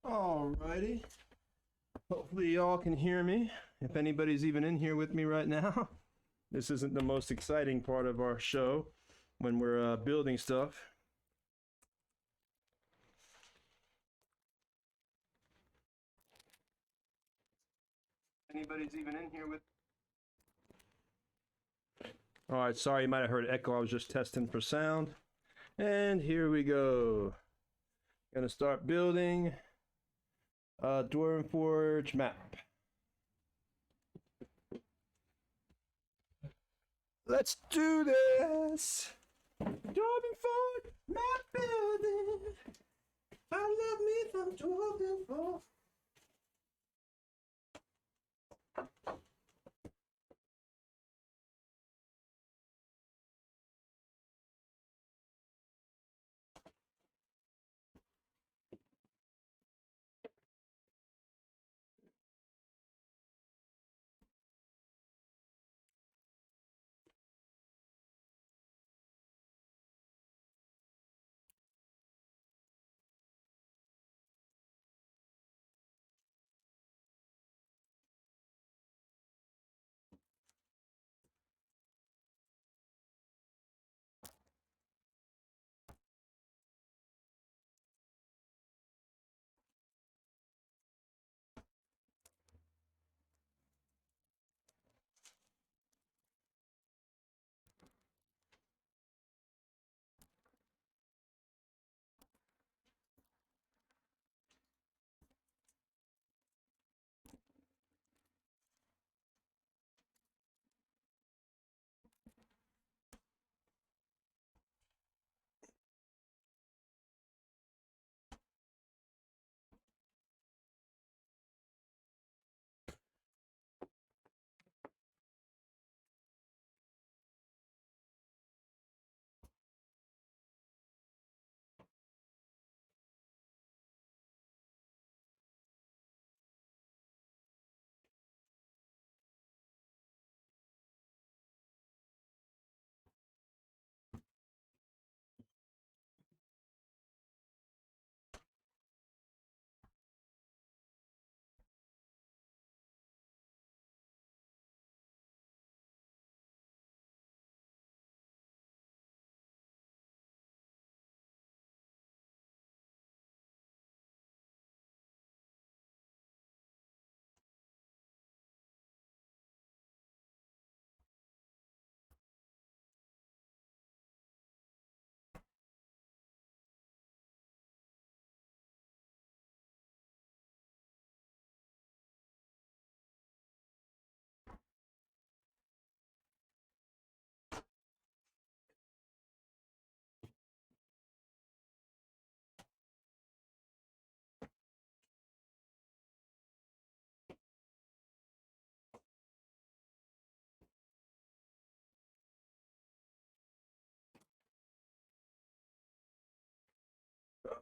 Alrighty. Hopefully y'all can hear me. If anybody's even in here with me right now. This isn't the most exciting part of our show when we're building stuff. Anybody's even in here with. Alright, sorry you might have heard echo. I was just testing for sound. And here we go. Gonna start building a Dwarven Forge map. Let's do this! Dwarven Forge map building. I love me some Dwarven Forge.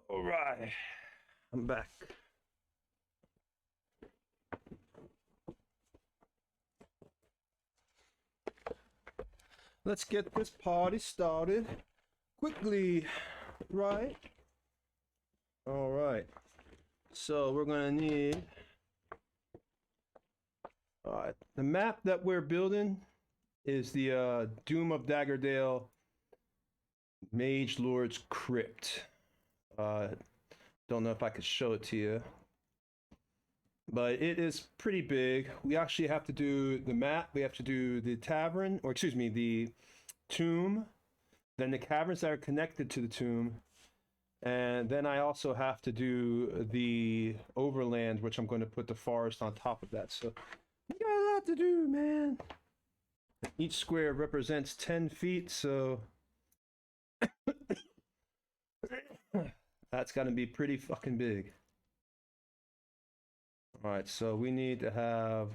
All right, I'm back. Let's get this party started quickly, right? All right, so we're gonna need, all right, the map that we're building is the Doom of Daggerdale Mage Lord's Crypt. Don't know if I could show it to you, but it is pretty big. We actually have to do the map, we have to do the tavern, or excuse me, the tomb, then the caverns that are connected to the tomb, and then I also have to do the overland, which I'm going to put the forest on top of that. So we got a lot to do, man. Each square represents 10 feet, so that's gonna be pretty fucking big. All right, so we need to have,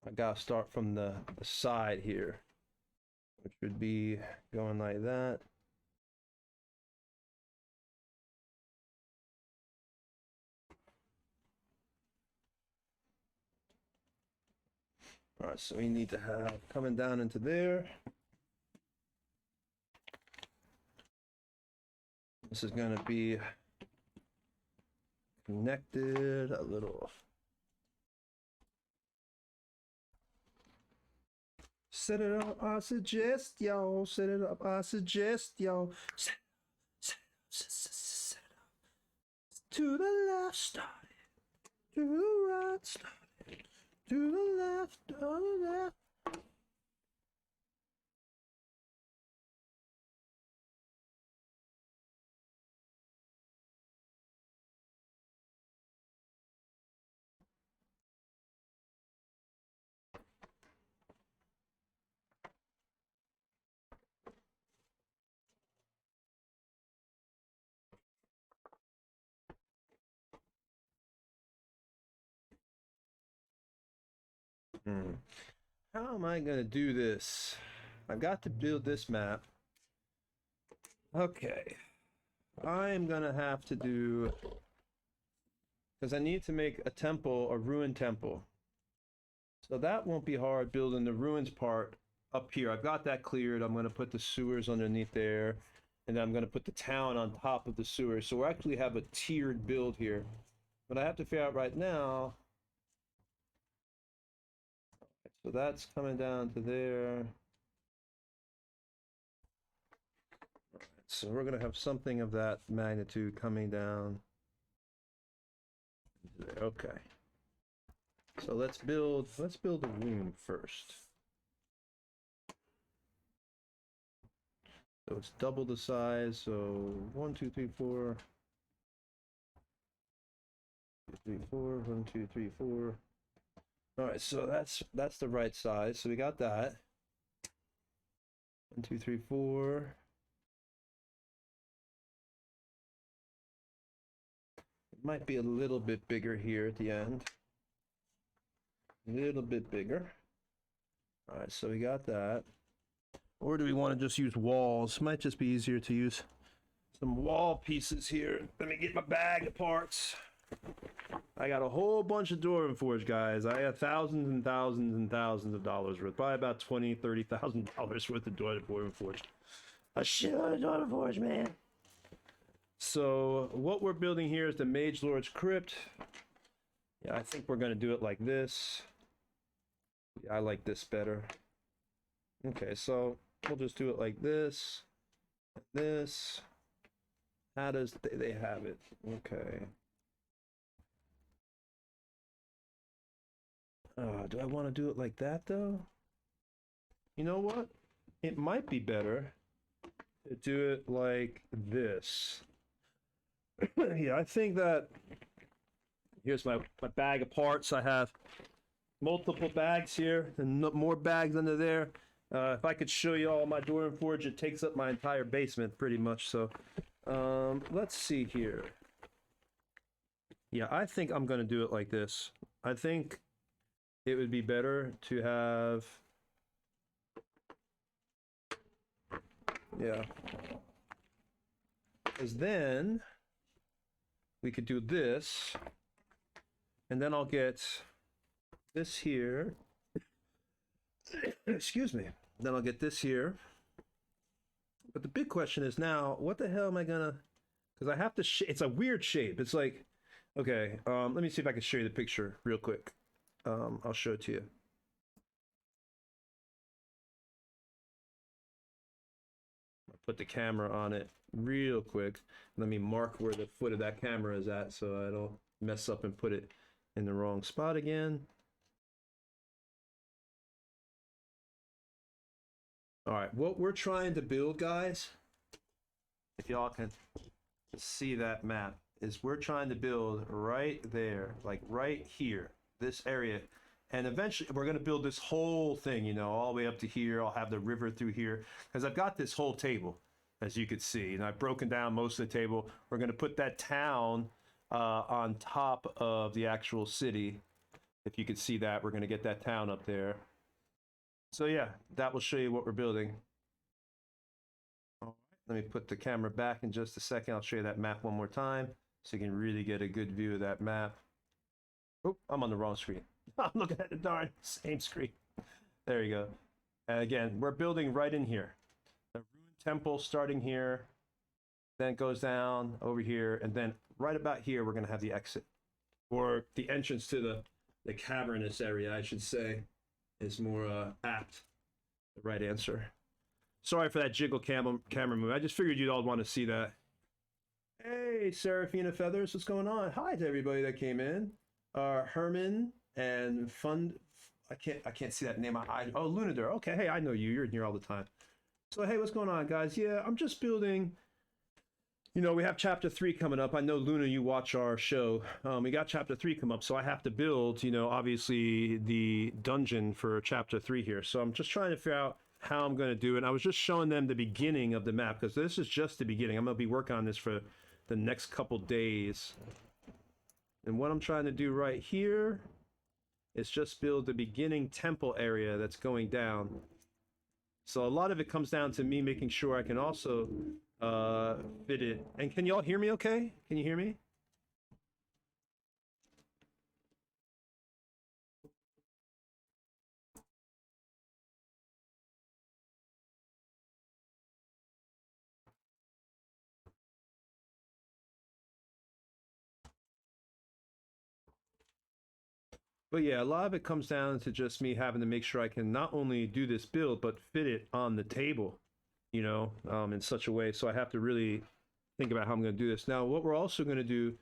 I gotta start from the side here, which would be going like that. All right, so we need to have coming down into there. This is going to be connected a little. Set it up, I suggest, yo. Set it up, I suggest, yo. Set it up. To the left, start it. To the right, start it. To the left, to the left. How am I going to do this? I've got to build this map. Okay. I'm going to have to do... because I need to make a temple, a ruined temple. So that won't be hard, building the ruins part up here. I've got that cleared. I'm going to put the sewers underneath there. And then I'm going to put the town on top of the sewers. So we actually have a tiered build here. But I have to figure out right now... so that's coming down to there. Right, so we're going to have something of that magnitude coming down. Okay. So let's build a room first. So it's double the size. So 1, 2, 3, 4. 2, 3, 4. 1, 2, 3, 4. All right, so that's the right size. So we got that. 1, 2, 3, 4. It might be a little bit bigger here at the end. A little bit bigger. All right, so we got that. Or do we want to just use walls? Might just be easier to use some wall pieces here. Let me get my bag of parts. I got a whole bunch of Dwarven Forge, guys. I have thousands and thousands and thousands of dollars worth. Probably about $20,000-$30,000 worth of Dwarven Forge. A shitload of Dwarven Forge, man. So what we're building here is the Mage Lord's Crypt. Yeah, I think we're going to do it like this. Yeah, I like this better. Okay, so we'll just do it like this. Like this. How does they have it? Okay. Do I want to do it like that, though? You know what? It might be better to do it like this. Yeah, I think that... here's my bag of parts. I have multiple bags here and more bags under there. If I could show you all my Dwarven Forge, it takes up my entire basement pretty much. So let's see here. Yeah, I think I'm going to do it like this. I think it would be better to have... yeah. Because then we could do this. And then I'll get this here. Excuse me. Then I'll get this here. But the big question is now, what the hell am I gonna... because I have to... it's a weird shape. It's like... okay, let me see if I can show you the picture real quick. I'll show it to you. I'll put the camera on it real quick. Let me mark where the foot of that camera is at so I don't mess up and put it in the wrong spot again. All right, what we're trying to build, guys, if y'all can see that map, is we're trying to build right there, like right here, this area. And eventually we're going to build this whole thing, you know, all the way up to here. I'll have the river through here because I've got this whole table, as you can see, and I've broken down most of the table. We're going to put that town on top of the actual city. If you could see that, we're going to get that town up there. So yeah, that will show you what we're building. All right, let me put the camera back in just a second. I'll show you that map one more time so you can really get a good view of that map. Oh, I'm on the wrong screen. I'm looking at the darn same screen. There you go. And again, we're building right in here. The ruined temple starting here. then it goes down over here, and then right about here, we're going to have the exit. Or the entrance to the cavernous area, I should say, is more apt. The right answer. Sorry for that jiggle camera move. I just figured you'd all want to see that. Hey, Seraphina Feathers, what's going on? Hi to everybody that came in. Herman and Fund. I can't see that name. Oh, Lunadur. Okay, hey, I know you. You're in here all the time. So hey, what's going on, guys? Yeah, I'm just building. You know, we have chapter 3 coming up. I know, Luna, you watch our show. We got chapter 3 come up, so I have to build, you know, obviously the dungeon for chapter 3 here. So I'm just trying to figure out how I'm going to do it. I was just showing them the beginning of the map, because this is just the beginning. I'm going to be working on this for the next couple days. And what I'm trying to do right here is just build the beginning temple area that's going down. So a lot of it comes down to me making sure I can also fit it. And can y'all hear me okay? Can you hear me? But yeah, a lot of it comes down to just me having to make sure I can not only do this build, but fit it on the table, you know, in such a way. So I have to really think about how I'm going to do this. Now, what we're also going to do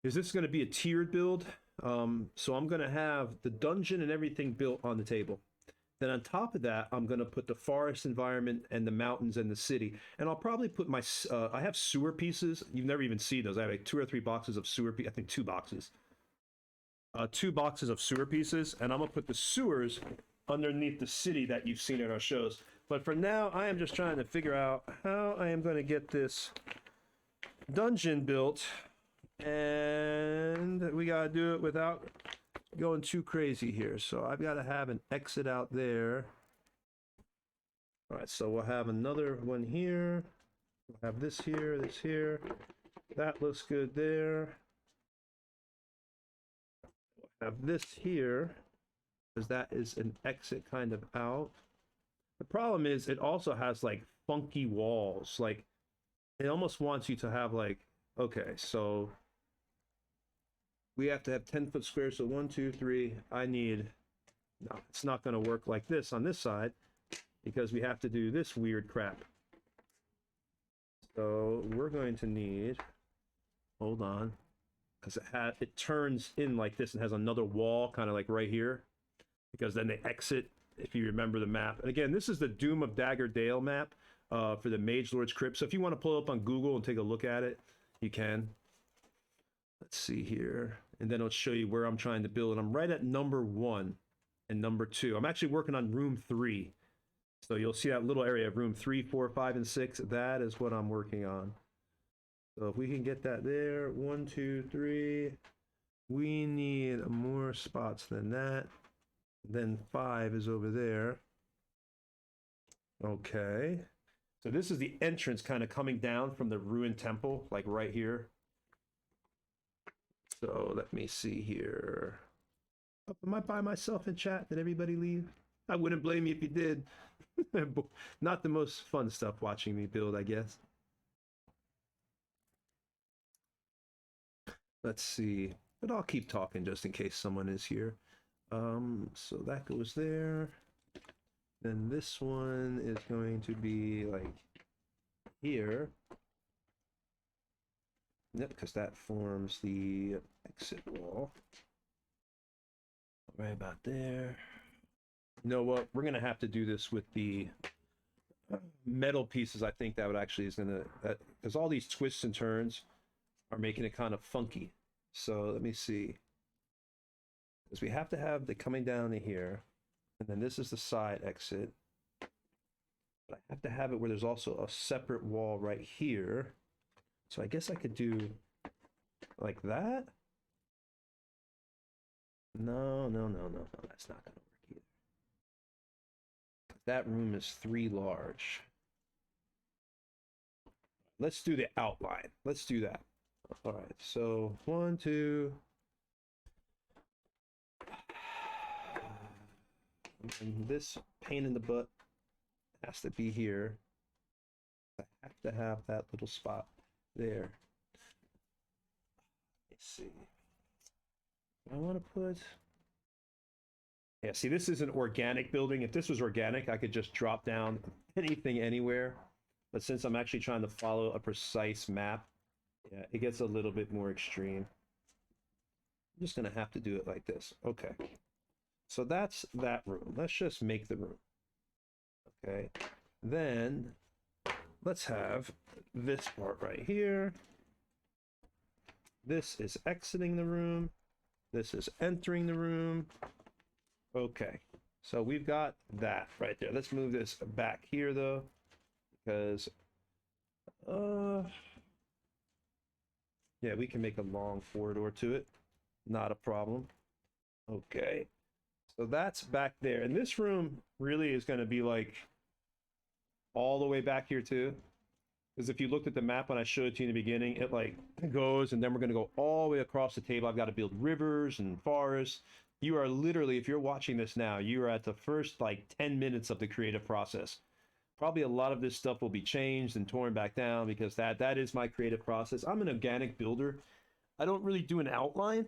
is this is going to be a tiered build. So I'm going to have the dungeon and everything built on the table. Then on top of that, I'm going to put the forest environment and the mountains and the city. And I'll probably put my, I have sewer pieces. You've never even seen those. I have like 2 or 3 boxes of sewer pieces. I think 2 boxes. 2 boxes of sewer pieces, and I'm gonna put the sewers underneath the city that you've seen in our shows. But for now, I am just trying to figure out how I am going to get this dungeon built, and we gotta do it without going too crazy here. So I've got to have an exit out there. All right, so we'll have another one here. We'll have this here, this here. That looks good there. Have this here, because that is an exit kind of out. The problem is it also has like funky walls. Like it almost wants you to have like, okay, so we have to have 10-foot squares. So 1, 2, 3. I need, no, it's not going to work like this on this side because we have to do this weird crap. So we're going to need, hold on. Because it turns in like this and has another wall kind of like right here, because then they exit, if you remember the map. And again, this is the Doom of Dagger Dale map for the Mage Lord's Crypt. So if you want to pull it up on Google and take a look at it, you can. Let's see here, and then it'll show you where I'm trying to build. And I'm right at number 1 and number 2. I'm actually working on room 3, so you'll see that little area of room 3, 4, 5, and 6. That is what I'm working on. So if we can get that there, 1, 2, 3, we need more spots than that. Then 5 is over there. Okay. So this is the entrance kind of coming down from the ruined temple, like right here. So let me see here. Oh, am I by myself in chat? Did everybody leave? I wouldn't blame you if you did. Not the most fun stuff watching me build, I guess. Let's see, but I'll keep talking just in case someone is here. So that goes there. Then this one is going to be like here. Yep, because that forms the exit wall. Right about there. You know what? We're gonna have to do this with the metal pieces. I think that would actually is gonna, because all these twists and turns are making it kind of funky. So let me see. Because we have to have the coming down to here, and then this is the side exit. But I have to have it where there's also a separate wall right here. So I guess I could do like that. No, that's not gonna work either. That room is 3 large. Let's do the outline. Let's do that. All right, so 1, 2. And this pain in the butt has to be here. I have to have that little spot there. Let's see. I want to put. Yeah, see, this is an organic building. If this was organic, I could just drop down anything anywhere. But since I'm actually trying to follow a precise map, yeah, it gets a little bit more extreme. I'm just gonna have to do it like this. Okay. So that's that room. Let's just make the room. Okay. Then let's have this part right here. This is exiting the room. This is entering the room. Okay. So we've got that right there. Let's move this back here though, because yeah, we can make a long corridor to it. Not a problem. Okay. So that's back there. And this room really is going to be like all the way back here too. Because if you looked at the map when I showed it to you in the beginning, it like goes, and then we're going to go all the way across the table. I've got to build rivers and forests. You are literally, if you're watching this now, you are at the first like 10 minutes of the creative process. Probably a lot of this stuff will be changed and torn back down because that is my creative process. I'm an organic builder. I don't really do an outline.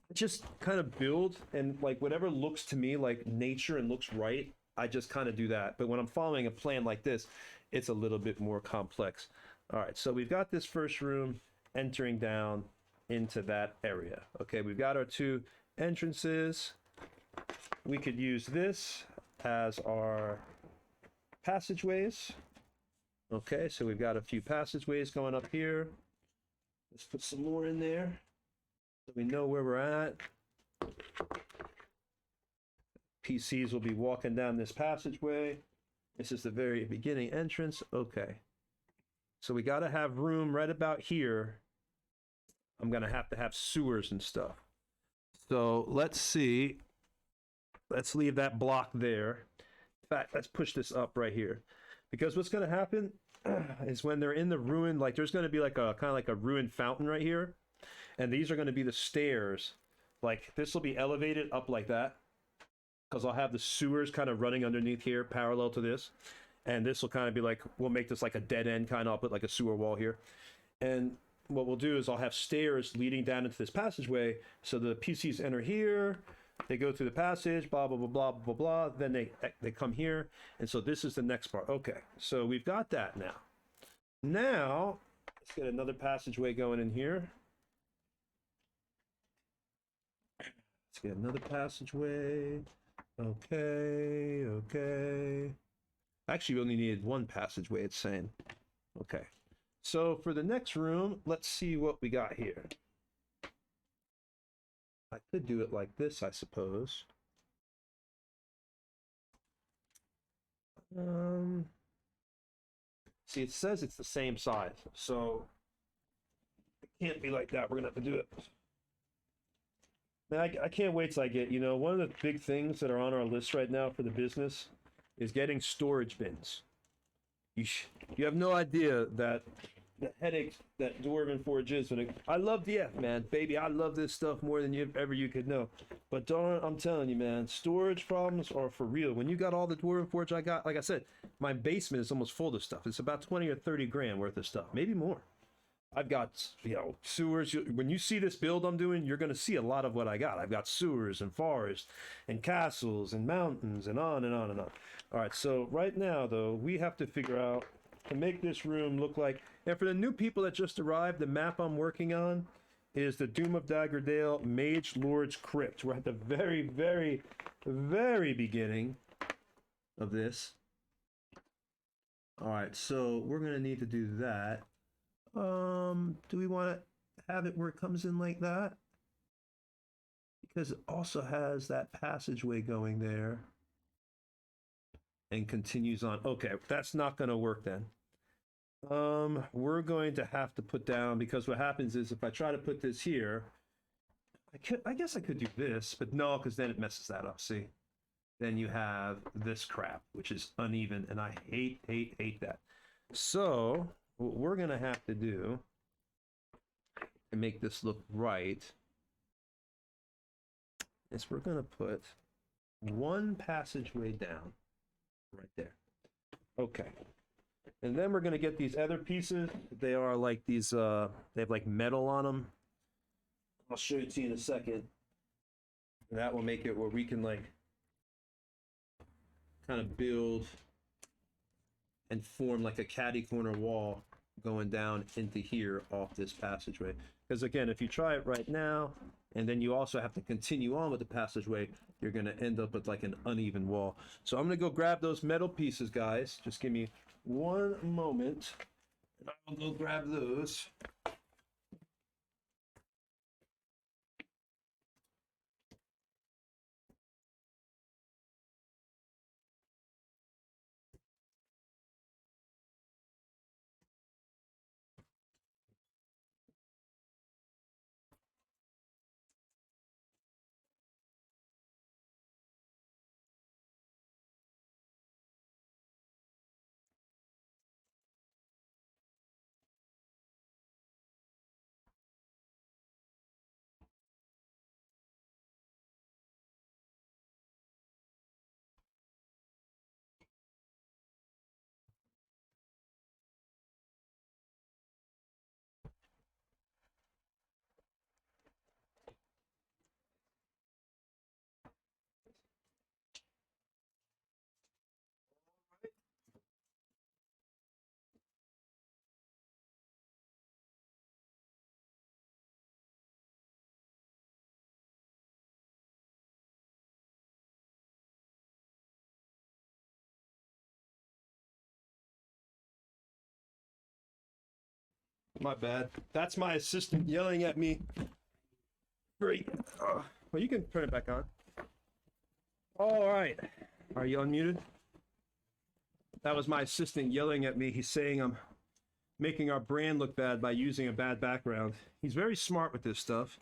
I just kind of build, and like whatever looks to me like nature and looks right, I just kind of do that. But when I'm following a plan like this, it's a little bit more complex. All right, so we've got this first room entering down into that area. Okay, we've got our two entrances. We could use this as our passageways. Okay, so we've got a few passageways going up here. Let's put some more in there so we know where we're at. PCs will be walking down this passageway. This is the very beginning entrance. Okay. So we got to have room right about here. I'm going to have sewers and stuff. So let's see. Let's leave that block there. In fact, let's push this up right here. Because what's going to happen is when they're in the ruin, like there's going to be like a kind of like a ruined fountain right here. And these are going to be the stairs. Like this will be elevated up like that. Because I'll have the sewers kind of running underneath here parallel to this. And this will kind of be like, we'll make this like a dead end kind of, I'll put like a sewer wall here. And what we'll do is I'll have stairs leading down into this passageway. So the PCs enter here, they go through the passage, blah, blah, blah, blah, blah, blah. Then they come here. And so this is the next part. Okay, so we've got that now. Now, let's get another passageway going in here. Let's get another passageway. Okay, okay. Actually, we only needed one passageway, it's saying. Okay. So for the next room, let's see what we got here. I could do it like this, I suppose. See, it says it's the same size, so it can't be like that. We're gonna have to do it. Man, I can't wait till I get, one of the big things that are on our list right now for the business is getting storage bins. You have no idea that the headache that Dwarven Forge is. I love DF, man. Baby, I love this stuff more than you could know. But darn, I'm telling you, man, storage problems are for real. When you got all the Dwarven Forge I got, like I said, my basement is almost full of stuff. It's about 20 or 30 grand worth of stuff, maybe more. I've got, sewers. When you see this build I'm doing, you're going to see a lot of what I got. I've got sewers and forests and castles and mountains and on and on and on. All right, so right now, though, we have to figure out to make this room look like, and for the new people that just arrived, the map I'm working on is the Doom of Daggerdale Mage Lord's Crypt. We're at the very, very, very beginning of this. All right, so we're going to need to do that. Do we want to have it where it comes in like that? Because it also has that passageway going there and continues on. Okay, that's not going to work then. We're going to have to put down, because what happens is if I try to put this here, I guess I could do this, but no, because then it messes that up. See, then you have this crap, which is uneven, and I hate that. So what we're going to have to do to make this look right is we're going to put one passageway down right there. Okay. And then we're gonna get these other pieces. They are like these, they have like metal on them. I'll show it to you in a second. And that will make it where we can like kind of build and form like a catty corner wall going down into here off this passageway. Because again, if you try it right now, and then you also have to continue on with the passageway, you're gonna end up with like an uneven wall. So I'm gonna go grab those metal pieces, guys. Just give me one moment, and I'll go grab those. My bad. That's my assistant yelling at me. Great. Well, you can turn it back on. All right. Are you unmuted? That was my assistant yelling at me. He's saying I'm making our brand look bad by using a bad background. He's very smart with this stuff.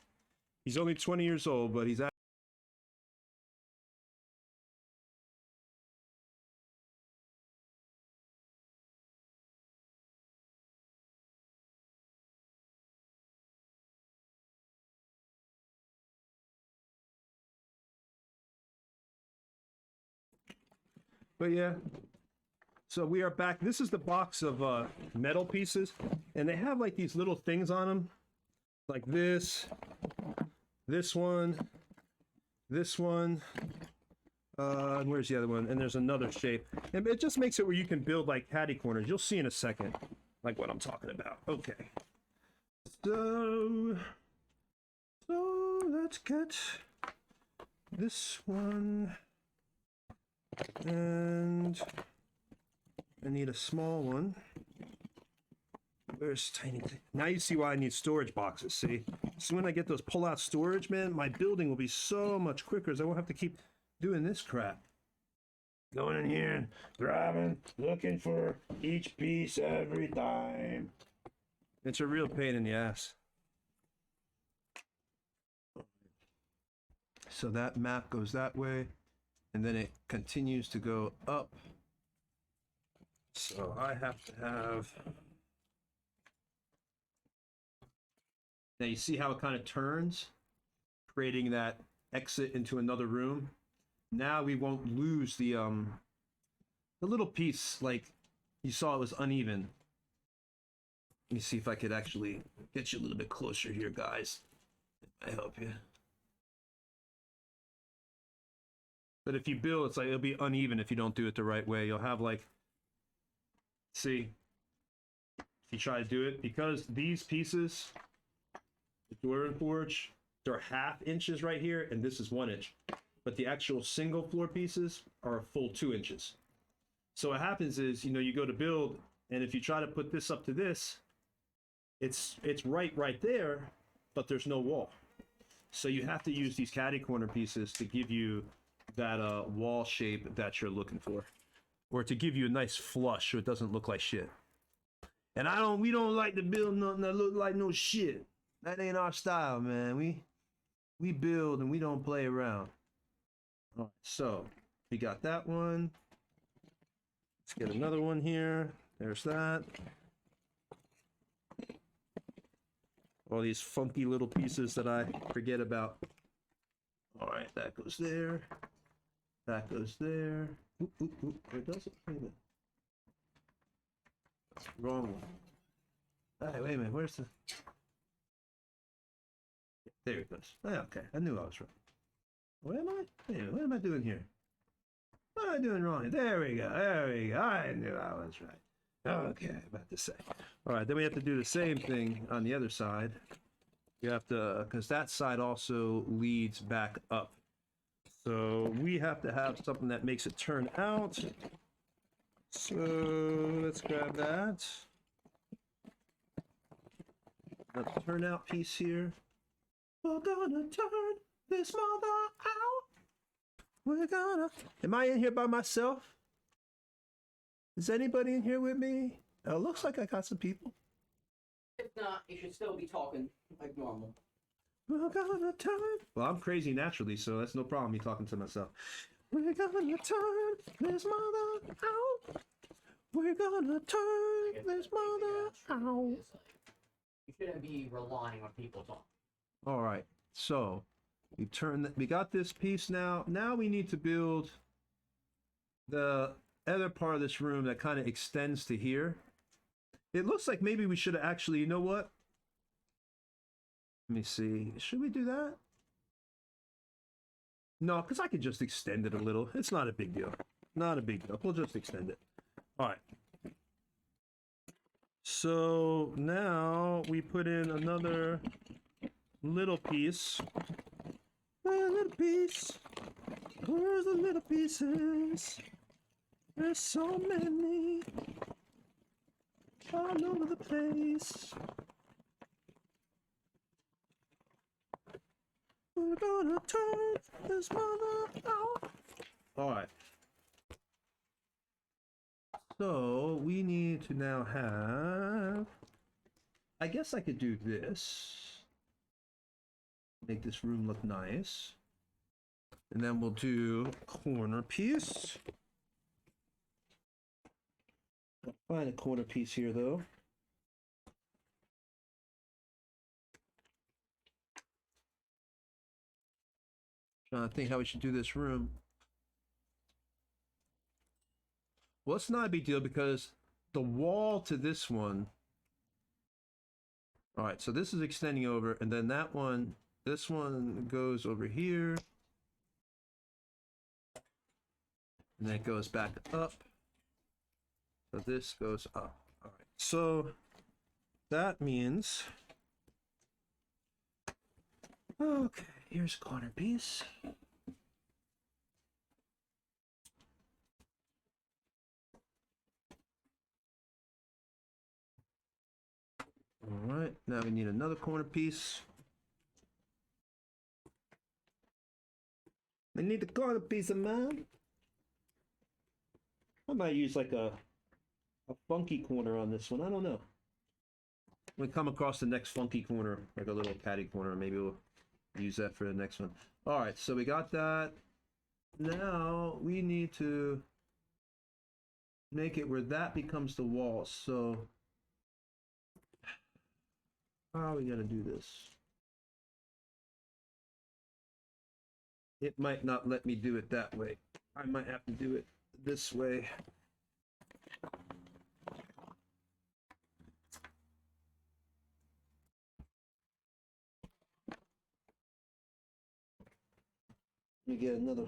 He's only 20 years old, but he's but yeah. So we are back. This is the box of metal pieces, and they have like these little things on them, like this one, this one. And where's the other one? And there's another shape. And it just makes it where you can build like catty corners. You'll see in a second, like what I'm talking about. Okay. So let's get this one, and I need a small one. Where's tiny? Now you see why I need storage boxes. See, so when I get those pull-out storage, man, my building will be so much quicker, as I won't have to keep doing this crap. Going in here and grabbing, looking for each piece every time. It's a real pain in the ass. So that map goes that way, and then it continues to go up. So I have to have... Now you see how it kind of turns, creating that exit into another room. Now we won't lose the little piece, like you saw it was uneven. Let me see if I could actually get you a little bit closer here, guys. I help you. But if you build, it's like it'll be uneven if you don't do it the right way. You'll have like, see, if you try to do it, because these pieces, the Dwarven Forge, they're 1/2 inches right here, and this is 1 inch. But the actual single floor pieces are a full 2 inches. So what happens is, you know, you go to build, and if you try to put this up to this, it's right there, but there's no wall. So you have to use these catty corner pieces to give you that wall shape that you're looking for, or to give you a nice flush so it doesn't look like shit. And we don't like to build nothing that look like no shit. That ain't our style, man. We build and we don't play around. All right, so we got that one. Let's get another one here. There's that. All these funky little pieces that I forget about. All right, that goes there. That goes there. Oop, oop, oop. Where does it? Wait a minute. Wrong one. Hey, wait a minute. Where's the... There it goes. Okay, I knew I was right. What am I? Hey, what am I doing here? What am I doing wrong? There we go. There we go. I knew I was right. Okay, about to say. All right, then we have to do the same thing on the other side. You have to, because that side also leads back up. So we have to have something that makes it turn out. So let's grab that. Another turnout piece here. We're gonna turn this mother out. We're gonna... Am I in here by myself? Is anybody in here with me? Looks like I got some people. If not, you should still be talking like normal. We're gonna turn... Well, I'm crazy naturally, so that's no problem me talking to myself. We're gonna turn this mother out. We're gonna turn this mother out. You shouldn't be relying on people talking. All right, so we got this piece now. Now we need to build the other part of this room that kind of extends to here. It looks like maybe we should have actually, you know what? Let me see. Should we do that? No, because I could just extend it a little. It's not a big deal. Not a big deal. We'll just extend it. All right. So now we put in another little piece. A little piece. Where's the little pieces? There's so many all over the place. We're gonna turn this mother out. All right. So we need to now have... I guess I could do this. Make this room look nice. And then we'll do a corner piece. I'll find a corner piece here though. Trying to think how we should do this room. Well, it's not a big deal because the wall to this one... All right, so this is extending over, and then that one, this one goes over here. And then it goes back up. So this goes up. All right, so that means... Okay, here's a corner piece. All right, now we need another corner piece. I need the corner piece of mine. I might use like a funky corner on this one. I don't know. When we come across the next funky corner, like a little catty corner, maybe we'll use that for the next one. All right, so we got that. Now we need to make it where that becomes the wall. So how are we gonna do this? It might not let me do it that way. I might have to do it this way. Let me get another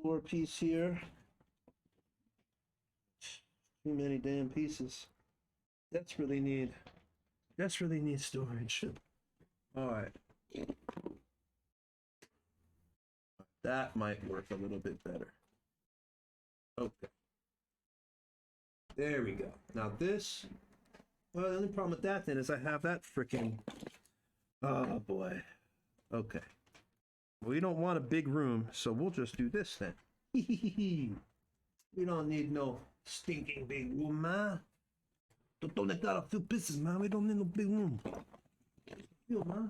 floor piece here. Too many damn pieces. That's really need storage. All right. That might work a little bit better. Okay. There we go. Now this, well, the only problem with that then is I have that freaking, oh boy. Okay. We don't want a big room, so we'll just do this then. We don't need no stinking big room, man. Don't let that a few pieces, man. We don't need no big room. Feel, man.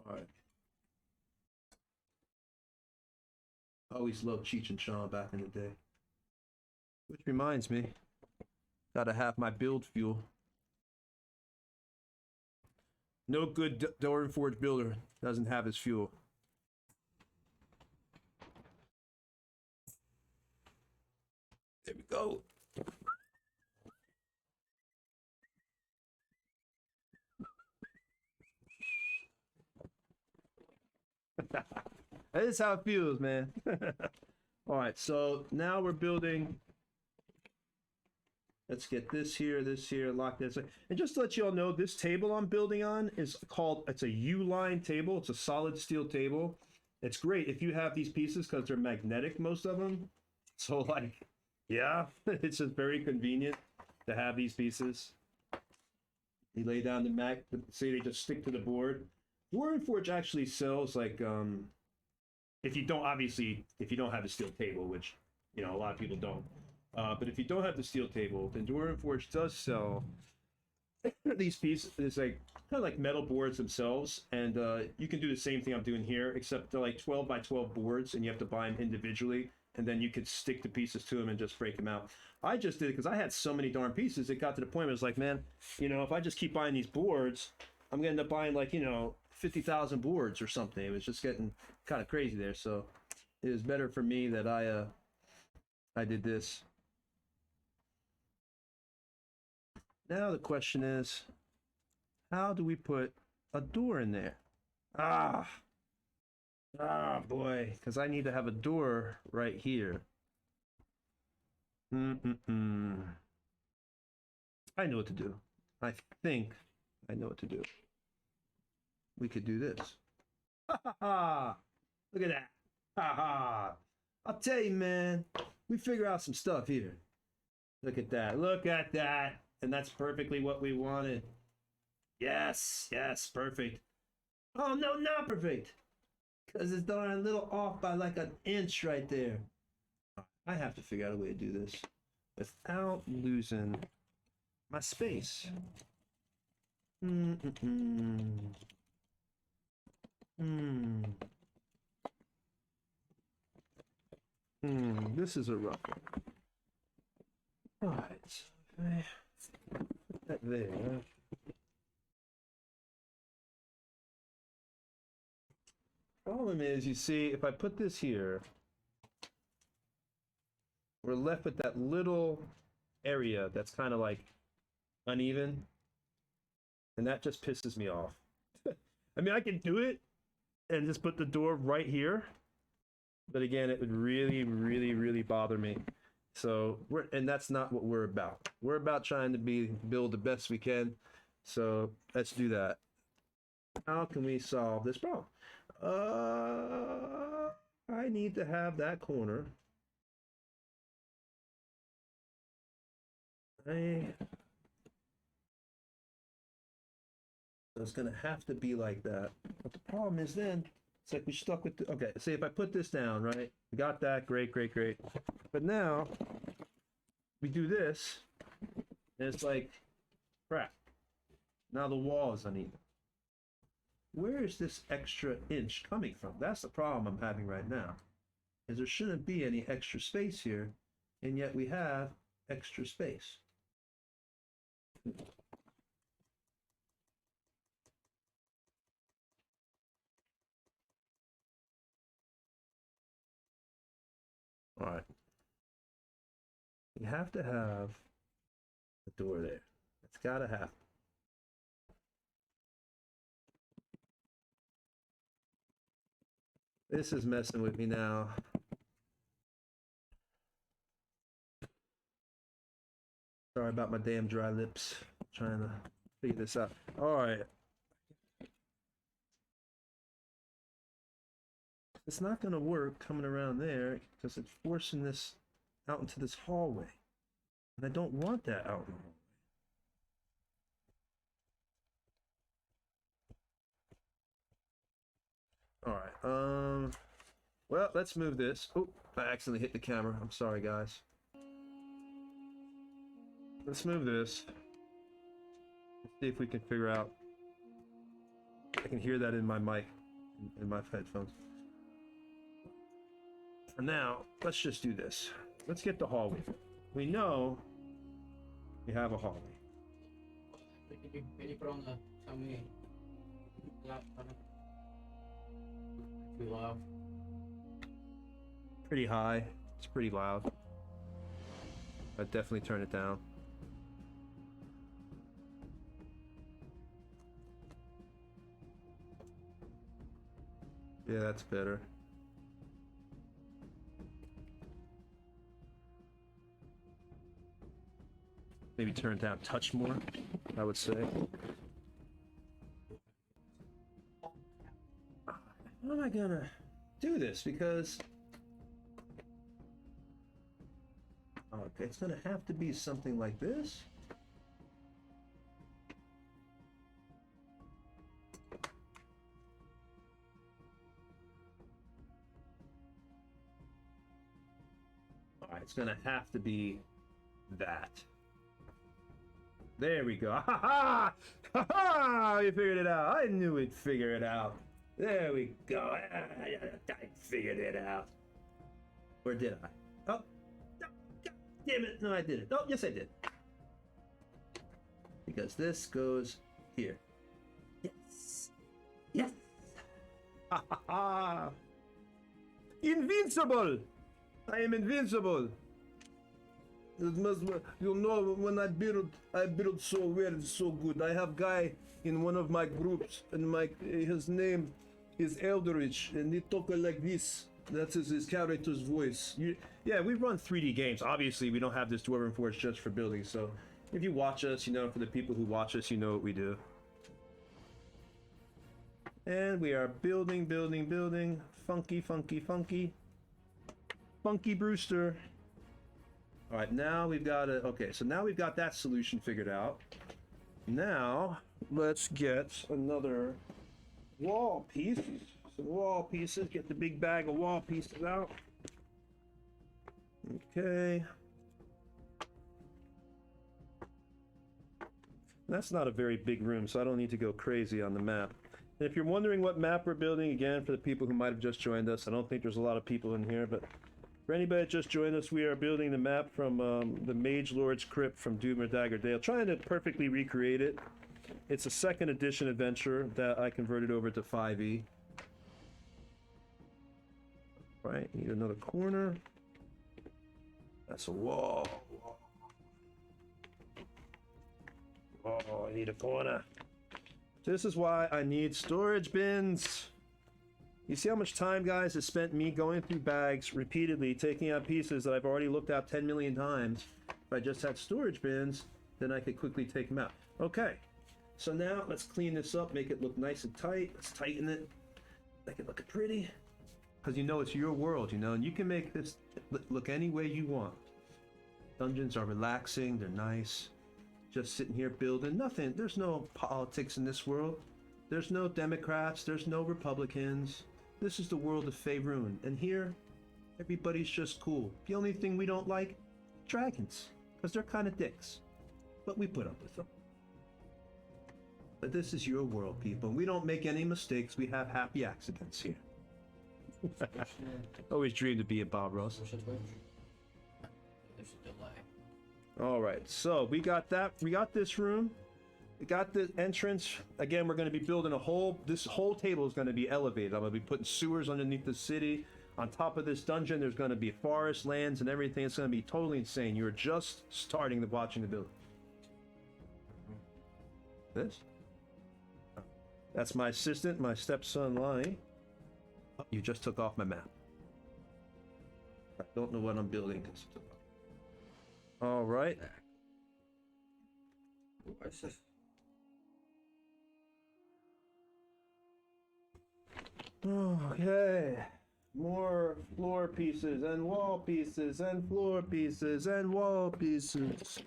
All right. I always loved Cheech and Chong back in the day. Which reminds me, gotta have my build fuel. No good Dwarven Forge builder doesn't have his fuel. There we go. That is how it feels, man. All right, so now we're building. Let's get this here, lock this. And just to let you all know, this table I'm building on is called, it's a U-line table. It's a solid steel table. It's great if you have these pieces because they're magnetic, most of them. So like, yeah, it's just very convenient to have these pieces. You lay down the mat, say they just stick to the board. Dwarven Forge actually sells like, if you don't, obviously, if you don't have a steel table, which, you know, a lot of people don't. But if you don't have the steel table, then Dwarven Forge does sell these pieces. It's like kind of like metal boards themselves, and you can do the same thing I'm doing here, except they're like 12 by 12 boards, and you have to buy them individually, and then you could stick the pieces to them and just break them out. I just did it because I had so many darn pieces. It got to the point where it was like, man, you know, if I just keep buying these boards, I'm gonna end up buying like, you know, 50,000 boards or something. It was just getting kind of crazy there. So it was better for me that I did this. Now the question is, how do we put a door in there? Ah boy, because I need to have a door right here. I know what to do. I think I know what to do. We could do this. Ha ha ha! Look at that. Ha ha! I'll tell you, man, we figure out some stuff here. Look at that. Look at that. And that's perfectly what we wanted. Yes, yes, perfect. Oh, no, not perfect. Because it's darn a little off by like an inch right there. I have to figure out a way to do this without losing my space. This is a rough one. All right. Okay. Put that there. Problem is, you see, if I put this here, we're left with that little area that's kind of like uneven, and that just pisses me off. I mean, I can do it and just put the door right here, but again, it would really, really, really bother me. So and that's not what we're about. We're about trying to build the best we can. So let's do that. How can we solve this problem? I need to have that corner. So it's gonna have to be like that. But the problem is then it's like we're stuck with okay, say if I put this down, right? We got that, great. But now we do this, and it's like crap. Now the wall is uneven. Where is this extra inch coming from? That's the problem I'm having right now. Is there shouldn't be any extra space here, and yet we have extra space. All right. You have to have a door there. It's gotta happen. This is messing with me now. Sorry about my damn dry lips. Trying to figure this out. All right. It's not going to work coming around there because it's forcing this out into this hallway. And I don't want that out in the hallway. All right. Well, let's move this. Oh, I accidentally hit the camera. I'm sorry, guys. Let's move this. Let's see if we can figure out. I can hear that in my mic, in my headphones. For now, let's just do this. Let's get the hallway. We know we have a hallway. Can you put on the tell me too loud? Pretty high. It's pretty loud. I'd definitely turn it down. Yeah, that's better. Maybe turn it down a touch more, I would say. How am I gonna do this? Because okay, it's gonna have to be something like this. All right, it's gonna have to be that. There we go. Ha ha! Ha ha! We figured it out. I knew we'd figure it out. There we go. I figured it out. Or did I? Oh, no, God damn it. No, I didn't. Oh, yes, I did. Because this goes here. Yes. Yes. Ha ha ha. Invincible. I am invincible. It must, you know, when I build so well, so good. I have guy in one of my groups, and his name is Eldridge, and he talk like this. That's his character's voice. Yeah, we run 3D games. Obviously, we don't have this Dwarven Forge just for building. So, if you watch us, you know, for the people who watch us, you know what we do. And we are building, building, building. Funky, funky, funky. Funky Brewster. All right, now we've got a, okay, so now we've got that solution figured out. Now, let's get another wall piece. Some wall pieces, get the big bag of wall pieces out. Okay. That's not a very big room, so I don't need to go crazy on the map. And if you're wondering what map we're building, again, for the people who might have just joined us, I don't think there's a lot of people in here, but for anybody that just joined us, we are building the map from the Mage Lord's Crypt from Doom or Dagger Dale, trying to perfectly recreate it. It's a 2nd edition adventure that I converted over to 5e. Right, need another corner. That's a wall. Oh, I need a corner. This is why I need storage bins. You see how much time, guys, has spent me going through bags repeatedly, taking out pieces that I've already looked at 10 million times. If I just had storage bins, then I could quickly take them out. Okay, so now let's clean this up, make it look nice and tight. Let's tighten it, make it look pretty. Because you know it's your world, you know, and you can make this look any way you want. Dungeons are relaxing, they're nice. Just sitting here building, nothing. There's no politics in this world. There's no Democrats, there's no Republicans. This is the world of Faerun, and here, everybody's just cool. The only thing we don't like, dragons, because they're kind of dicks. But we put up with them. But this is your world, people. We don't make any mistakes. We have happy accidents here. Always dreamed to be a Bob Ross. There's a delay. All right, so we got that. We got this room. We got the entrance. Again, we're going to be building this whole table is going to be elevated. I'm going to be putting sewers underneath the city. On top of this dungeon, there's going to be forest lands and everything. It's going to be totally insane. You're just starting watching the build. This? That's my assistant, my stepson, Lonnie. Oh, you just took off my map. I don't know what I'm building. All right. What's this? Okay. More floor pieces and wall pieces and floor pieces and wall pieces.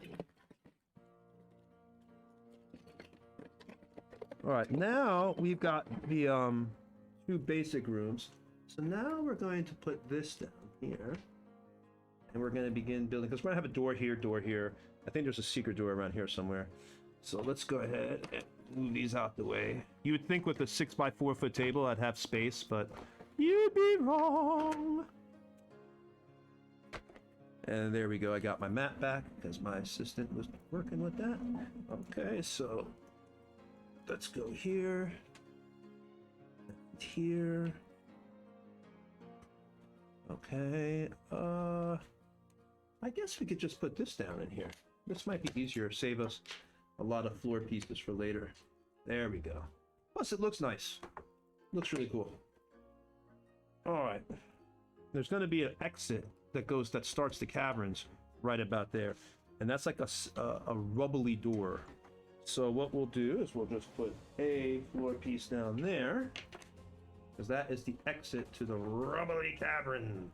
All right, now we've got the 2 basic rooms. So now we're going to put this down here. And we're going to begin building, because we're going to have a door here. I think there's a secret door around here somewhere. So let's go ahead and move these out the way. You would think with a 6x4 foot table I'd have space, but you'd be wrong. And there we go. I got my map back because my assistant was working with that. Okay, so let's go here. Here. Okay, I guess we could just put this down in here. This might be easier, save us a lot of floor pieces for later. There we go. Plus, it looks nice. Looks really cool. All right. There's going to be an exit that starts the caverns right about there, and that's like a rubbly door. So what we'll do is we'll just put a floor piece down there, because that is the exit to the rubbly cavern.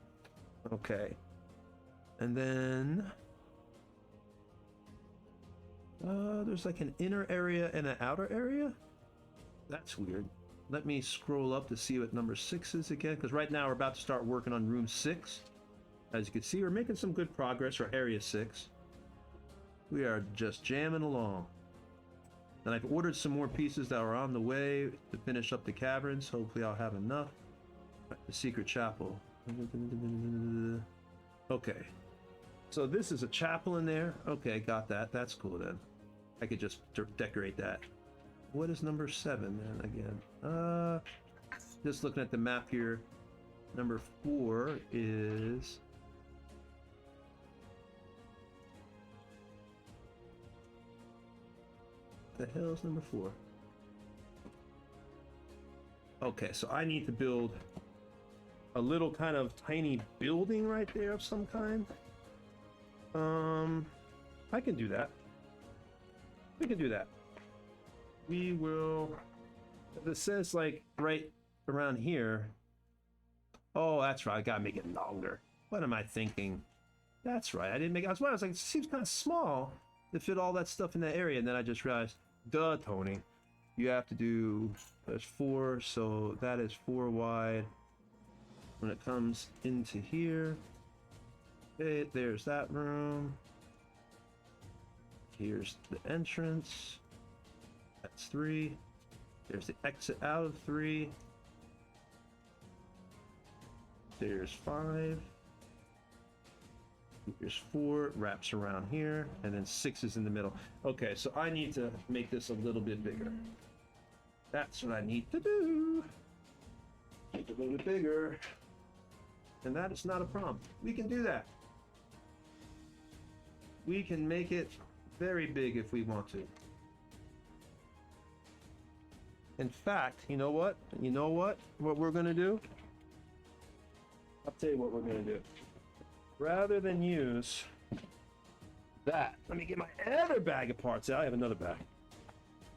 Okay. And then there's like an inner area and an outer area. That's weird. Let me scroll up to see what number 6 is again, because right now we're about to start working on room 6. As you can see, we're making some good progress for area 6. We are just jamming along. And I've ordered some more pieces that are on the way to finish up the caverns. Hopefully I'll have enough. The secret chapel. Okay. So this is a chapel in there. Okay, got that. That's cool then. I could just decorate that. What is number 7 then again? Just looking at the map here. Number 4 is... The hell is number 4? Okay, so I need to build a little kind of tiny building right there of some kind. I can do that. We can do that. We will... It says like right around here. Oh, that's right. I gotta make it longer. What am I thinking? That's right. I didn't make it. I was like, it seems kind of small to fit all that stuff in that area. And then I just realized, duh, Tony, you have to do, there's 4, so that is 4 wide. When it comes into here, okay, there's that room. Here's the entrance. That's 3. There's the exit out of 3. There's 5. Here's 4, wraps around here, and then 6 is in the middle. Okay, so I need to make this a little bit bigger. That's what I need to do. Make it a little bit bigger. And that is not a problem. We can do that. We can make it very big if we want to. In fact, you know what? You know what? What we're going to do? I'll tell you what we're going to do. Rather than use that, let me get my other bag of parts out. I have another bag.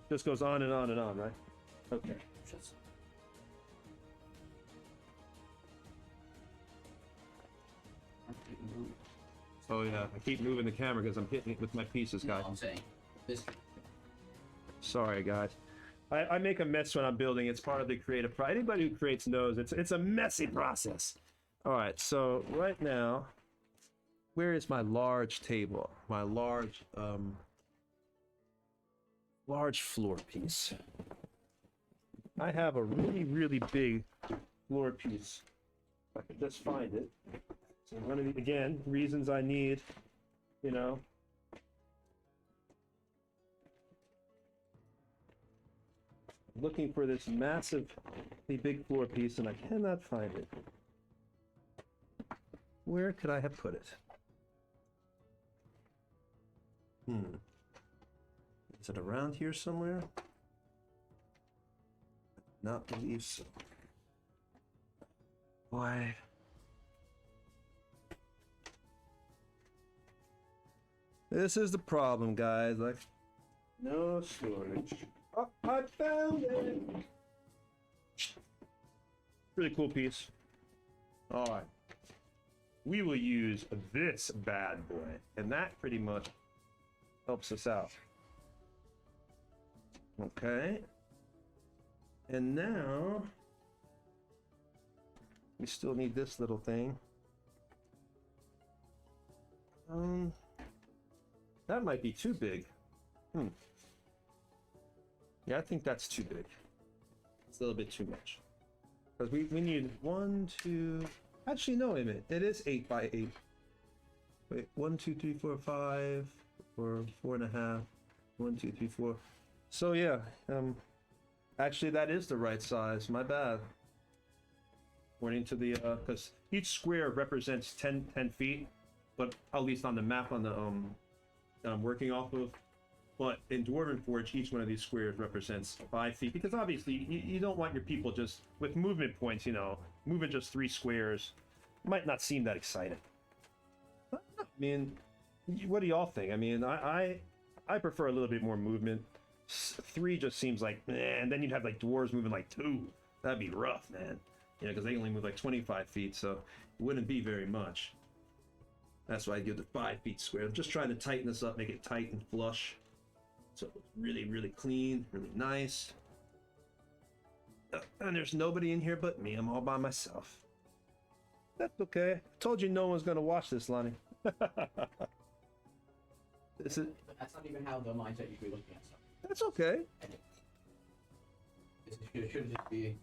Just goes on and on and on, right? Okay. Oh yeah, I keep moving the camera because I'm hitting it with my pieces, guys. No, I'm saying this. Sorry, guys. I make a mess when I'm building. It's part of the creative process. Anybody who creates knows it's a messy process. All right, so right now, where is my large table? My large floor piece. I have a really, really big floor piece. If I could just find it. So I'm gonna, again, reasons I need, you know. Looking for this massively big floor piece and I cannot find it. Where could I have put it? Is it around here somewhere? Not believe so. Why? This is the problem, guys. Like, no storage. Oh, I found it! Really cool piece. All right. We will use this bad boy, and that pretty much helps us out. Okay. And now we still need this little thing. That might be too big. Yeah, I think that's too big. It's a little bit too much. Because we need 1, 2... Actually, no, wait a minute. It is 8 by 8. Wait, 1, 2, 3, 4, 5, or 4.5. 1, 2, 3, 4. So yeah, actually that is the right size. My bad. According to the because each square represents 10 feet, but at least on the map on the that I'm working off of, But in Dwarven Forge, each one of these squares represents 5 feet, because obviously you don't want your people just with movement points. You know, moving just 3 squares might not seem that exciting. I mean, what do y'all think? I mean, I prefer a little bit more movement. 3 just seems like, and then you'd have like dwarves moving like 2. That'd be rough, man. You know, because they only move like 25 feet, so it wouldn't be very much. That's why I give the 5 feet square. I'm just trying to tighten this up, make it tight and flush. So it's really, really clean, really nice. And there's nobody in here but me. I'm all by myself. That's okay. I told you no one's gonna watch this, Lonnie. This is. That's not even how the mindset you should be looking at stuff. That's okay. It should just be a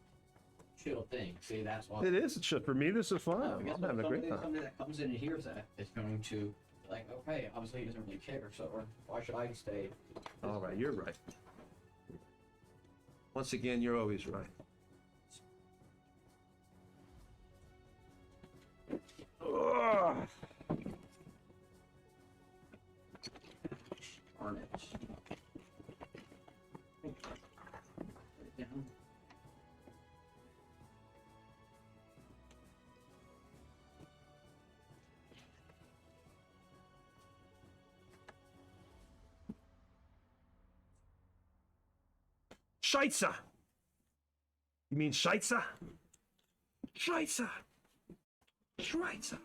chill thing. See, that's why. It is. For me, this is fun. I'm having a great time. Somebody that comes in and hears that is going to like, okay, obviously he doesn't really care, so why should I stay? All right, you're right. Once again, you're always right. Ugh. Darn it. Put it down. Scheiße! You mean Scheiße? Scheiße! Scheiße!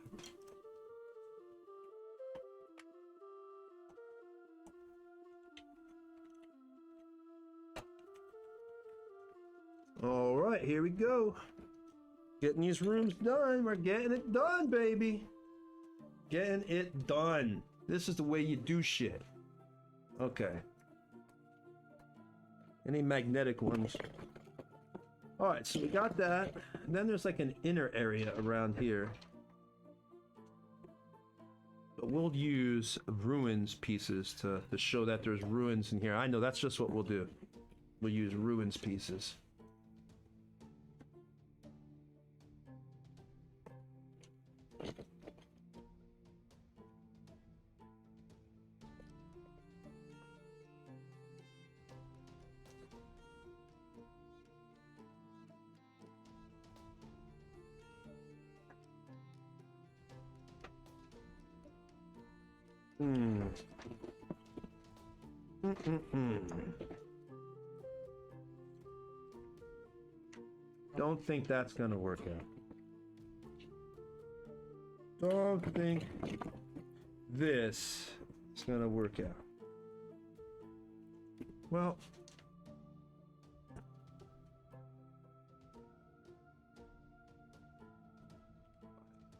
All right, here we go. Getting these rooms done. We're getting it done, baby. Getting it done. This is the way you do shit. Okay. Any magnetic ones? All right, so we got that. And then there's like an inner area around here. But we'll use ruins pieces to show that there's ruins in here. I know that's just what we'll do. We'll use ruins pieces. Don't think that's gonna work out. Don't think this is gonna work out. Well,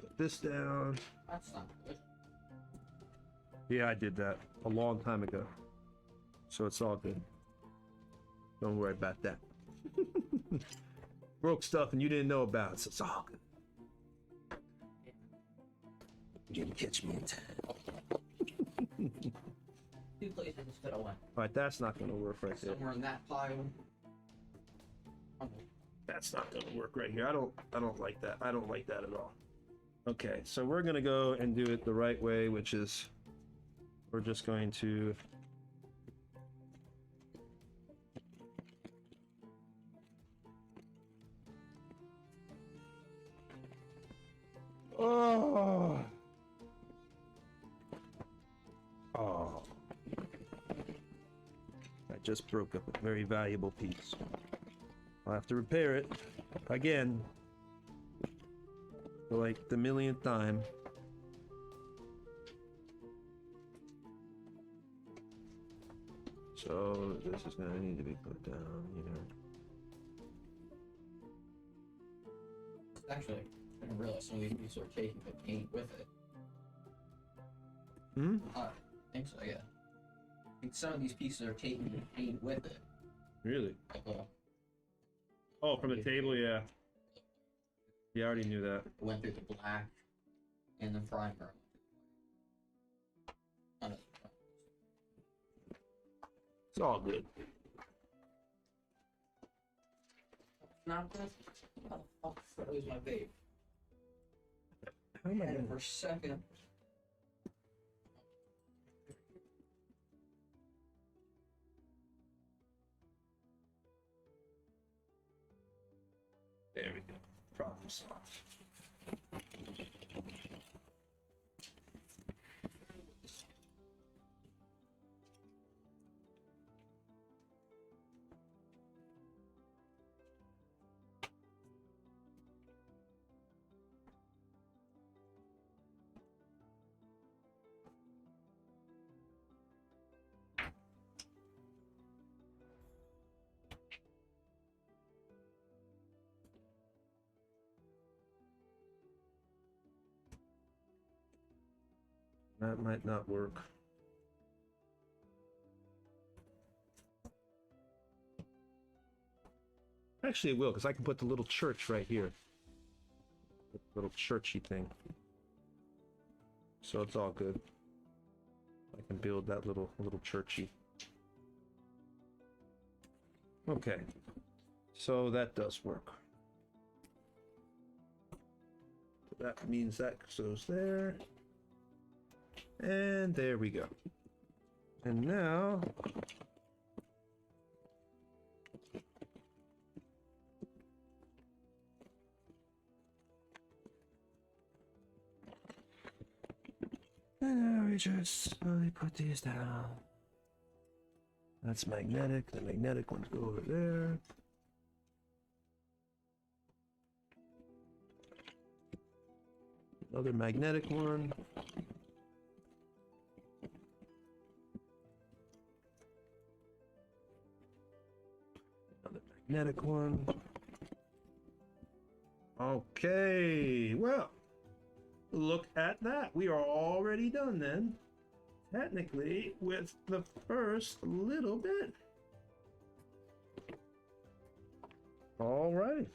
put this down. That's not good. Yeah, I did that a long time ago. So it's all good. Don't worry about that. Broke stuff and you didn't know about it, so it's all good. You didn't catch me in time. 2 places instead of 1. Alright, that's not gonna work right there. Somewhere in that pile. That's not gonna work right here. I don't like that. I don't like that at all. Okay, so we're gonna go and do it the right way, which is we're just going to oh. I just broke up a very valuable piece. I'll have to repair it again for like the millionth time. So this is gonna need to be put down here. Actually, I didn't realize some of these pieces are taking the paint with it. Hmm? I think so, yeah. I think some of these pieces are taking the paint with it. Really? Like, Oh, from the table, yeah. Yeah, I already knew that. went through the black and the primer. It's all good. Not good. How the fuck froze my vape? How am I And gonna... for a second. There we go. Problem solved. That might not work. Actually, it will, because I can put the little church right here. The little churchy thing. So it's all good. I can build that little churchy. Okay. So that does work. That means that goes there. And there we go. And now we just slowly put these down. That's magnetic. The magnetic ones go over there. Another magnetic one. Another magnetic one. Okay, well, look at that. We are already done then. Technically, with the first little bit. All right.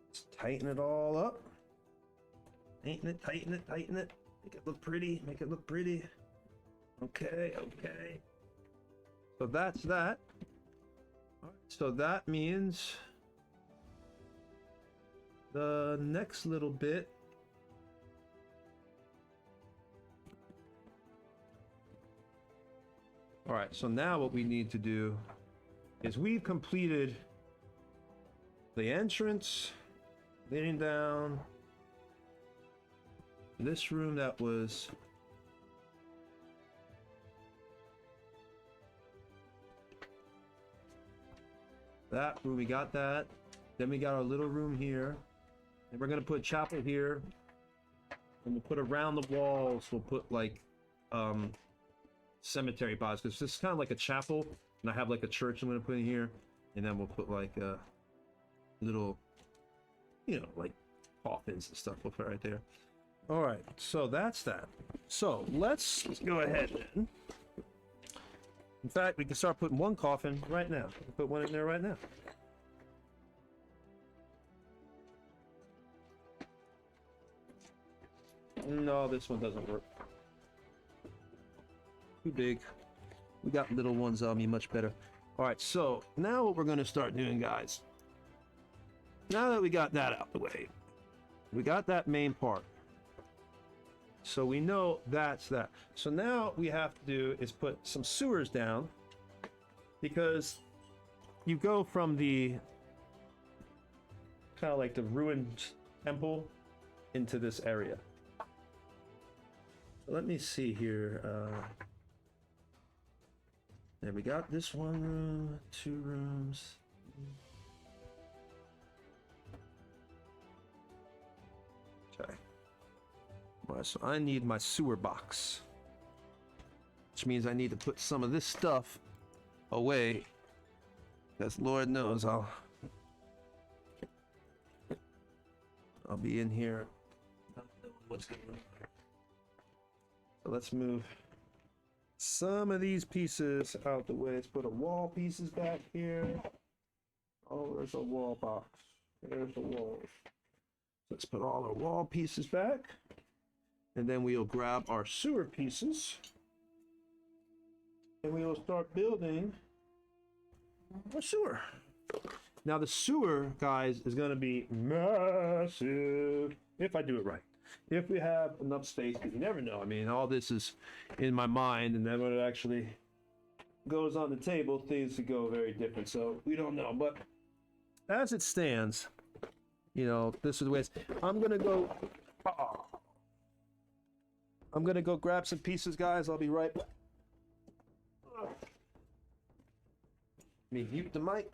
Let's tighten it all up. Tighten it, tighten it, tighten it. Make it look pretty, make it look pretty. Okay, okay. So that's that. All right, so that means the next little bit all right, so now what we need to do is we've completed the entrance leading down this room that was that room. We got that. Then we got our little room here. And we're gonna put a chapel here. And we'll put around the walls, we'll put like cemetery pots, because this is kind of like a chapel, and I have like a church I'm gonna put in here, and then we'll put like a little, you know, like coffins and stuff. We'll put right there. All right, so that's that. So let's go ahead then. In fact, we can start putting one coffin right now. We'll put one in there right now. No, this one doesn't work. Too big. We got little ones on me much better. All right, so now what we're going to start doing, guys. Now that we got that out the way, we got that main part. So we know that's that. So now we have to do is put some sewers down, because you go from the kind of like the ruined temple into this area. So let me see here. There we got this one room, 2 rooms. Okay. All right, so I need my sewer box, which means I need to put some of this stuff away, because Lord knows I'll be in here not knowing what's going on. So let's move some of these pieces out the way. Let's put a wall pieces back here. Oh, there's a wall box. There's the walls. Let's put all our wall pieces back. And then we'll grab our sewer pieces. And we will start building a sewer. Now the sewer, guys, is going to be massive if I do it right. If we have enough space, because you never know. I mean, all this is in my mind, and then when it actually goes on the table, things could go very different. So we don't know. But as it stands, you know, this is the way it's. I'm gonna go. I'm gonna go grab some pieces, guys. I'll be right back. Let me mute the mic.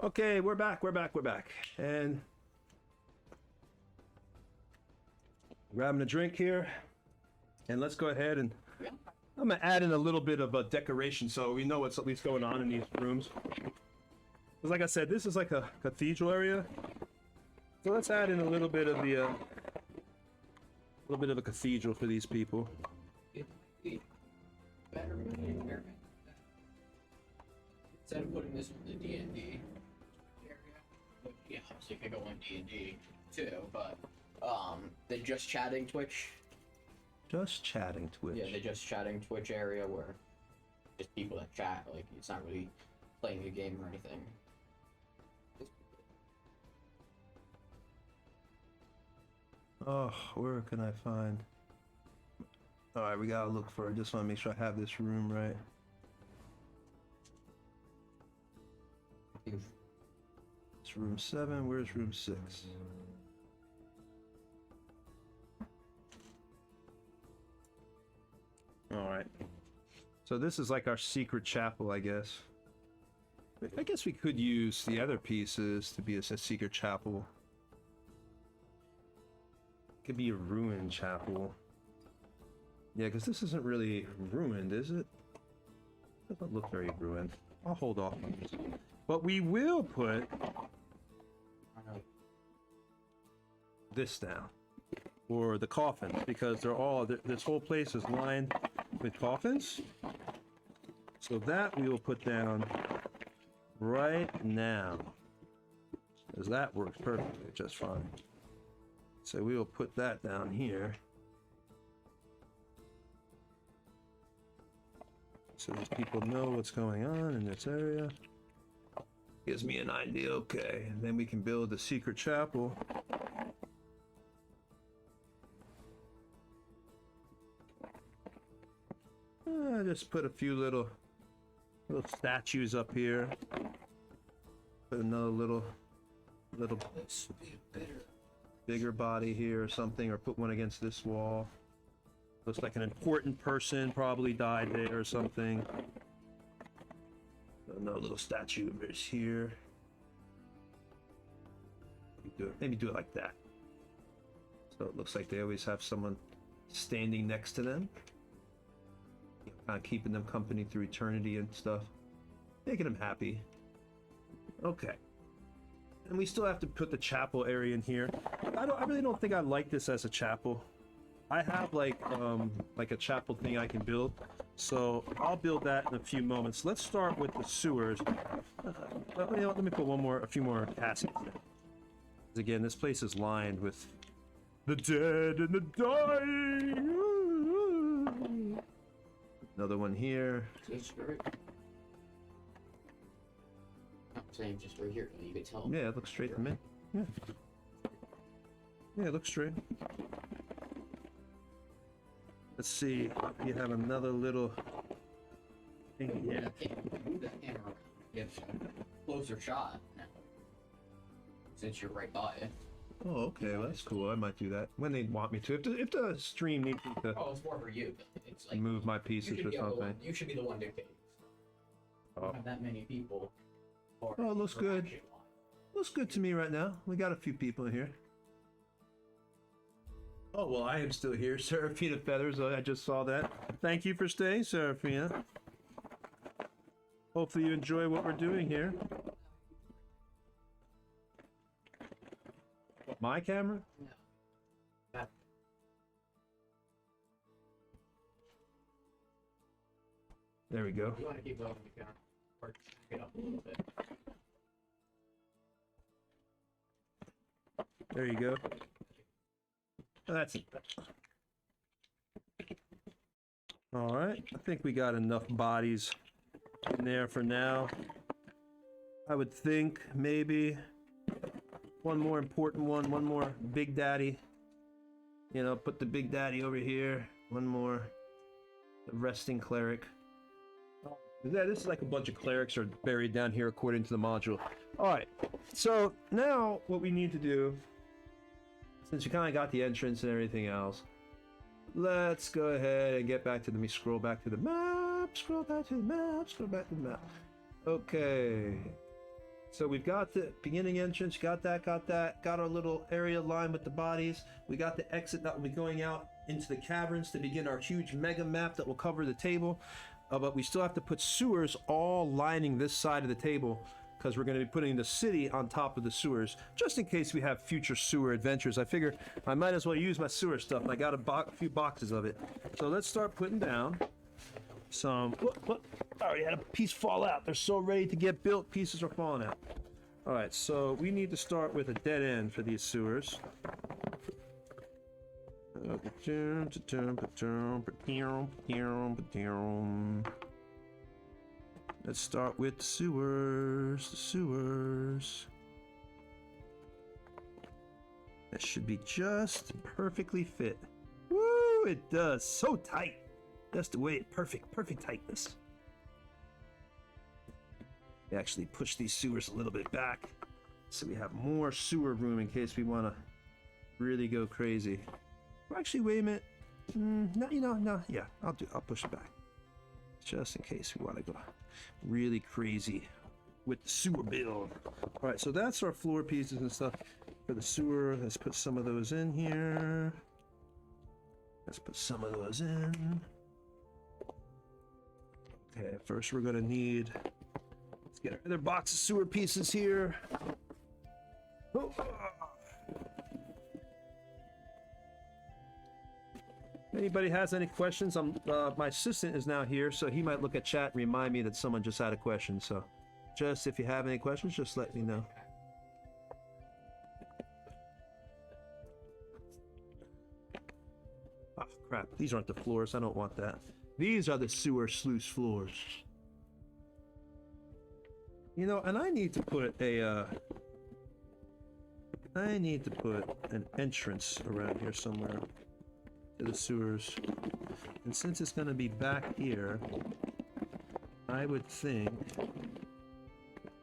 Okay, we're back. And grabbing a drink here. And let's go ahead and I'm gonna add in a little bit of a decoration so we know what's at least going on in these rooms. Because like I said, this is like a cathedral area. So let's add in a little bit of the a cathedral for these people. It might be better instead of putting this in the D&D area, which yeah, obviously could go on D&D too, but the just chatting Twitch. Just chatting Twitch. Yeah, the just chatting Twitch area where just people that chat, like it's not really playing a game or anything. Oh, where can I find? All right, we gotta look for it. Just want to make sure I have this room right. It's room 7. Where's room 6? All right. So this is like our secret chapel, I guess. I guess we could use the other pieces to be a secret chapel. Could be a ruined chapel. Yeah, because this isn't really ruined, is it? Doesn't look very ruined. I'll hold off on this. But we will put this down. Or the coffins, because they're all, this whole place is lined with coffins. So that we will put down right now. Because that works perfectly just fine. So we will put that down here. So these people know what's going on in this area. Gives me an idea, okay. And then we can build a secret chapel. Just put a few little Little statues up here. Put another little bigger body here or something, or put one against this wall. Looks like an important person probably died there or something. Another little statue of theirs here. Maybe do it like that. So it looks like they always have someone standing next to them. Kind of keeping them company through eternity and stuff. Making them happy. Okay. And we still have to put the chapel area in here. I really don't think I like this as a chapel. I have like a chapel thing I can build. So I'll build that in a few moments. Let's start with the sewers. Let me put a few more caskets in. Again, this place is lined with the dead and the dying. Another one here. I'm saying just right here, you can tell. Yeah, it looks straight to me. Yeah. Yeah, it looks straight. Let's see. You have another little thing here. Move that camera around. Get a closer shot now. Since you're right by it. Oh, okay. Well, that's cool. I might do that when they want me to. If the stream needs me to Oh, it's more for you. It's like move my pieces or something. You should be the one dictating. Oh. Don't have that many people. Oh, it looks good. Looks good to me right now. We got a few people in here. Oh, well, I am still here. Seraphina Feathers, I just saw that. Thank you for staying, Seraphina. Hopefully you enjoy what we're doing here. My camera? No. There we go. You want to keep going, you can. Or jack it up a little bit. There you go. Oh, that's it. All right. I think we got enough bodies in there for now. I would think maybe one more important one more Big Daddy. You know, put the Big Daddy over here. One more. The resting cleric. Yeah, this is like a bunch of clerics are buried down here according to the module. Alright, so now what we need to do, since we kind of got the entrance and everything else, let's go ahead and get back to let me scroll back to the map, scroll back to the map. Okay. So we've got the beginning entrance, got our little area lined with the bodies. We got the exit that will be going out into the caverns to begin our huge mega map that will cover the table. But we still have to put sewers all lining this side of the table because we're going to be putting the city on top of the sewers, just in case we have future sewer adventures. I figure I might as well use my sewer stuff. I got a few boxes of it. So let's start putting down some... Look, I already had a piece fall out. They're so ready to get built, pieces are falling out. All right, so we need to start with a dead end for these sewers. Let's start with the sewers. That should be just perfectly fit. Woo, it does. So tight. That's the way perfect tightness. We actually push these sewers a little bit back so we have more sewer room in case we want to really go crazy. Actually, wait a minute. No. Yeah, I'll push it back. Just in case we want to go really crazy with the sewer build. All right, so that's our floor pieces and stuff for the sewer. Let's put some of those in here. Let's put some of those in. Okay, first we're gonna need, let's get another box of sewer pieces here. Oh. Anybody has any questions? My assistant is now here, so he might look at chat and remind me that someone just had a question. So, just if you have any questions, just let me know. Oh, crap. These aren't the floors. I don't want that. These are the sewer sluice floors. You know, and I need to put an entrance around here somewhere. The sewers, and since it's going to be back here, I would think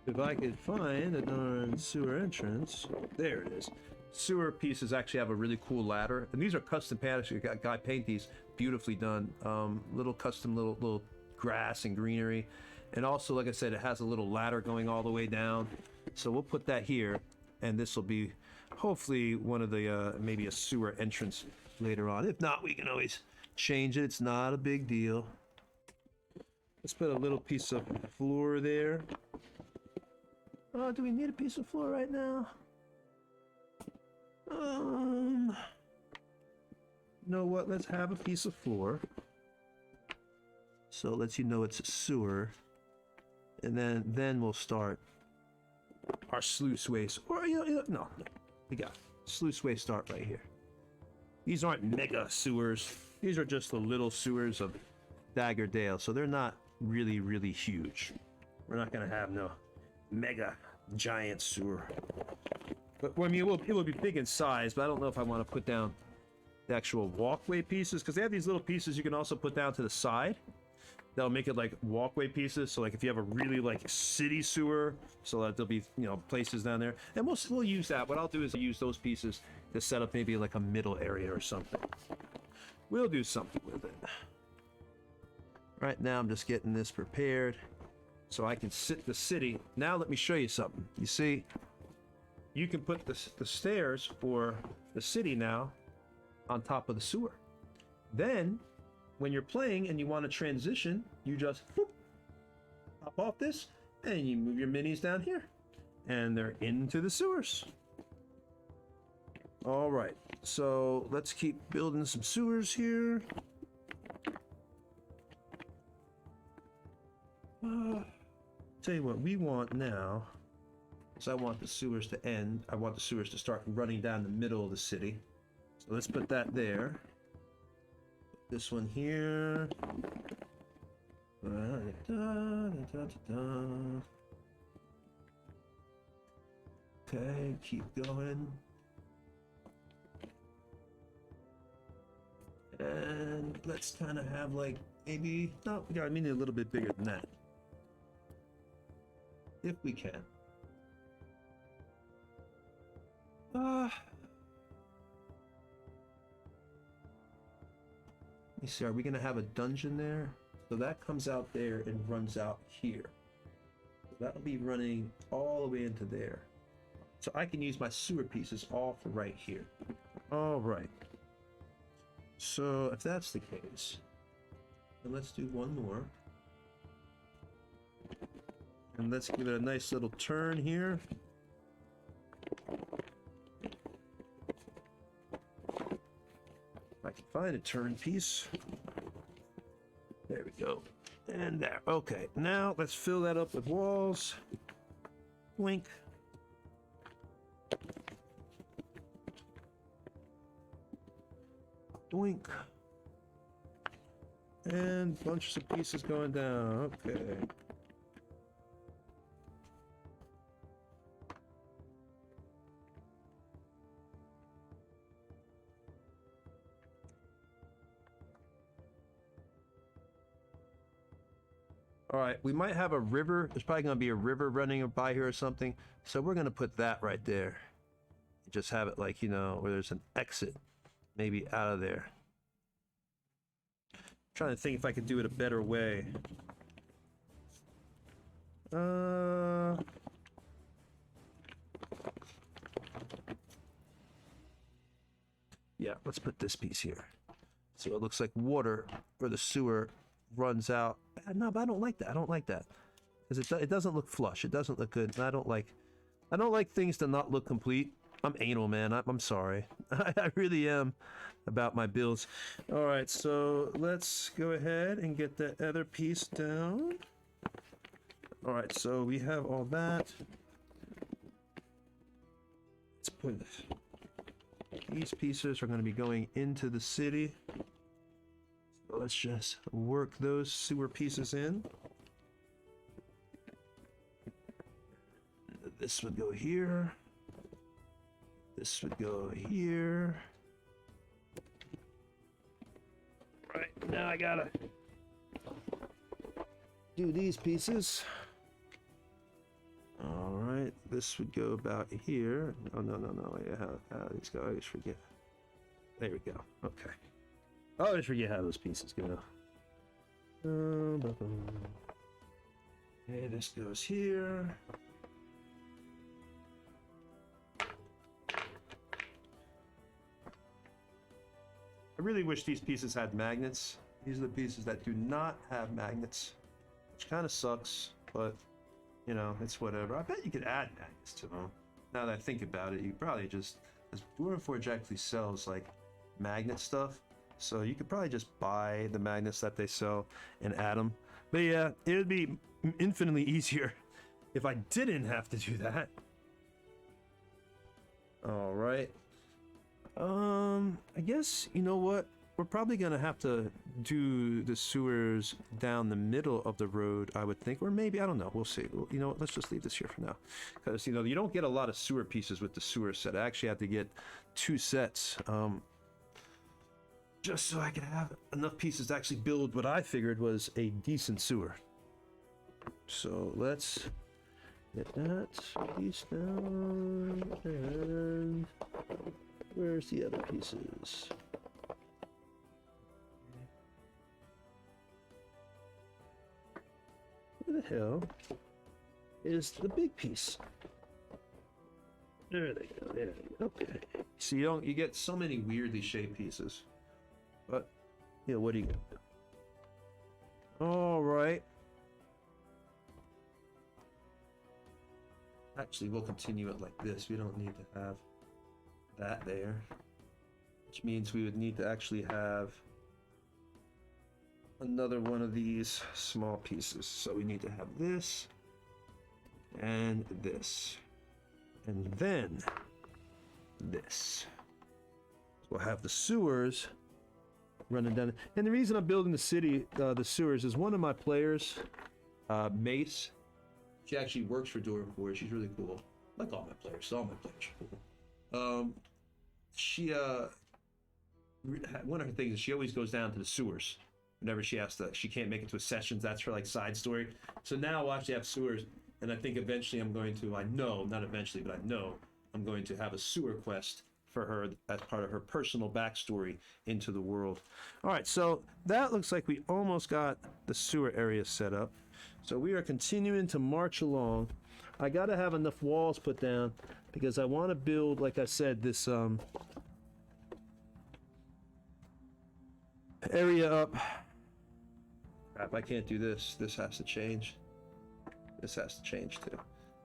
if I could find a darn sewer entrance, there it is. Sewer pieces actually have a really cool ladder, and these are custom paintings. You got guy paint these beautifully done. Little custom little grass and greenery, and also, like I said, it has a little ladder going all the way down. So we'll put that here, and this will be hopefully one of the maybe a sewer entrance later on. If not, we can always change it. It's not a big deal. Let's put a little piece of floor there. Oh, do we need a piece of floor right now? You know what? Let's have a piece of floor. So it lets you know it's a sewer. And then we'll start our sluice waste. Or, no. We got sluice waste start right here. These aren't mega sewers. These are just the little sewers of Daggerdale. So they're not really, really huge. We're not going to have no mega giant sewer. But I mean, it will be big in size, but I don't know if I want to put down the actual walkway pieces, because they have these little pieces you can also put down to the side. That'll make it like walkway pieces. So like if you have a really like city sewer, so that there'll be, places down there, and we'll use that. What I'll do is use those pieces to set up maybe like a middle area or something. We'll do something with it. Right now I'm just getting this prepared so I can sit the city. Now let me show you something. You see, you can put the stairs for the city now on top of the sewer. Then, when you're playing and you want to transition, you just whoop, pop off this, and you move your minis down here. And they're into the sewers. All right, so let's keep building some sewers here. Tell you what we want now. So I want the sewers to end. I want the sewers to start running down the middle of the city. So let's put that there. Put this one here. Okay, keep going. And let's kind of have like maybe, no, yeah, I mean a little bit bigger than that. If we can. Let me see, are we gonna have a dungeon there? So that comes out there and runs out here. So that'll be running all the way into there. So I can use my sewer pieces all for right here. All right. So if that's the case, then let's do one more. And let's give it a nice little turn here. If I can find a turn piece. There we go. And there. Okay, now let's fill that up with walls. Blink. Doink. And bunches of pieces going down. Okay. All right, we might have a river. There's probably going to be a river running by here or something. So we're going to put that right there. Just have it like, where there's an exit maybe out of there. I'm trying to think if I could do it a better way. Yeah, let's put this piece here. So it looks like water or the sewer runs out. No, but I don't like that. I don't like that because it doesn't look flush. It doesn't look good. And I don't like things to not look complete. I'm anal, man. I'm sorry. I really am about my builds. All right, so let's go ahead and get that other piece down. All right, so we have all that. Let's put these pieces are going to be going into the city. So let's just work those sewer pieces in. This would go here. This would go here. Right, now I gotta do these pieces. All right, this would go about here. Oh, no. Yeah, how these go? I always forget. There we go. Okay. I always forget how those pieces go. Okay, this goes here. I really wish these pieces had magnets. These are the pieces that do not have magnets, which kind of sucks, but you know, it's whatever. I bet you could add magnets to them. Now that I think about it, you probably just, as Dwarven Forge actually sells like magnet stuff, so you could probably just buy the magnets that they sell and add them. But yeah, it would be infinitely easier if I didn't have to do that. All right. I guess, you know what? We're probably gonna have to do the sewers down the middle of the road, I would think, or maybe, I don't know, we'll see. Well, you know what, let's just leave this here for now, because you know, you don't get a lot of sewer pieces with the sewer set. I actually have to get 2 sets, just so I can have enough pieces to actually build what I figured was a decent sewer. So let's get that piece down, and where's the other pieces? Where the hell is the big piece? There they go. There they go. Okay. So you get so many weirdly shaped pieces, but yeah, what do you got? All right. Actually, we'll continue it like this. We don't need to have that there, which means we would need to actually have another one of these small pieces. So we need to have this and this, and then this. We'll have the sewers running down. And the reason I'm building the sewers is one of my players, Mace. She actually works for Dwarven Forge. She's really cool. Like all my players. All my players are cool. She one of her things is she always goes down to the sewers whenever she has to. She can't make it to a sessions. That's her like side story. So now I'll actually have sewers, and I think eventually I'm going to. I know, not eventually, but I know I'm going to have a sewer quest for her as part of her personal backstory into the world. All right, so that looks like we almost got the sewer area set up. So we are continuing to march along. I got to have enough walls put down because I want to build, like I said, this area up. Crap, I can't do this. This has to change. This has to change too.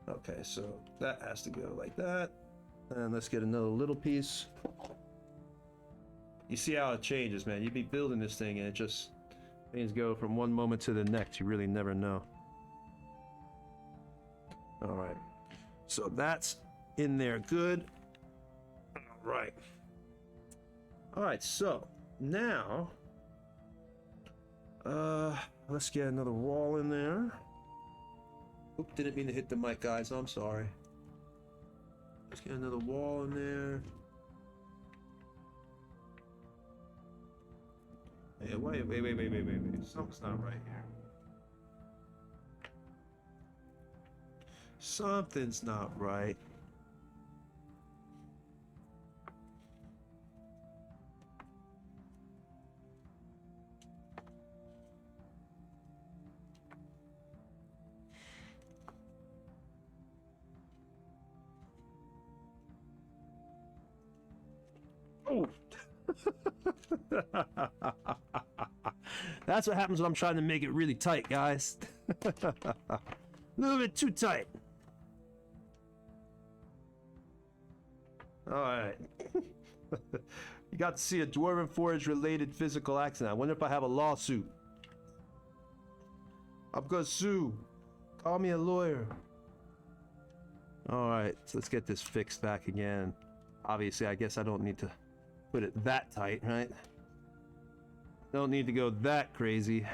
Okay, so that has to go like that. And let's get another little piece. You see how it changes, man. You'd be building this thing and it just, things go from one moment to the next. You really never know. All right, so that's in there good. All right, so now let's get another wall in there. Oop, didn't mean to hit the mic, guys. I'm sorry. Let's get another wall in there. Hey, wait. Something's not right here. Something's not right. Oh. That's what happens when I'm trying to make it really tight, guys. A little bit too tight. All right. You got to see a Dwarven Forge related physical accident. I wonder if I have a lawsuit. I'm gonna sue. Call me a lawyer. All right, so let's get this fixed back again. Obviously, I guess I don't need to put it that tight, right? Don't need to go that crazy.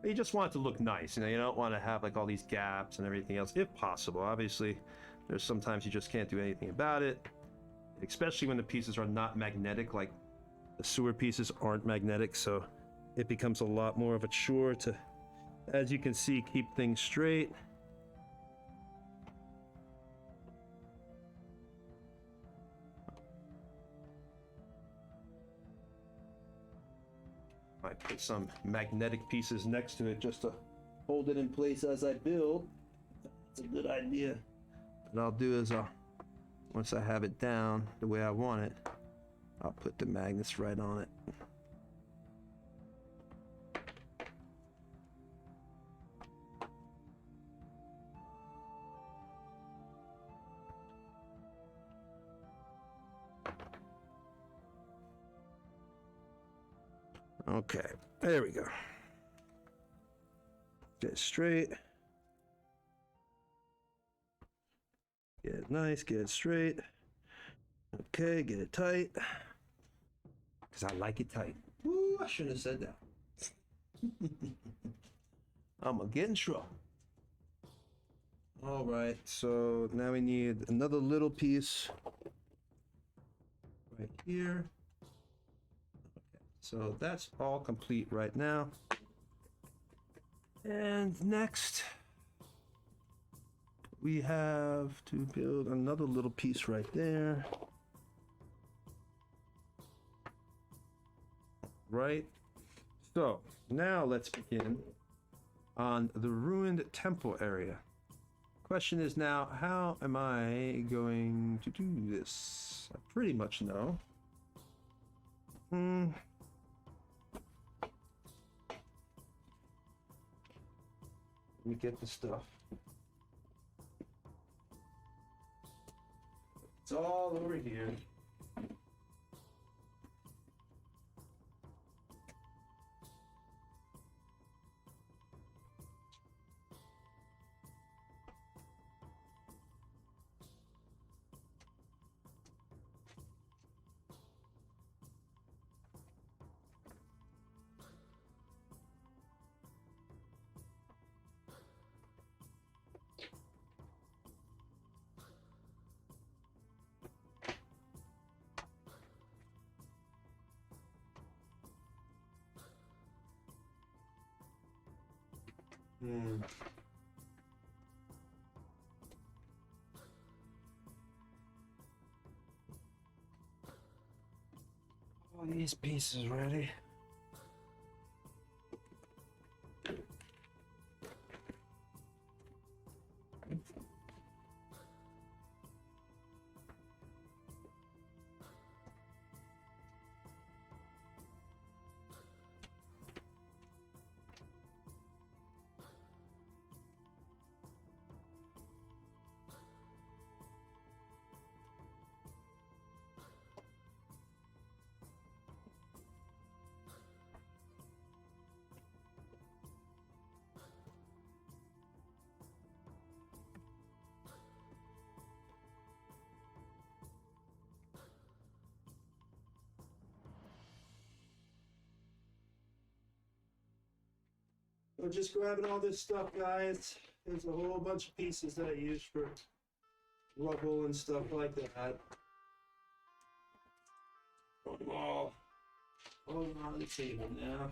But you just want it to look nice, you know, you don't want to have like all these gaps and everything else, if possible. Obviously, there's sometimes you just can't do anything about it, especially when the pieces are not magnetic, like the sewer pieces aren't magnetic, so it becomes a lot more of a chore to as you can see, keep things straight. Might put some magnetic pieces next to it just to hold it in place as I build. It's a good idea. What I'll do is once I have it down the way I want it, I'll put the magnets right on it. Okay, there we go. Get it straight. Get it nice, get it straight. Okay, get it tight. Because I like it tight. Ooh, I shouldn't have said that. I'm gonna get in trouble. All right, so now we need another little piece right here. Okay, so that's all complete right now. And next, we have to build another little piece right there. Right. So now let's begin on the ruined temple area. Question is now, how am I going to do this? I pretty much know. Let me get the stuff. It's all over here. All these pieces ready. So just grabbing all this stuff, guys. There's a whole bunch of pieces that I use for rubble and stuff like that. Put them all on the table now.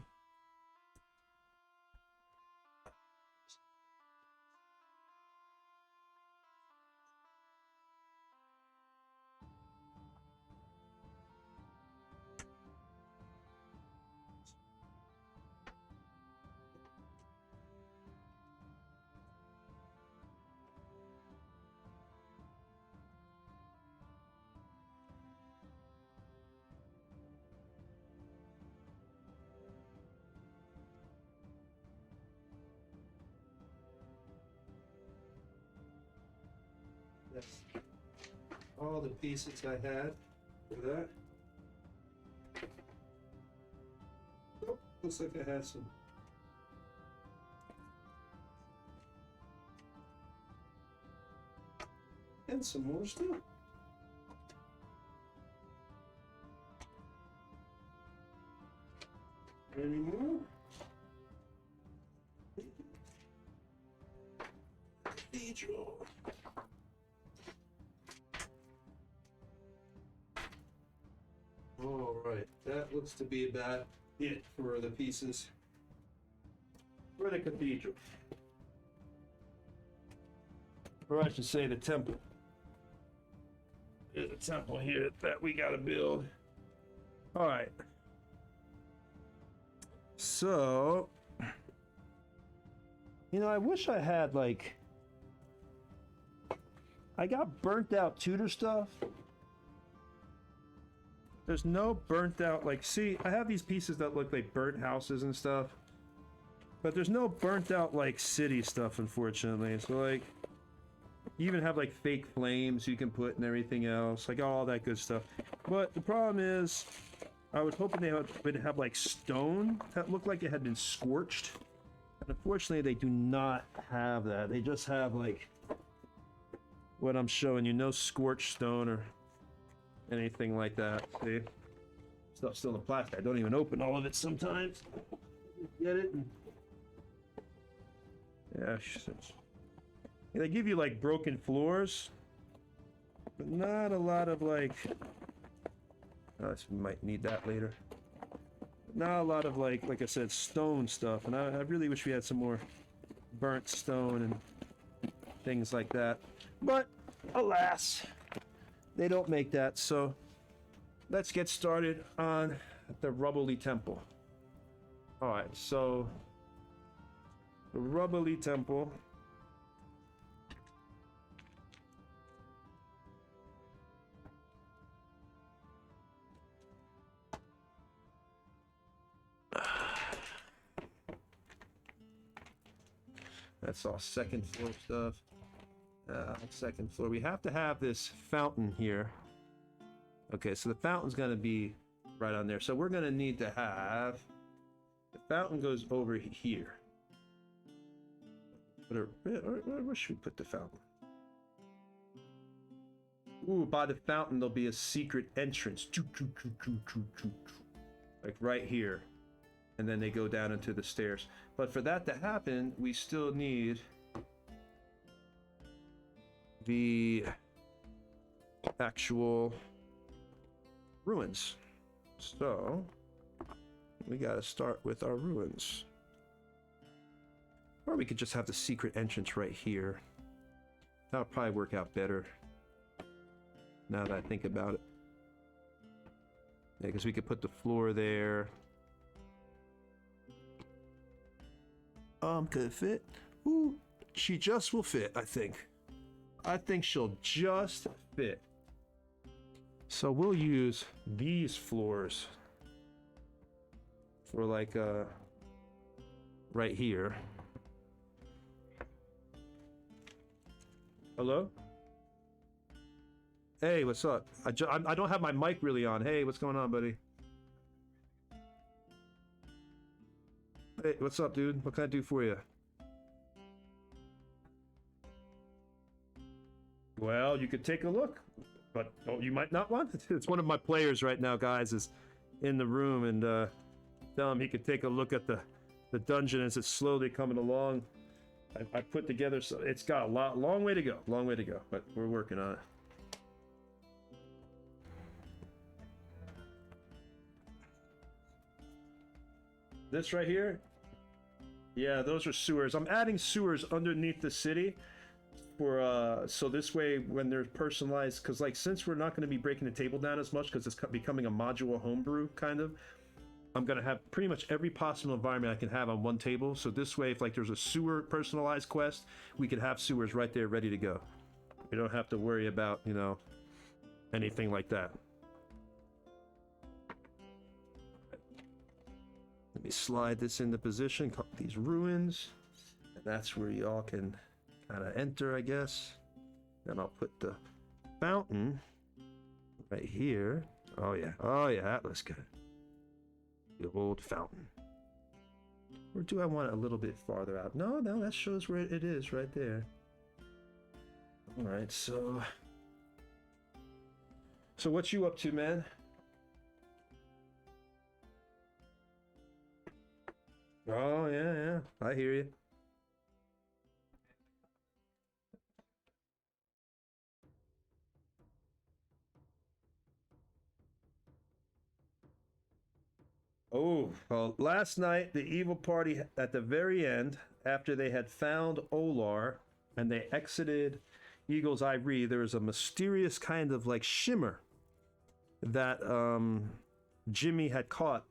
That's all the pieces I had for that. Oh, looks like I had some. And some more still. Any more? Cathedral. All right, that looks to be about it for the pieces. for the cathedral. Or I should say the temple. There's a temple here that we gotta build. Alright. So, you know, I wish I had, like, I got burnt out Tudor stuff. There's no burnt out, like, see, I have these pieces that look like burnt houses and stuff. But there's no burnt out, like, city stuff, unfortunately. So, like, you even have, like, fake flames you can put and everything else. Like, all that good stuff. But the problem is, I was hoping they would have, like, stone that looked like it had been scorched. And unfortunately, they do not have that. They just have, like, what I'm showing you. No scorched stone or anything like that. See? Stuff's still in plastic. I don't even open all of it sometimes. Get it? Yeah, they give you like broken floors, but not a lot of like. Oh, this might need that later. Not a lot of like I said, stone stuff, and I really wish we had some more burnt stone and things like that. But alas, they don't make that. So let's get started on the Rubbly Temple. All right, so the Rubbly Temple. That's all second floor stuff. Second floor. We have to have this fountain here. Okay, so the fountain's going to be right on there. So we're going to need to have the fountain goes over here. Where should we put the fountain? Ooh, by the fountain there'll be a secret entrance. Like right here. And then they go down into the stairs. But for that to happen, we still need the actual ruins. So we gotta start with our ruins. Or we could just have the secret entrance right here. That'll probably work out better. Now that I think about it. Yeah, because we could put the floor there. Could it fit? Ooh, she just will fit, I think. I think she'll just fit. So we'll use these floors for like, right here. Hello? Hey, what's up? I don't have my mic really on. Hey, what's going on, buddy? Hey, what's up, dude? What can I do for you? Well, you could take a look, but you might not want to. It's one of my players right now, guys, is in the room, and tell him he could take a look at the dungeon as it's slowly coming along. I put together, so it's got a long way to go, but we're working on it. This right here, yeah, those are sewers. I'm adding sewers underneath the city for so this way when they're personalized, because like since we're not going to be breaking the table down as much because it's becoming a modular homebrew kind of, I'm going to have pretty much every possible environment I can have on one table. So this way, if like there's a sewer personalized quest, we could have sewers right there ready to go. We don't have to worry about, you know, anything like that. Let me slide this into position, these ruins, and that's where y'all can kind of enter, I guess. Then I'll put the fountain right here. Oh yeah, that looks good. The old fountain. Or do I want it a little bit farther out? No, that shows where it is right there. All right, so what you up to, man? Oh, yeah, I hear you. Oh, well, last night the evil party at the very end, after they had found Olar and they exited Eagle's Eye Re, there was a mysterious kind of like shimmer that Jimmy had caught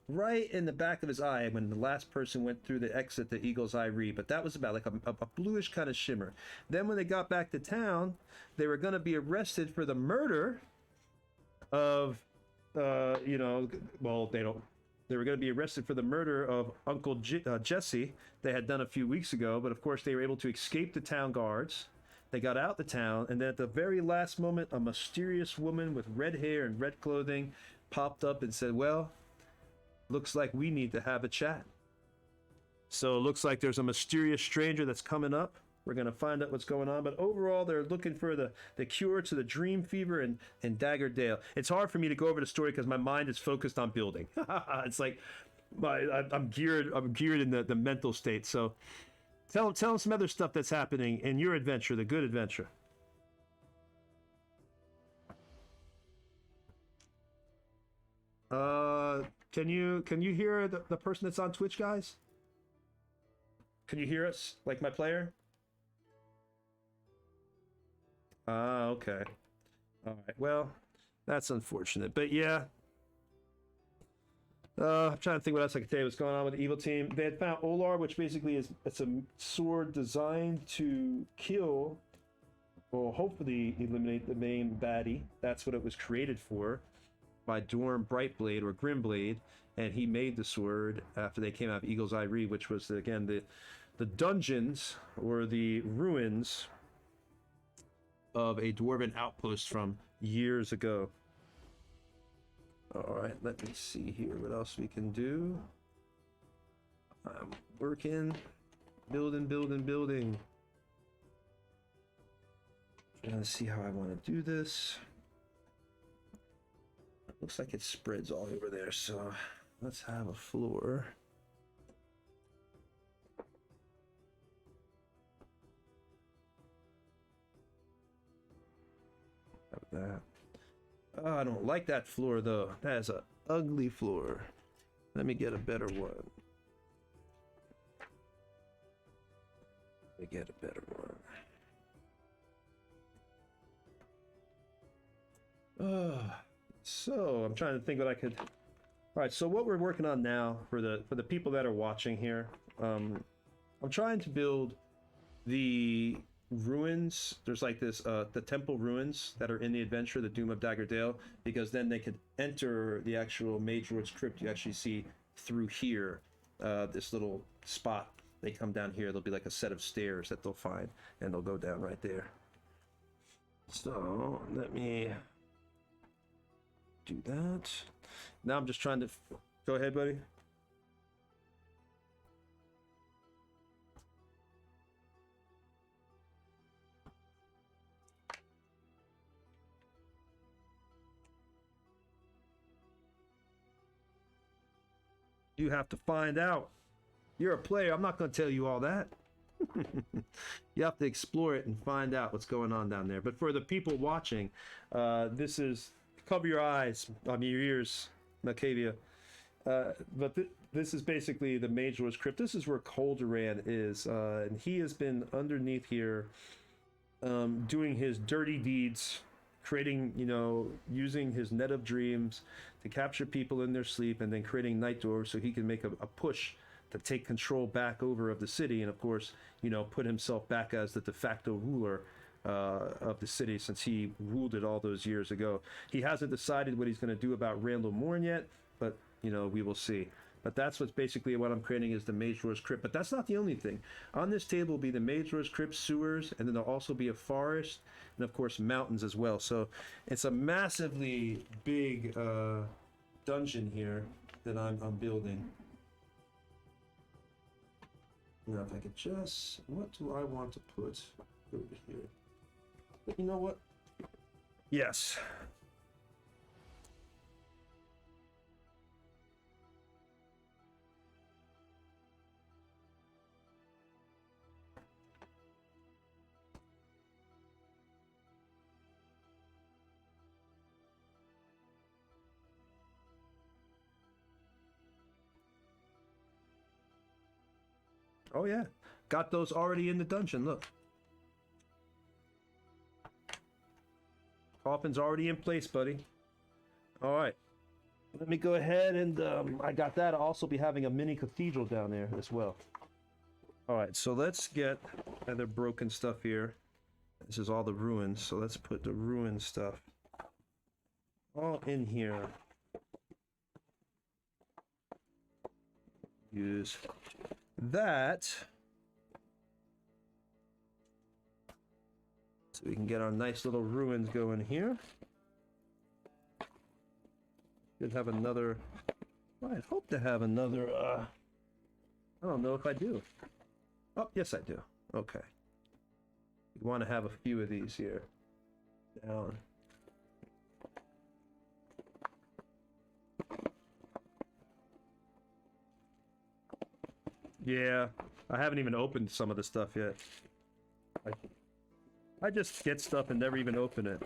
right in the back of his eye when the last person went through the exit the Eagle's Eye Re. But that was about like a bluish kind of shimmer. Then when they got back to town, they were going to be arrested for the murder of, well, they don't. They were going to be arrested for the murder of Uncle Jesse they had done a few weeks ago, but of course they were able to escape the town guards. They got out the town, and then at the very last moment, a mysterious woman with red hair and red clothing popped up and said, well, looks like we need to have a chat. So it looks like there's a mysterious stranger that's coming up. We're going to find out what's going on. But overall, they're looking for the cure to the dream fever in Daggerdale. It's hard for me to go over the story because my mind is focused on building. It's like I'm geared in the mental state. So tell them some other stuff that's happening in your adventure, the good adventure. Can you hear the person that's on Twitch, guys? Can you hear us, like my player? Ah, okay. All right. Well, that's unfortunate, but yeah. I'm trying to think what else I could tell you. What's going on with the evil team? They had found Olar, which basically it's a sword designed to kill, or hopefully eliminate the main baddie. That's what it was created for, by Dorm Brightblade or Grimblade, and he made the sword after they came out of Eagle's Eye Re, which was again the dungeons or the ruins of a dwarven outpost from years ago. All right, let me see here what else we can do. I'm working, building. Trying to see how I want to do this. It looks like it spreads all over there, so let's have a floor. That. Oh, I don't like that floor though. That is an ugly floor. Let me get a better one. Let me get a better one. So I'm trying to think what I could. All right, so what we're working on now for the people that are watching here, I'm trying to build the ruins. There's like this the temple ruins that are in the adventure, the Doom of Daggerdale, because then they could enter the actual Mage Lord's Crypt. You actually see through here, this little spot. They come down here, there'll be like a set of stairs that they'll find, and they'll go down right there. So let me do that. Now I'm just trying to go ahead, buddy. You have to find out. You're a player. I'm not going to tell you all that. You have to explore it and find out what's going on down there. But for the people watching, this is cover your eyes, I mean your ears, Macavia. But this is basically the Mage Lord's Crypt. This is where Colderan is, and he has been underneath here, doing his dirty deeds, creating, using his net of dreams to capture people in their sleep, and then creating night doors so he can make a push to take control back over of the city, and of course, put himself back as the de facto ruler of the city, since he ruled it all those years ago. He hasn't decided what he's going to do about Randall Morn yet, but we will see. But that's what's basically what I'm creating, is the Mage Lord's Crypt. But that's not the only thing. On this table will be the Mage Lord's Crypt, sewers, and then there'll also be a forest, and of course mountains as well. So it's a massively big dungeon here that I'm building. Now if I could just, what do I want to put over here? But you know what? Yes. Oh yeah, got those already in the dungeon. Look, coffin's already in place, buddy. All right, let me go ahead and I got that. I'll also be having a mini cathedral down there as well. All right, so let's get other broken stuff here. This is all the ruins, so let's put the ruin stuff all in here. Use that so we can get our nice little ruins going here. Should have another. Well, I hope to have another. I don't know if I do. Oh, yes, I do. Okay. You want to have a few of these here. Down. Yeah, I haven't even opened some of the stuff yet. I just get stuff and never even open it.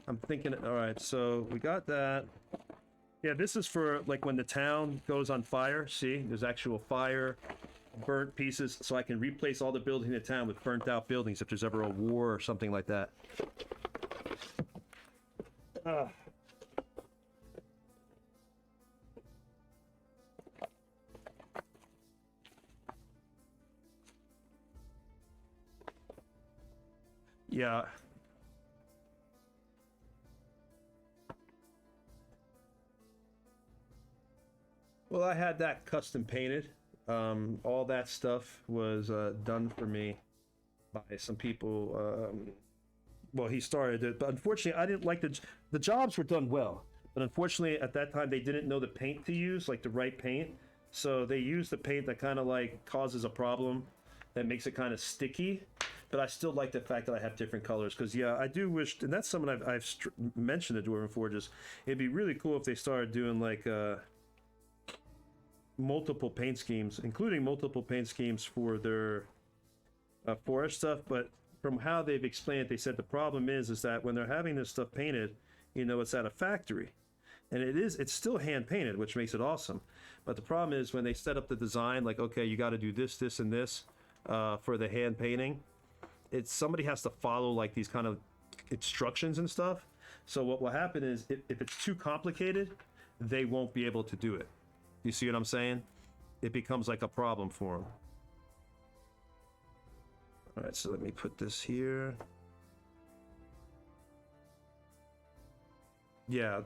I'm thinking, all right, so we got that. Yeah, this is for like when the town goes on fire. See, there's actual fire, burnt pieces, so I can replace all the buildings in the town with burnt out buildings if there's ever a war or something like that. Yeah. Well, I had that custom painted. All that stuff was done for me by some people. Well, he started it, but unfortunately, I didn't like the jobs were done well, but unfortunately, at that time, they didn't know the paint to use, like the right paint. So they used the paint that kind of like causes a problem, that makes it kind of sticky. But I still like the fact that I have different colors, because yeah, I do wish, and that's something I've mentioned at Dwarven Forges. It'd be really cool if they started doing like multiple paint schemes, including multiple paint schemes for their forest stuff. But from how they've explained it, they said the problem is that when they're having this stuff painted, you know, it's at a factory, and it's still hand painted, which makes it awesome. But the problem is when they set up the design, like, okay, you got to do this, this, and this for the hand painting. Somebody has to follow like these kind of instructions and stuff. So what will happen is if it's too complicated, they won't be able to do it. You see what I'm saying? It becomes like a problem for them. All right, so let me put this here. Yeah,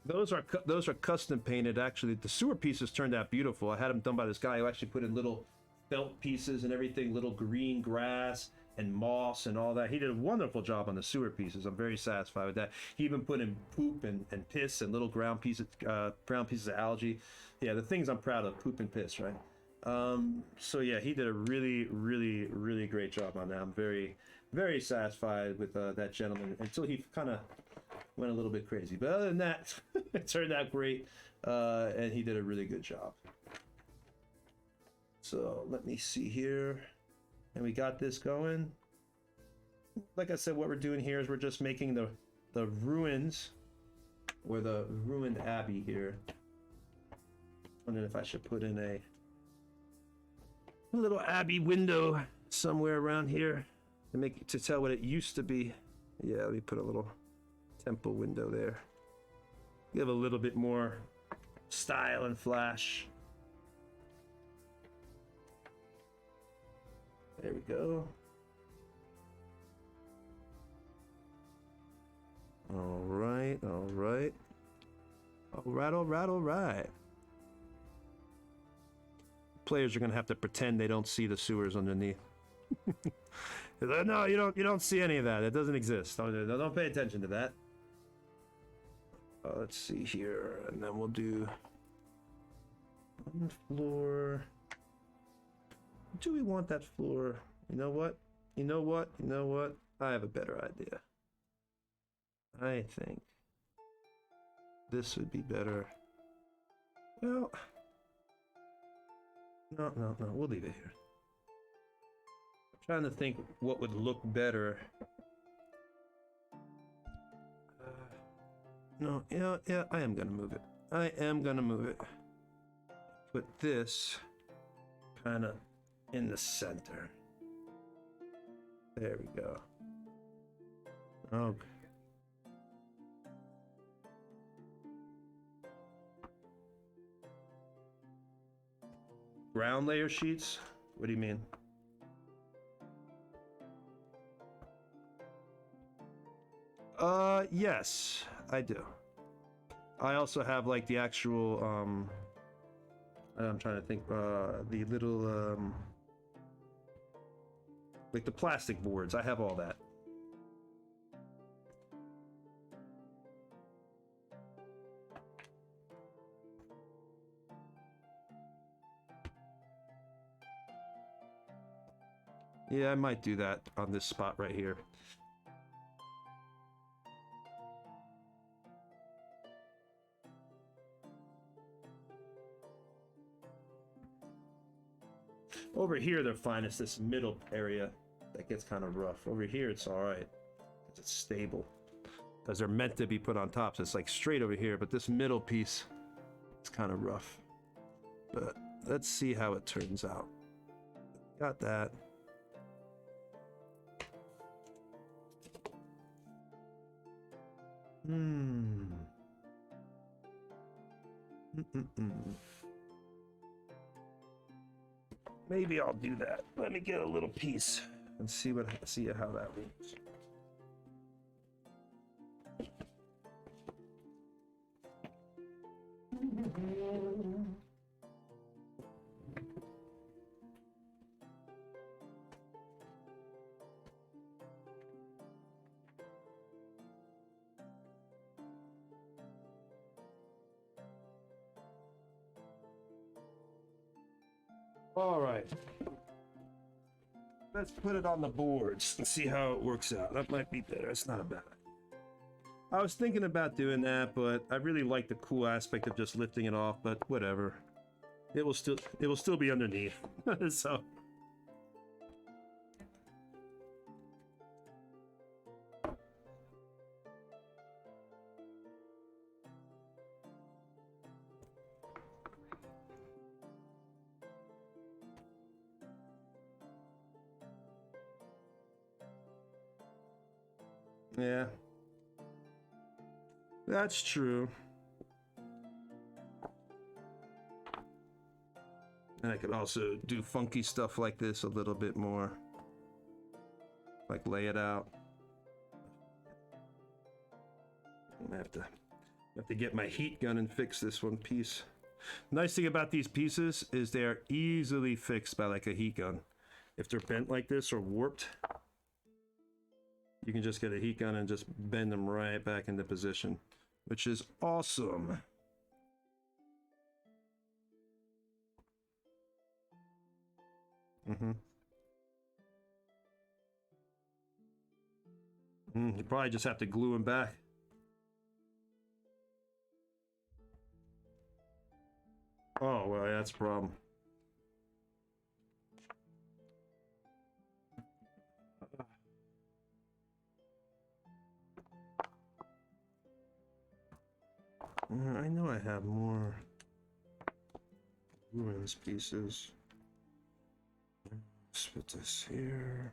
those are custom painted. Actually, the sewer pieces turned out beautiful. I had them done by this guy who actually put in little felt pieces and everything, little green grass and moss and all that. He did a wonderful job on the sewer pieces. I'm very satisfied with that. He even put in poop and piss and little ground pieces of algae. Yeah, the things I'm proud of, poop and piss, right? So yeah, he did a really, really, really great job on that. I'm very, very satisfied with that gentleman until he kind of went a little bit crazy. But other than that, it turned out great, and he did a really good job. So let me see here, and we got this going. Like I said, what we're doing here is we're just making the ruins, or the ruined abbey here. Wondering if I should put in a little abbey window somewhere around here to tell what it used to be. Yeah, let me put a little temple window there. Give a little bit more style and flash. There we go. All right, all right. All right, all right, all right. Players are gonna have to pretend they don't see the sewers underneath. No, you don't see any of that. It doesn't exist. Don't pay attention to that. Let's see here, and then we'll do one floor. Do we want that floor? You know what? You know what? You know what? I have a better idea. I think this would be better. Well, no. We'll leave it here. I'm trying to think what would look better. No, yeah, I am gonna move it. I am gonna move it. put this kind of in the center. There we go. Okay. Ground layer sheets? What do you mean? Yes, I do. I also have like the actual, I'm trying to think, the little, like the plastic boards. I have all that. Yeah, I might do that on this spot right here. Over here, they're fine. It's this middle area that gets kind of rough. Over here, it's all right. It's stable. Because they're meant to be put on top. So it's like straight over here. But this middle piece is kind of rough. But let's see how it turns out. Got that. Maybe I'll do that. Let me get a little piece and see how that works. All right. Let's put it on the boards and see how it works out. That might be better. It's not a bad idea. I was thinking about doing that, but I really like the cool aspect of just lifting it off, but whatever. It will still be underneath. So yeah. That's true. And I could also do funky stuff like this a little bit more. Like lay it out. I have to get my heat gun and fix this one piece. Nice thing about these pieces is they're easily fixed by like a heat gun. If they're bent like this or warped, you can just get a heat gun and just bend them right back into position, which is awesome. You probably just have to glue them back. Oh, well, that's a problem. I know I have more ruins pieces. Let's put this here.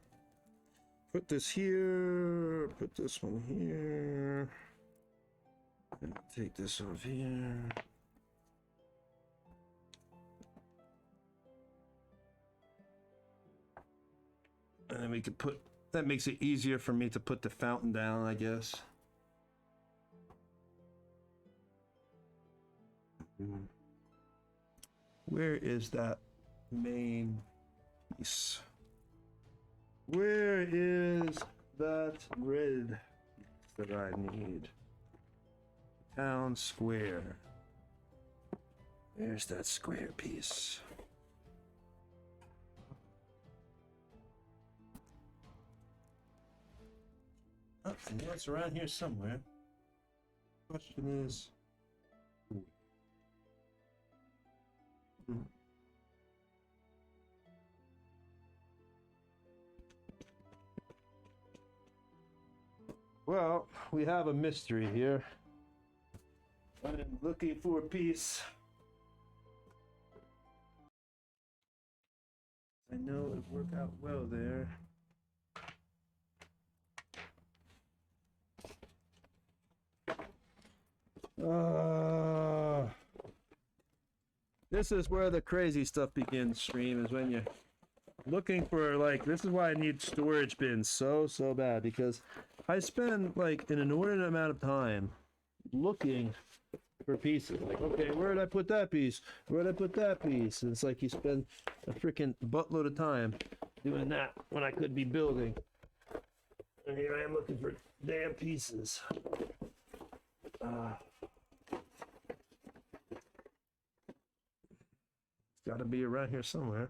Put this here. Put this one here. And take this off here. And then we could put, that makes it easier for me to put the fountain down, I guess. Where is that main piece? Where is that red that I need? Town square. There's that square piece. Oh, I know it's around here somewhere. Question is, well, we have a mystery here. I'm looking for a piece. know it would work out well there. This is where the crazy stuff begins, stream, is when you're looking for, like, this is why I need storage bins so bad, because I spend like an inordinate amount of time looking for pieces. Like, okay, where did I put that piece? Where did I put that piece? And it's like you spend a freaking buttload of time doing that when I could be building. And here I am looking for damn pieces. It's got to be around here somewhere.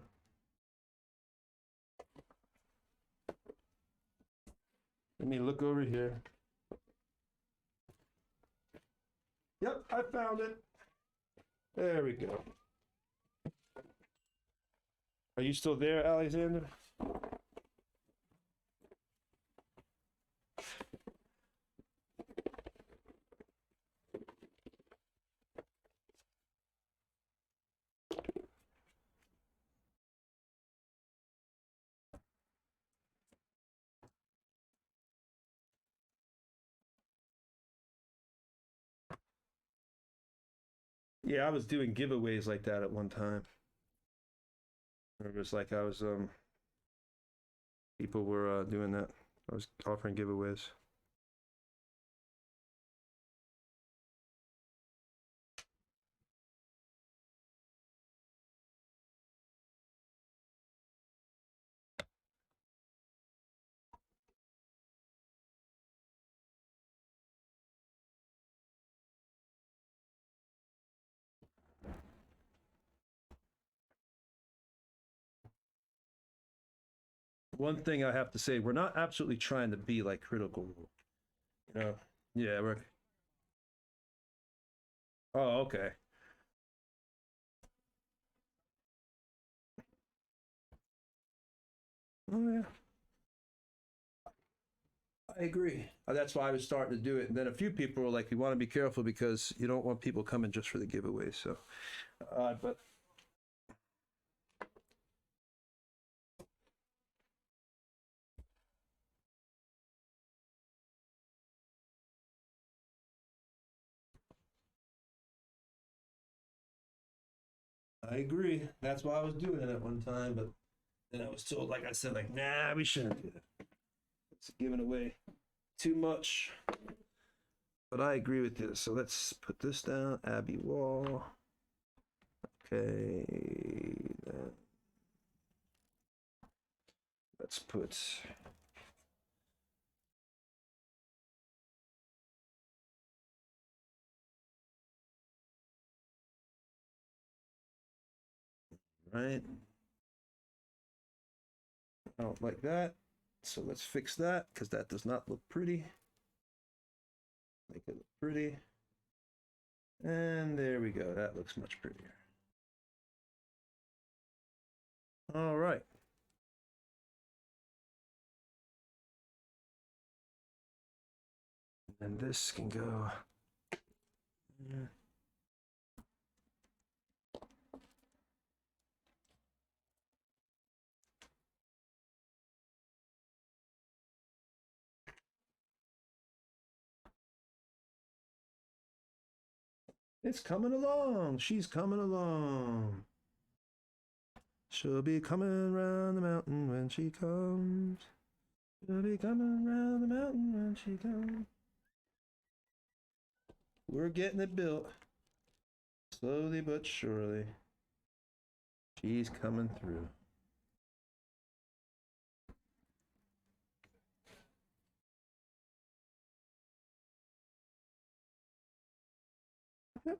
Let me look over here. Yep, I found it. There we go. Are you still there, Alexander? Yeah, I was doing giveaways like that at one time. It was like I was people were doing that. I was offering giveaways. One thing I have to say, we're not absolutely trying to be like Critical Role. You know? Yeah, we're. Oh, okay. Oh yeah. I agree. That's why I was starting to do it. And then a few people were like, "You want to be careful because you don't want people coming just for the giveaway." So, but I agree. That's why I was doing it at one time. But then I was told, like I said, like, nah, we shouldn't do that. It's giving away too much. But I agree with this. So let's put this down. Abbey Wall. Okay. Then let's put. Right. I don't like that. So let's fix that because that does not look pretty. Make it look pretty. And there we go. That looks much prettier. All right. And this can go. Yeah. It's coming along. She's coming along. She'll be coming round the mountain when she comes. She'll be coming round the mountain when she comes. We're getting it built. Slowly but surely. She's coming through. Yep.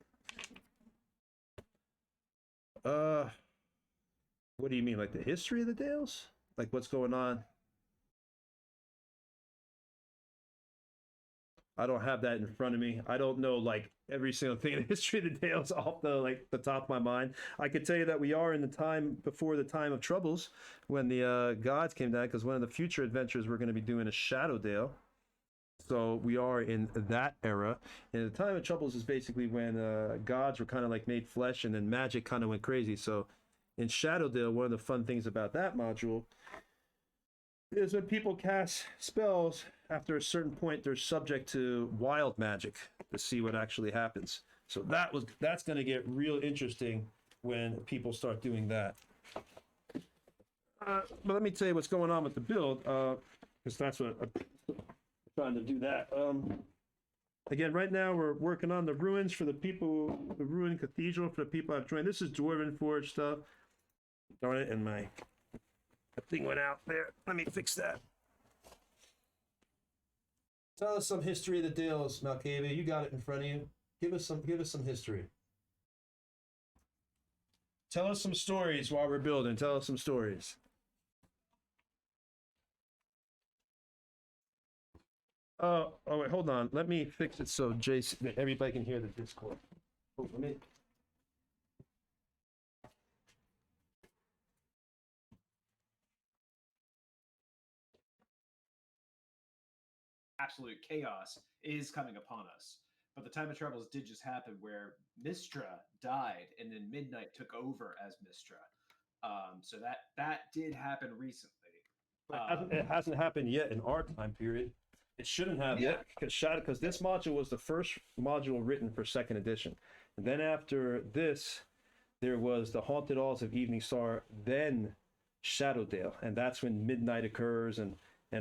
What do you mean, like the history of the Dales? Like what's going on? I don't have that in front of me. I don't know like every single thing in the history of the Dales off the top of my mind. I could tell you that we are in the time before the time of troubles when the gods came down, because one of the future adventures we're going to be doing is Shadow Dale. So we are in that era. And the time of troubles is basically when gods were kind of like made flesh, and then magic kind of went crazy. So in Shadowdale, one of the fun things about that module is when people cast spells, after a certain point, they're subject to wild magic to see what actually happens. So that's going to get real interesting when people start doing that. But let me tell you what's going on with the build, because that's what I'm trying to do that. Again, right now we're working on the ruins for the people, the ruined cathedral for the people I've joined. This is Dwarven Forge stuff. Darn it, and my thing went out there. Let me fix that. Tell us some history of the Dales, Malkavia. You got it in front of you. Give us some history. Tell us some stories while we're building. Tell us some stories. Oh wait, hold on. Let me fix it so Jason, everybody can hear the Discord. Oh, let me. Absolute chaos is coming upon us. But the time of troubles did just happen where Mistra died, and then Midnight took over as Mistra. So that did happen recently. It hasn't happened yet in our time period. It shouldn't have yet, because this module was the first module written for 2nd edition. And then after this, there was the Haunted Halls of Evening Star, then Shadowdale. And that's when Midnight occurs and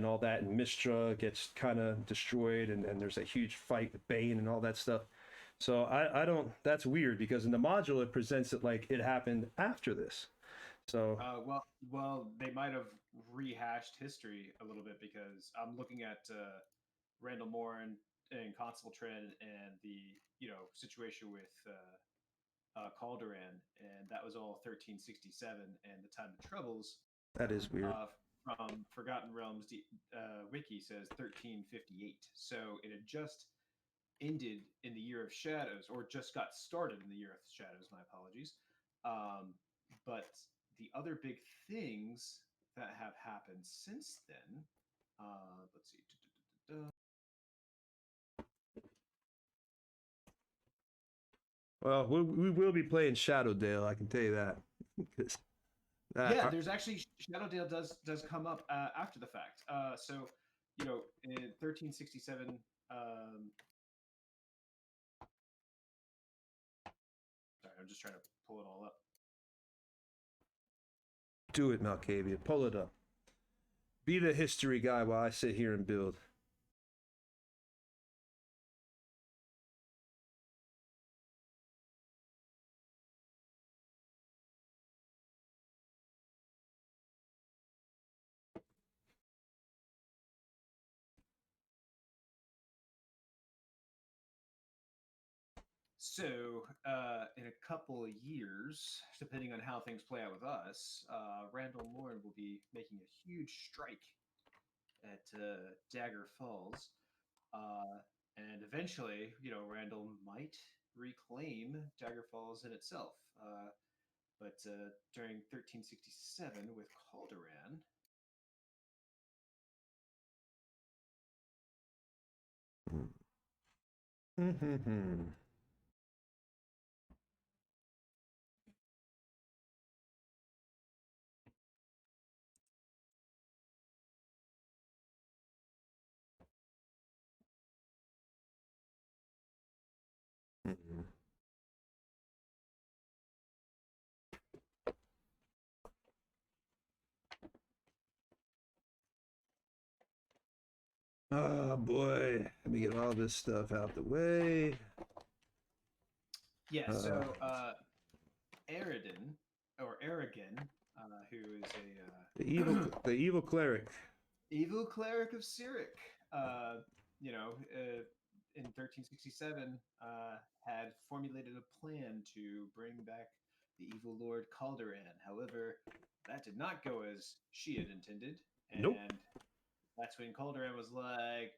all that, and Mistra gets kind of destroyed, and there's a huge fight with Bane and all that stuff. So I don't, that's weird, because in the module it presents it like it happened after this. So well, they might have rehashed history a little bit, because I'm looking at Randall Morin and Constable Trend and the situation with Calderan, and that was all 1367, and the time of troubles. That is weird. From Forgotten Realms wiki says 1358, so it had just ended in the Year of Shadows, or just got started in the Year of Shadows. My apologies. But the other big things that have happened since then, let's see. Well, we will be playing Shadowdale, I can tell you that. There's actually Shadowdale does come up after the fact. So, in 1367. Sorry, I'm just trying to pull it all up. Do it, Malkavia. Pull it up. Be the history guy while I sit here and build. So, in a couple of years, depending on how things play out with us, Randall Morin will be making a huge strike at Dagger Falls. And eventually, Randall might reclaim Dagger Falls in itself. But during 1367 with Calderan... Oh boy, let me get all this stuff out the way. Yeah, so Aridin, or Aragon, who is the evil cleric. Evil cleric of Cyric, in 1367, had formulated a plan to bring back the evil Lord Calderan. However, that did not go as she had intended. And nope. That's when Calderan was like,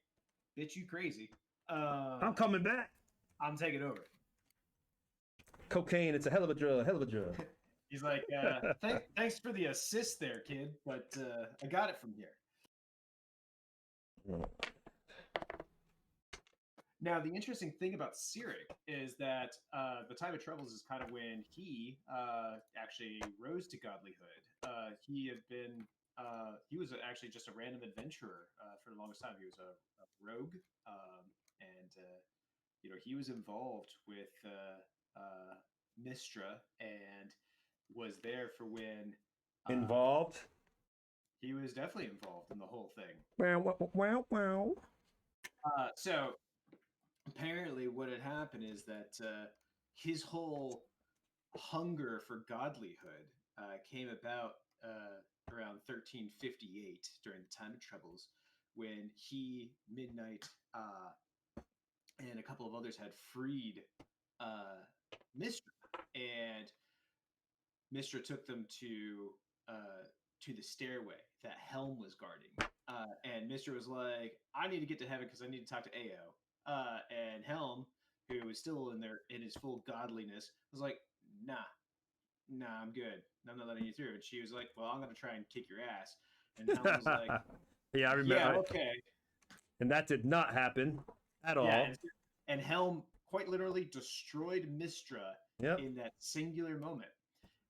bitch, you crazy. I'm coming back. I'm taking over. Cocaine, it's a hell of a drug. He's like, thanks for the assist there, kid, but I got it from here. Now, the interesting thing about Cyric is that the time of troubles is kind of when he actually rose to godlyhood. He was actually just a random adventurer for the longest time. He was a rogue, and he was involved with Mistra and was there for when Involved? he was definitely involved in the whole thing. Wow, wow, wow, wow. So apparently what had happened is that his whole hunger for godlyhood came about around 1358 during the time of troubles when he, Midnight, and a couple of others had freed Mistra, and Mistra took them to the stairway that Helm was guarding, and Mistra was like, "I need to get to heaven because I need to talk to Ao." And Helm, who was still in his full godliness, was like, "Nah, I'm good. I'm not letting you through." And she was like, "Well, I'm gonna try and kick your ass." And Helm was like, Yeah, I remember. "Yeah, okay." And that did not happen at all. Yeah, and Helm quite literally destroyed Mistra Yep. in that singular moment.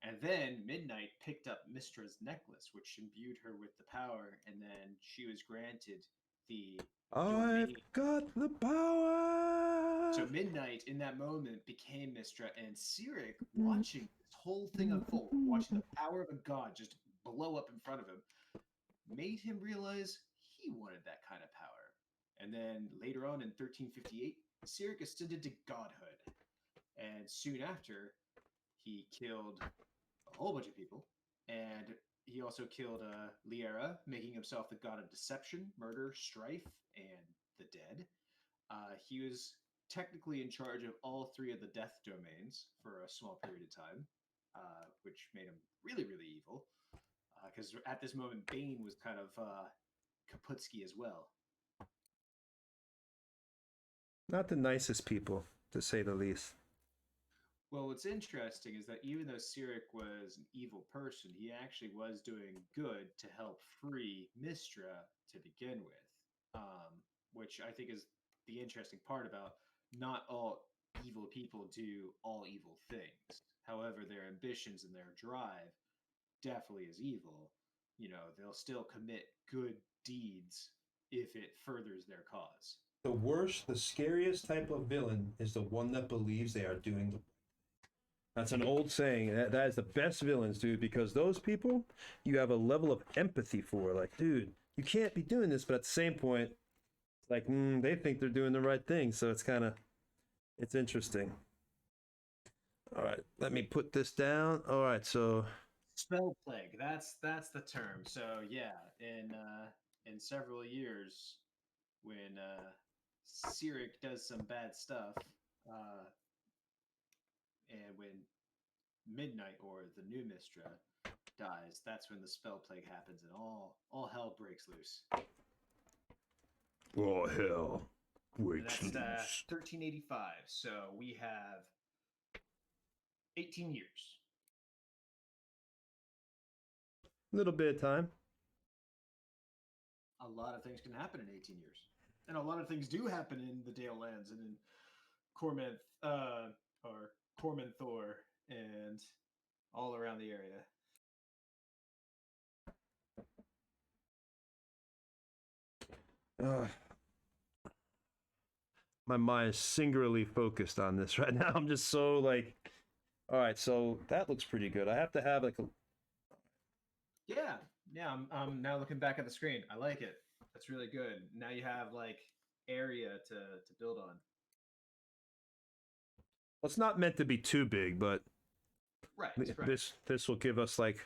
And then Midnight picked up Mistra's necklace, which imbued her with the power, and then she was granted the I've domain. got the power. So Midnight, in that moment, became Mistra, and Cyric, watching this whole thing unfold, watching the power of a god just blow up in front of him, made him realize he wanted that kind of power. And then later on in 1358, Cyric ascended to godhood. And soon after, he killed a whole bunch of people. And he also killed Liera, making himself the god of deception, murder, strife, and the dead. He was technically in charge of all three of the death domains for a small period of time, which made him really, really evil. Because at this moment, Bane was kind of Kaputski as well. Not the nicest people, to say the least. Well, what's interesting is that even though Cyric was an evil person, he actually was doing good to help free Mistra to begin with, which I think is the interesting part about not all evil people do all evil things. However, their ambitions and their drive definitely is evil. They'll still commit good deeds if it furthers their cause. The worst, the scariest type of villain is the one that believes they are doing the. That's an old saying. That is the best villains, dude, because those people you have a level of empathy for. Like, dude, you can't be doing this, but at the same point, like, they think they're doing the right thing. So it's interesting. All right, let me put this down. All right, so Spell plague. That's the term. So yeah, in several years, when Cyric does some bad stuff, and when Midnight or the new Mistra dies, that's when the spell plague happens, and all hell breaks loose. oh hell, breaks loose. That's 1385. So we have 18 years. Little bit of time. A lot of things can happen in 18 years. And a lot of things do happen in the Dale Lands and in Cormanth, or Cormanthor, and all around the area. My mind is singularly focused on this right now. I'm just so like, all right, so that looks pretty good. I have to have like a. Yeah. I'm now looking back at the screen. I like it. That's really good. Now you have like area to build on. Well, it's not meant to be too big, but right. This will give us like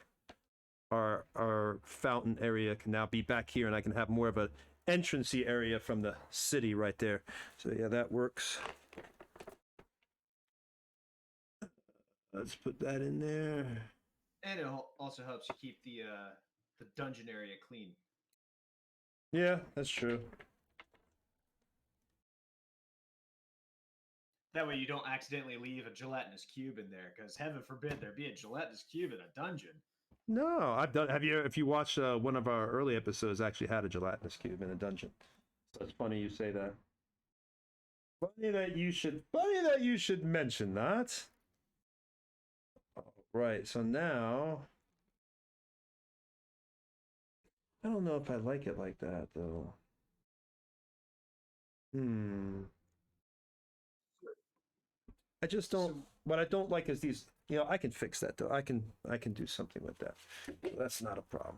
our fountain area can now be back here, and I can have more of a entrancey area from the city right there. So yeah, that works. Let's put that in there. And it also helps you keep the dungeon area clean. Yeah, that's true. That way you don't accidentally leave a gelatinous cube in there, because heaven forbid there be a gelatinous cube in a dungeon. No, I've done. If you watched one of our early episodes, actually had a gelatinous cube in a dungeon. So it's funny you say that. Funny that you should mention that. All right, so now I don't know if I like it like that though. I just don't. So What I don't like is these. I can fix that though. I can do something with that. That's not a problem.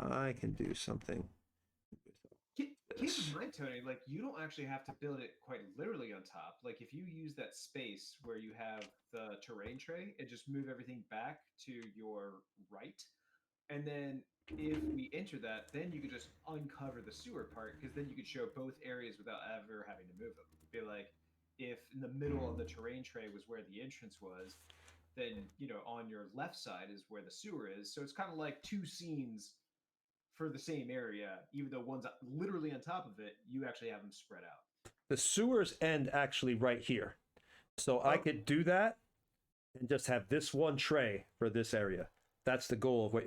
I can do something keep with in this. mind, Tony, like you don't actually have to build it quite literally on top. Like if you use that space where you have the terrain tray and just move everything back to your right, and then if we enter that, then you could just uncover the sewer part because then you could show both areas without ever having to move them. It'd be like if in the middle of the terrain tray was where the entrance was, then on your left side is where the sewer is. So it's kind of like two scenes for the same area, even though one's literally on top of it, you actually have them spread out. The sewers end actually right here, so I could do that and just have this one tray for this area. That's the goal of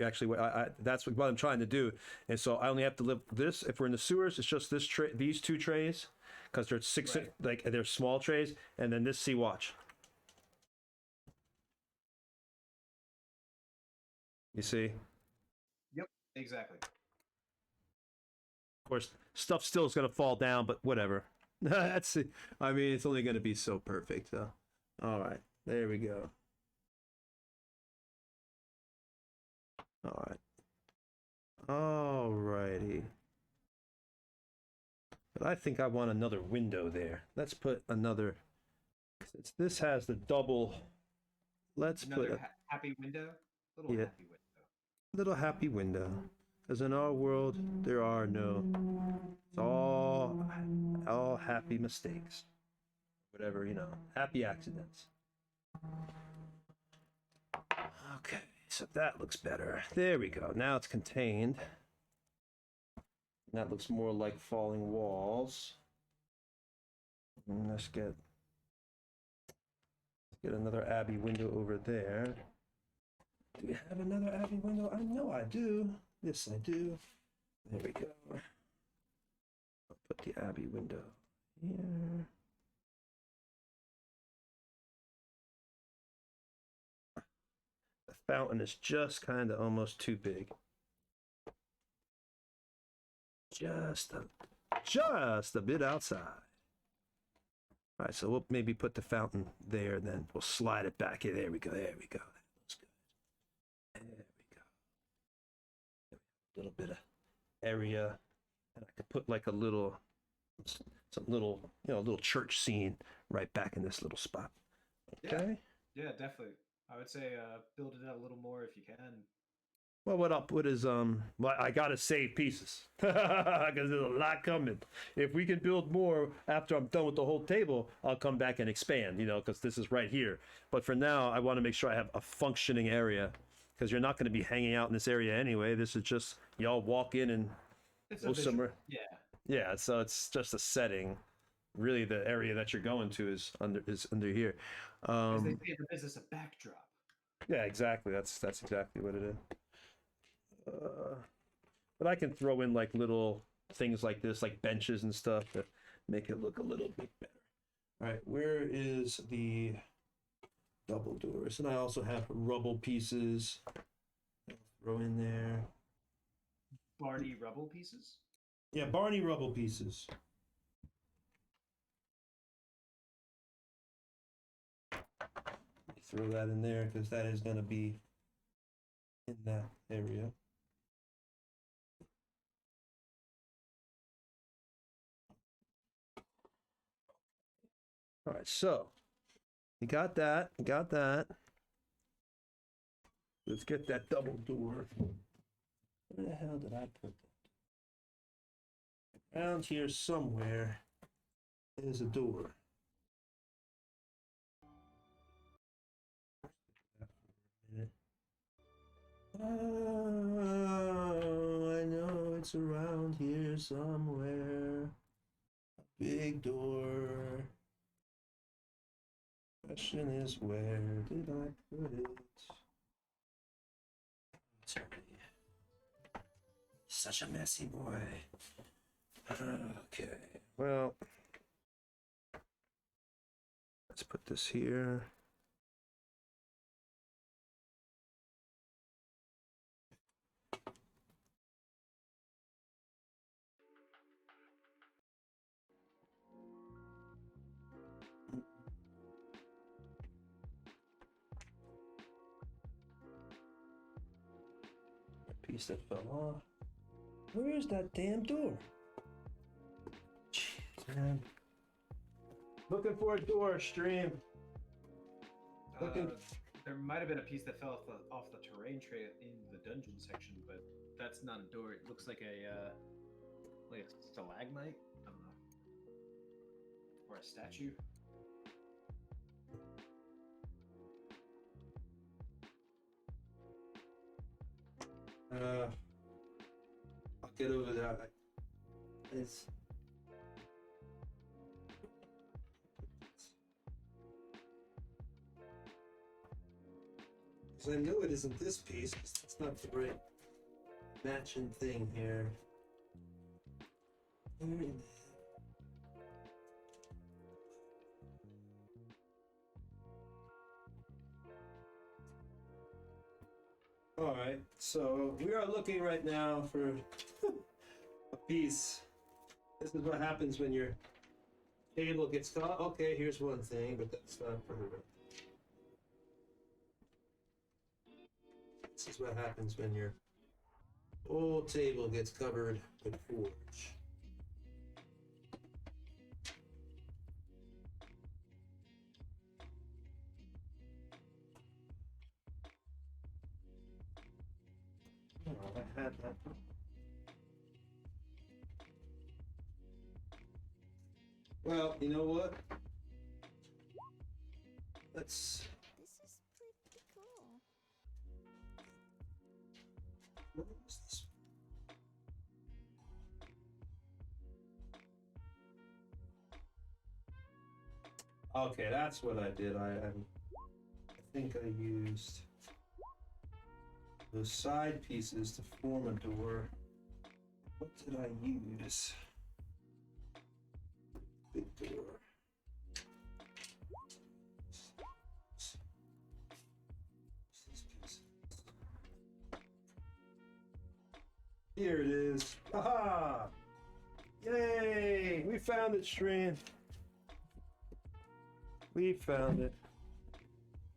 that's what I'm trying to do. And so I only have to live this. If we're in the sewers, it's just this tray, these two trays, because they're six, Right. like they're small trays, and then this. See, watch. You see? Yep, exactly. Of course, stuff still is gonna fall down, but whatever. That's it. I mean, it's only gonna be so perfect, though. All right, there we go. All right. All righty. But I think I want another window there. Let's put another. Since this has the double, let's Another put a happy window. Little Yeah. happy window. little happy window. Because in our world, there are no. It's all happy mistakes. Whatever, happy accidents. Okay, so that looks better. There we go. Now it's contained. That looks more like falling walls. And let's get another Abbey window over there. Do we have another Abbey window? I know I do. Yes, I do. There we go. I'll put the Abbey window here. The fountain is just kind of almost too big. Just a bit outside. All right, so we'll maybe put the fountain there, and then we'll slide it back. There we go. There we go. That looks good. There we go. A little bit of area, and I could put like a little, little church scene right back in this little spot. Okay. Yeah, definitely. I would say build it out a little more if you can. Well, what I'll put is well, I gotta save pieces because there's a lot coming. If we can build more after I'm done with the whole table, I'll come back and expand. Because this is right here. But for now, I want to make sure I have a functioning area because you're not going to be hanging out in this area anyway. This is just y'all walk in and It's go somewhere. Yeah. Yeah, so it's just a setting. Really, the area that you're going to is under here. As they say in the business, a backdrop. Yeah, exactly. That's exactly what it is. But I can throw in like little things like this, like benches and stuff to make it look a little bit better. All right, where is the double doors? And I also have rubble pieces. I'll throw in there. Barney rubble pieces? Yeah, Barney rubble pieces. Throw that in there because that is going to be in that area. All right, so you got that. Let's get that double door. Where the hell did I put that? Around here somewhere is a door. Oh, I know it's around here somewhere. A big door. Question is, where did I put it? Such a messy boy. Okay, well, put this here. Piece that fell off. Where's that damn door? Jeez, man. Looking for a door, stream. Looking. There might have been a piece that fell off the terrain tray in the dungeon section, but that's not a door. It looks like a stalagmite. I don't know, or a statue. I'll get over there. It's. I know it isn't this piece, because it's not the right matching thing here. Alright, so we are looking right now for a piece. This is what happens when your table gets caught. Okay, here's one thing, but that's not for the. This is what happens when your whole table gets covered with forge. Oh, I had that. Well, you know what? Let's. This is pretty cool. What was this? Okay, that's what I did. I think I used those side pieces to form a door. What did I use? Big door. Here it is. Aha! Yay! We found it, stream. We found it.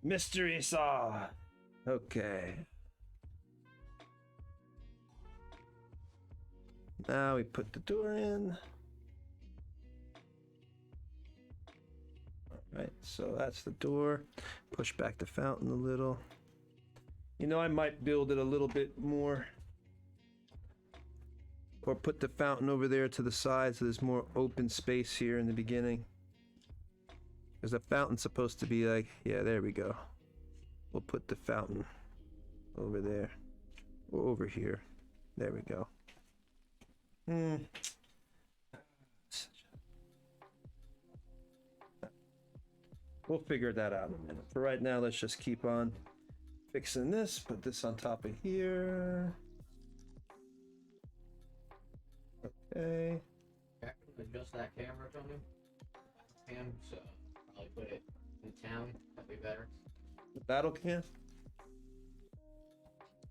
Mystery saw. Okay. Now we put the door in. Alright, so that's the door. Push back the fountain a little. You know, I might build it a little bit more. Or put the fountain over there to the side so there's more open space here in the beginning. Because the fountain's supposed to be like, yeah, there we go. We'll put the fountain over there. Or over here. There we go. We'll figure that out in a minute. For right now, let's just keep on fixing this. Put this on top of here. Okay. Adjust that camera, Tony. Cam, so probably put it in town. That'd be better. The battle can?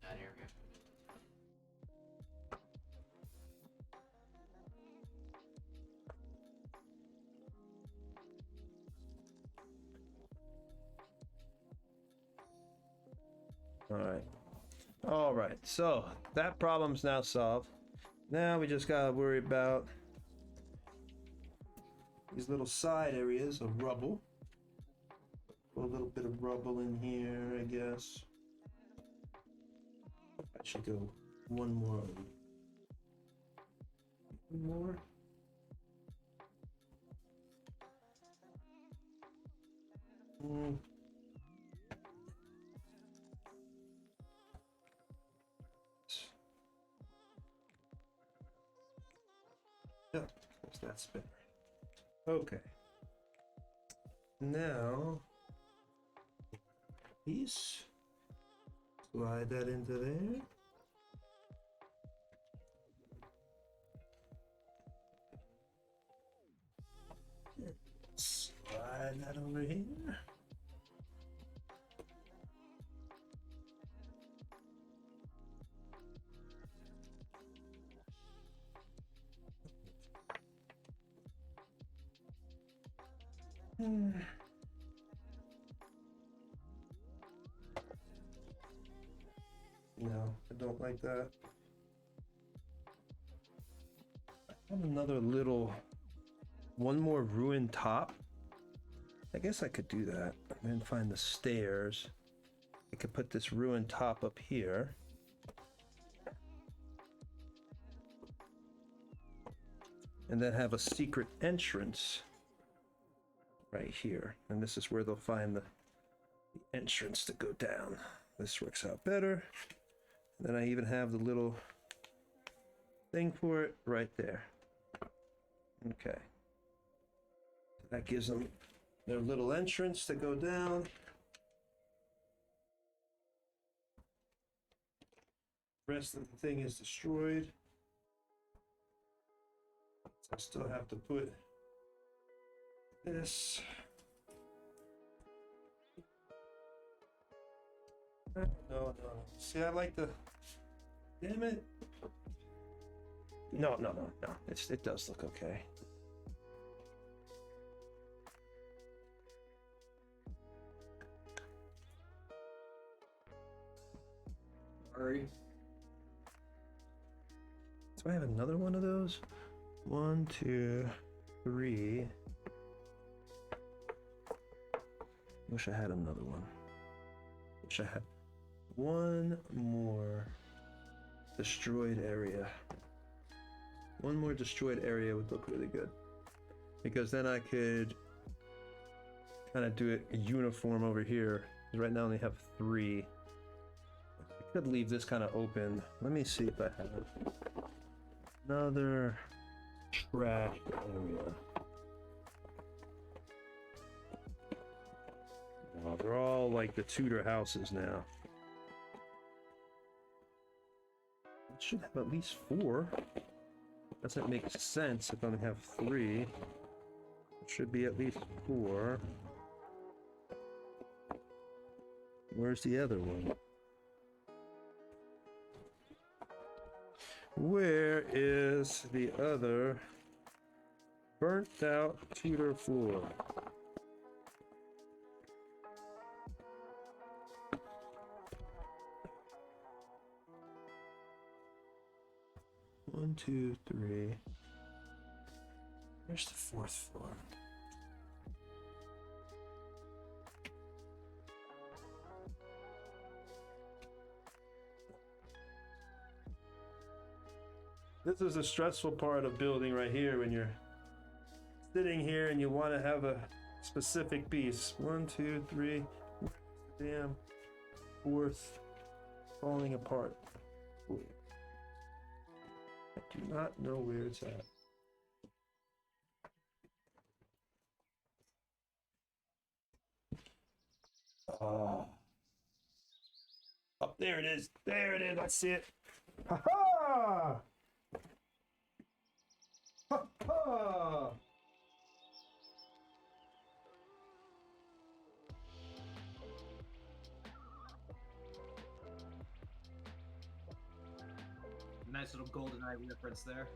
That area. All right. So that problem's now solved. Now we just gotta worry about these little side areas of rubble. Put a little bit of rubble in here, I guess. I should go one more. One more. Yeah, that's better. Okay. Now, piece. Slide that into there. Slide slide that over here. No, I don't like that. I have another little, one more ruined top. I guess I could do that and then find the stairs. I could put this ruined top up here. And then have a secret entrance right here. And this is where they'll find the entrance to go down. This works out better. And then I even have the little thing for it right there. Okay. That gives them their little entrance to go down. The rest of the thing is destroyed. So I still have to put this. No. See, I like the. Damn it. No. It does look okay. Hurry. Do I have another one of those? 1, 2, 3. Wish I had another one. Wish I had one more destroyed area. One more destroyed area would look really good. Because then I could kind of do it uniform over here. Because right now I only have 3. I could leave this kind of open. Let me see if I have another trash area. Oh, they're all like the Tudor houses now. It should have at least 4. Doesn't make sense if I only have 3. It should be at least 4. Where's the other one? Where is the other burnt out Tudor floor? One, 2, 3. Where's the 4th floor? This is a stressful part of building right here when you're sitting here and you want to have a specific piece. 1, 2, 3. Damn. 4th. Falling apart. Ooh. I do not know where it's at. Oh, there it is. There it is. I see it. Ha ha! Ha ha! Nice little GoldenEye reference there.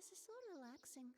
This is so relaxing.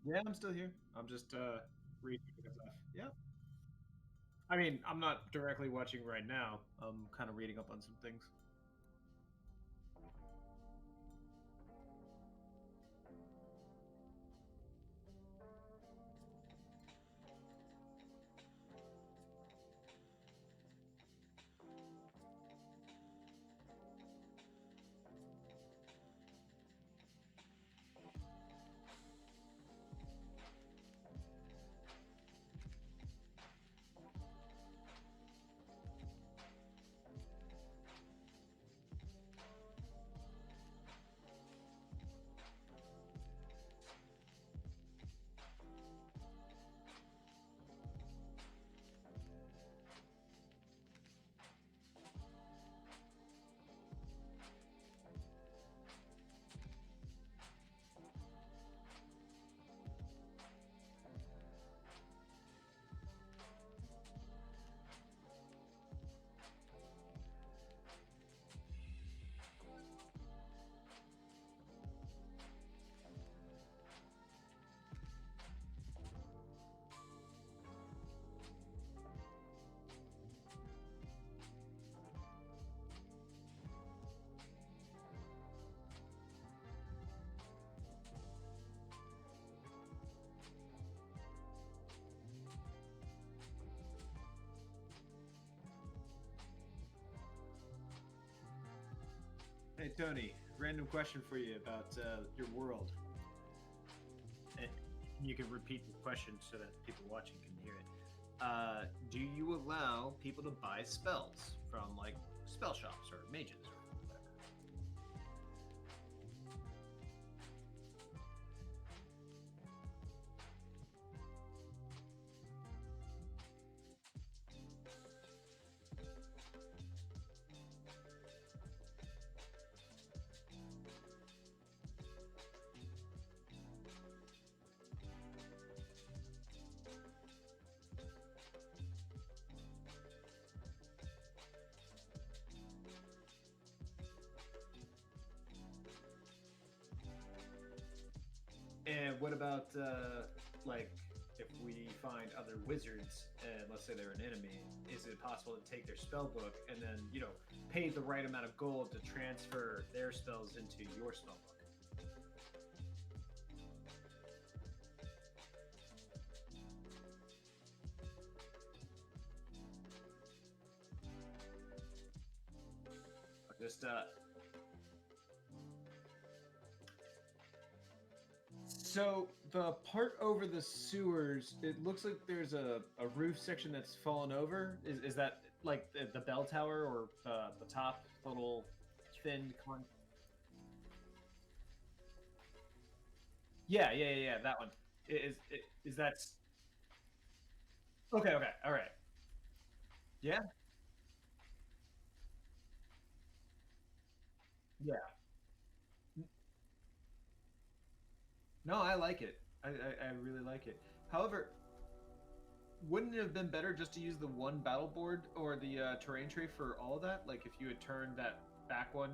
Yeah, I'm still here. I'm just reading stuff. Yeah. I mean, I'm not directly watching right now. I'm kind of reading up on some things. Hey Tony, random question for you about your world. And you can repeat the question so that people watching can hear it. Do you allow people to buy spells from like spell shops or mages or whatever? And what about like if we find other wizards and let's say they're an enemy, is it possible to take their spell book and then pay the right amount of gold to transfer their spells into your spell book? Just so the part over the sewers, it looks like there's a roof section that's fallen over. Is that like the bell tower or the top little thin con? Yeah, that one. Is that okay? Okay, all right. Yeah, yeah. No, I like it. I really like it. However, wouldn't it have been better just to use the one battle board or the terrain tray for all of that? Like if you had turned that back one,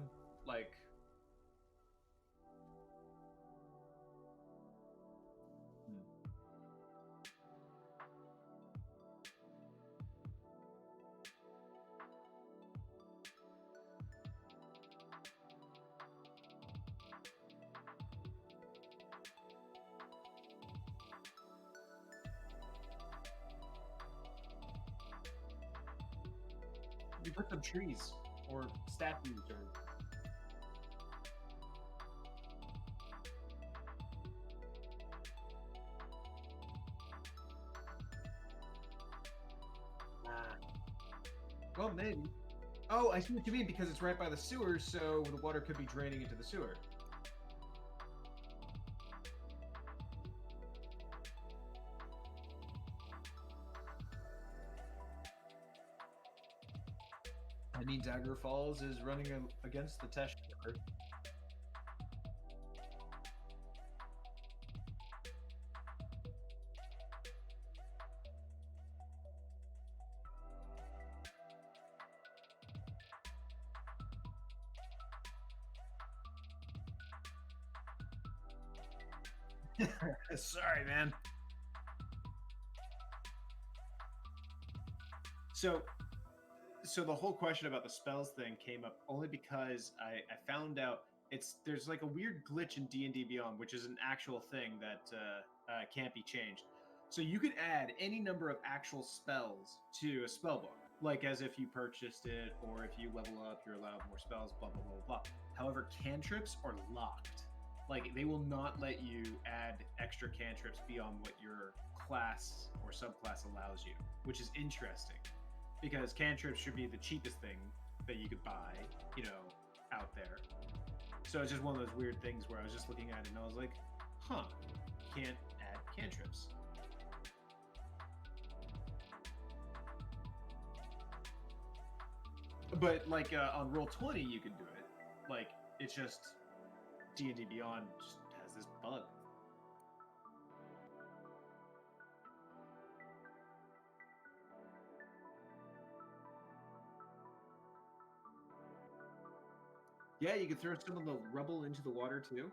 like. Hmm. You put some trees or statues or. Ah. Well, maybe. Oh, I see what you mean because it's right by the sewer, so the water could be draining into the sewer. I mean, Dagger Falls is running against the Tesh. Sorry, man. So the whole question about the spells thing came up only because I found out there's like a weird glitch in D&D Beyond, which is an actual thing that can't be changed. So you could add any number of actual spells to a spell book, like as if you purchased it, or if you level up, you're allowed more spells, blah, blah, blah, blah. However, cantrips are locked. Like, they will not let you add extra cantrips beyond what your class or subclass allows you, which is interesting. Because cantrips should be the cheapest thing that you could buy, out there. So it's just one of those weird things where I was just looking at it and I was like, huh, can't add cantrips. But like on Roll20 you can do it. Like, it's just D&D Beyond just has this bug. Yeah, you can throw some of the rubble into the water too.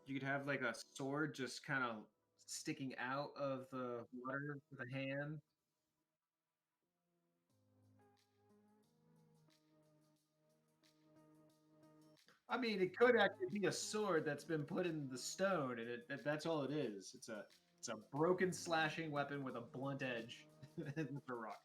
You could have like a sword just kind of sticking out of the water with a hand. I mean, it could actually be a sword that's been put in the stone, and that's all it is. It's a broken slashing weapon with a blunt edge. With a rock.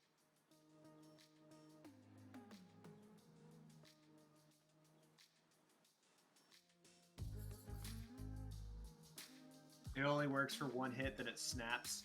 It only works for one hit, then it snaps.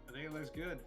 I think it looks good.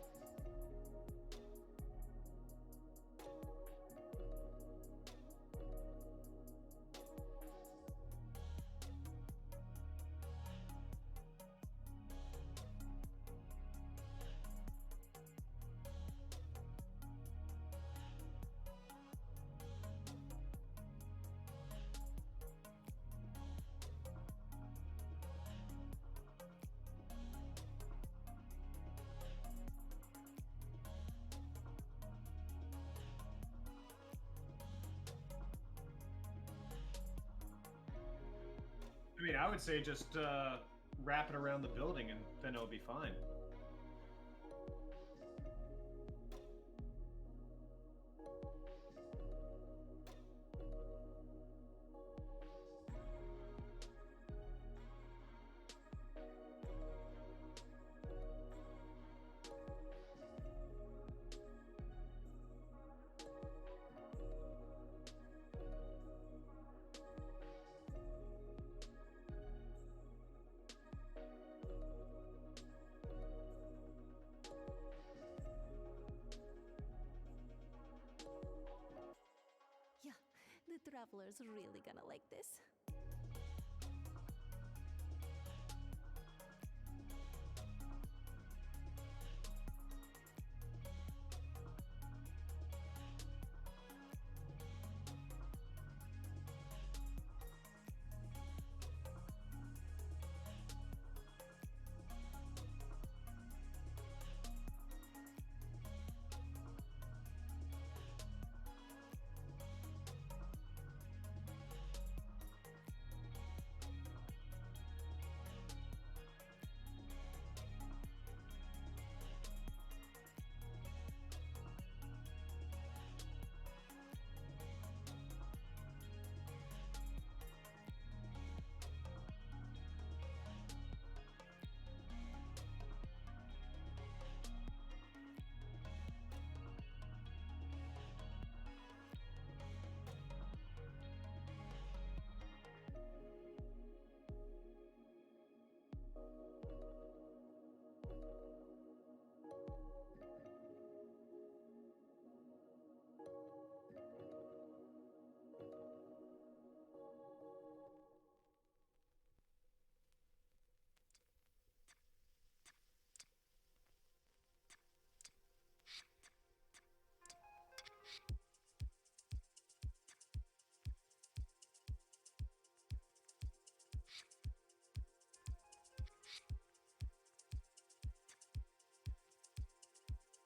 I would say just wrap it around the building and then it'll be fine. Yeah, the traveler's really gonna like this.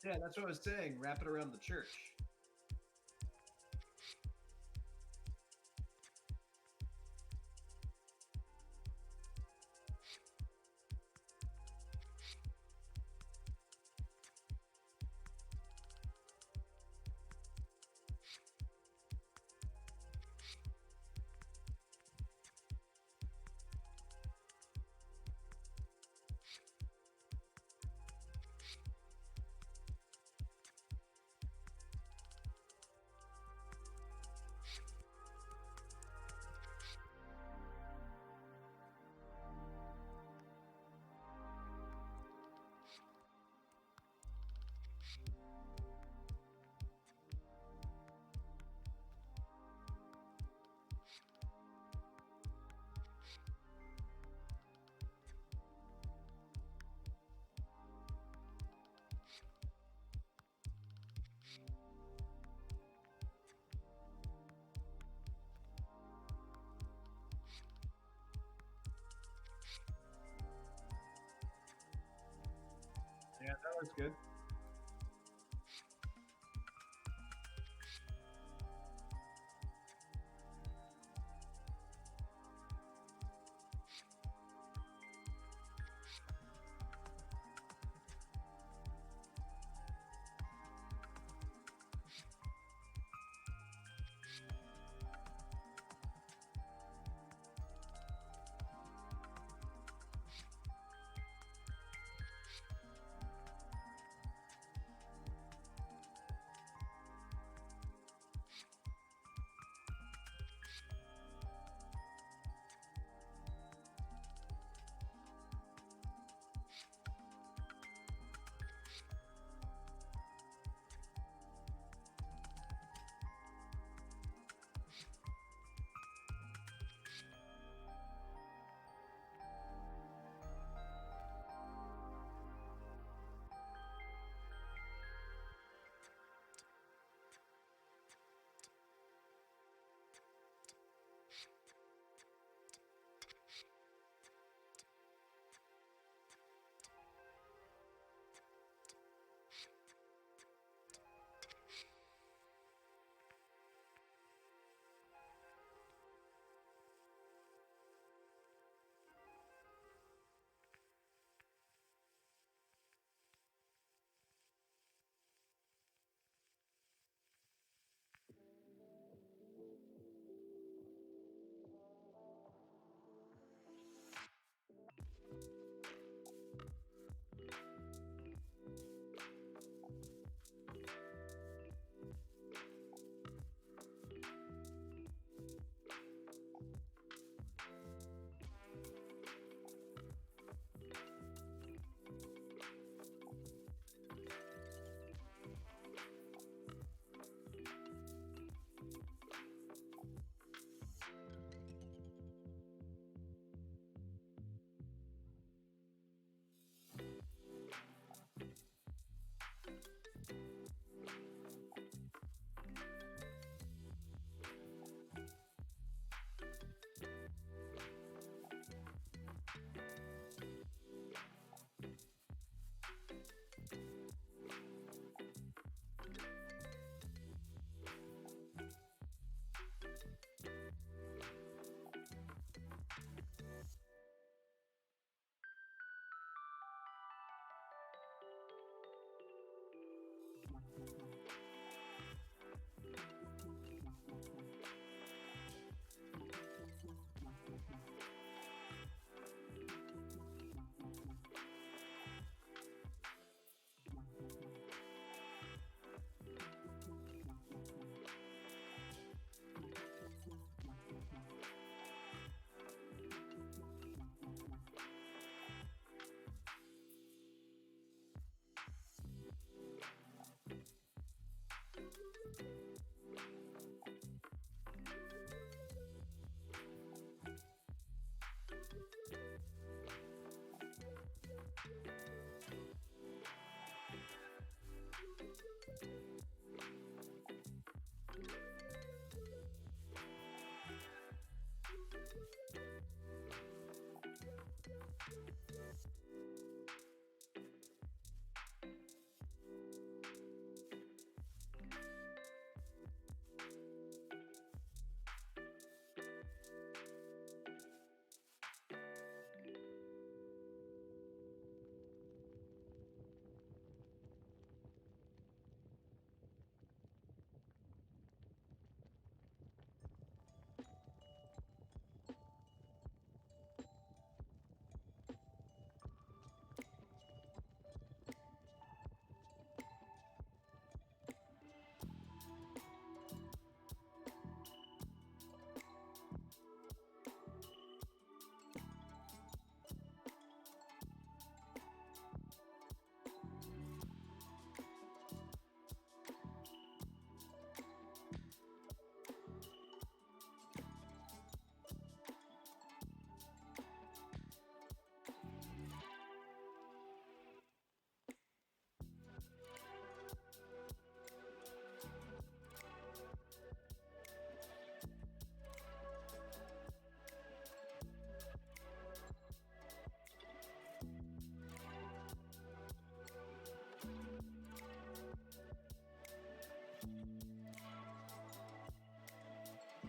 Yeah, that's what I was saying. Wrap it around the church. Yeah, that looks good.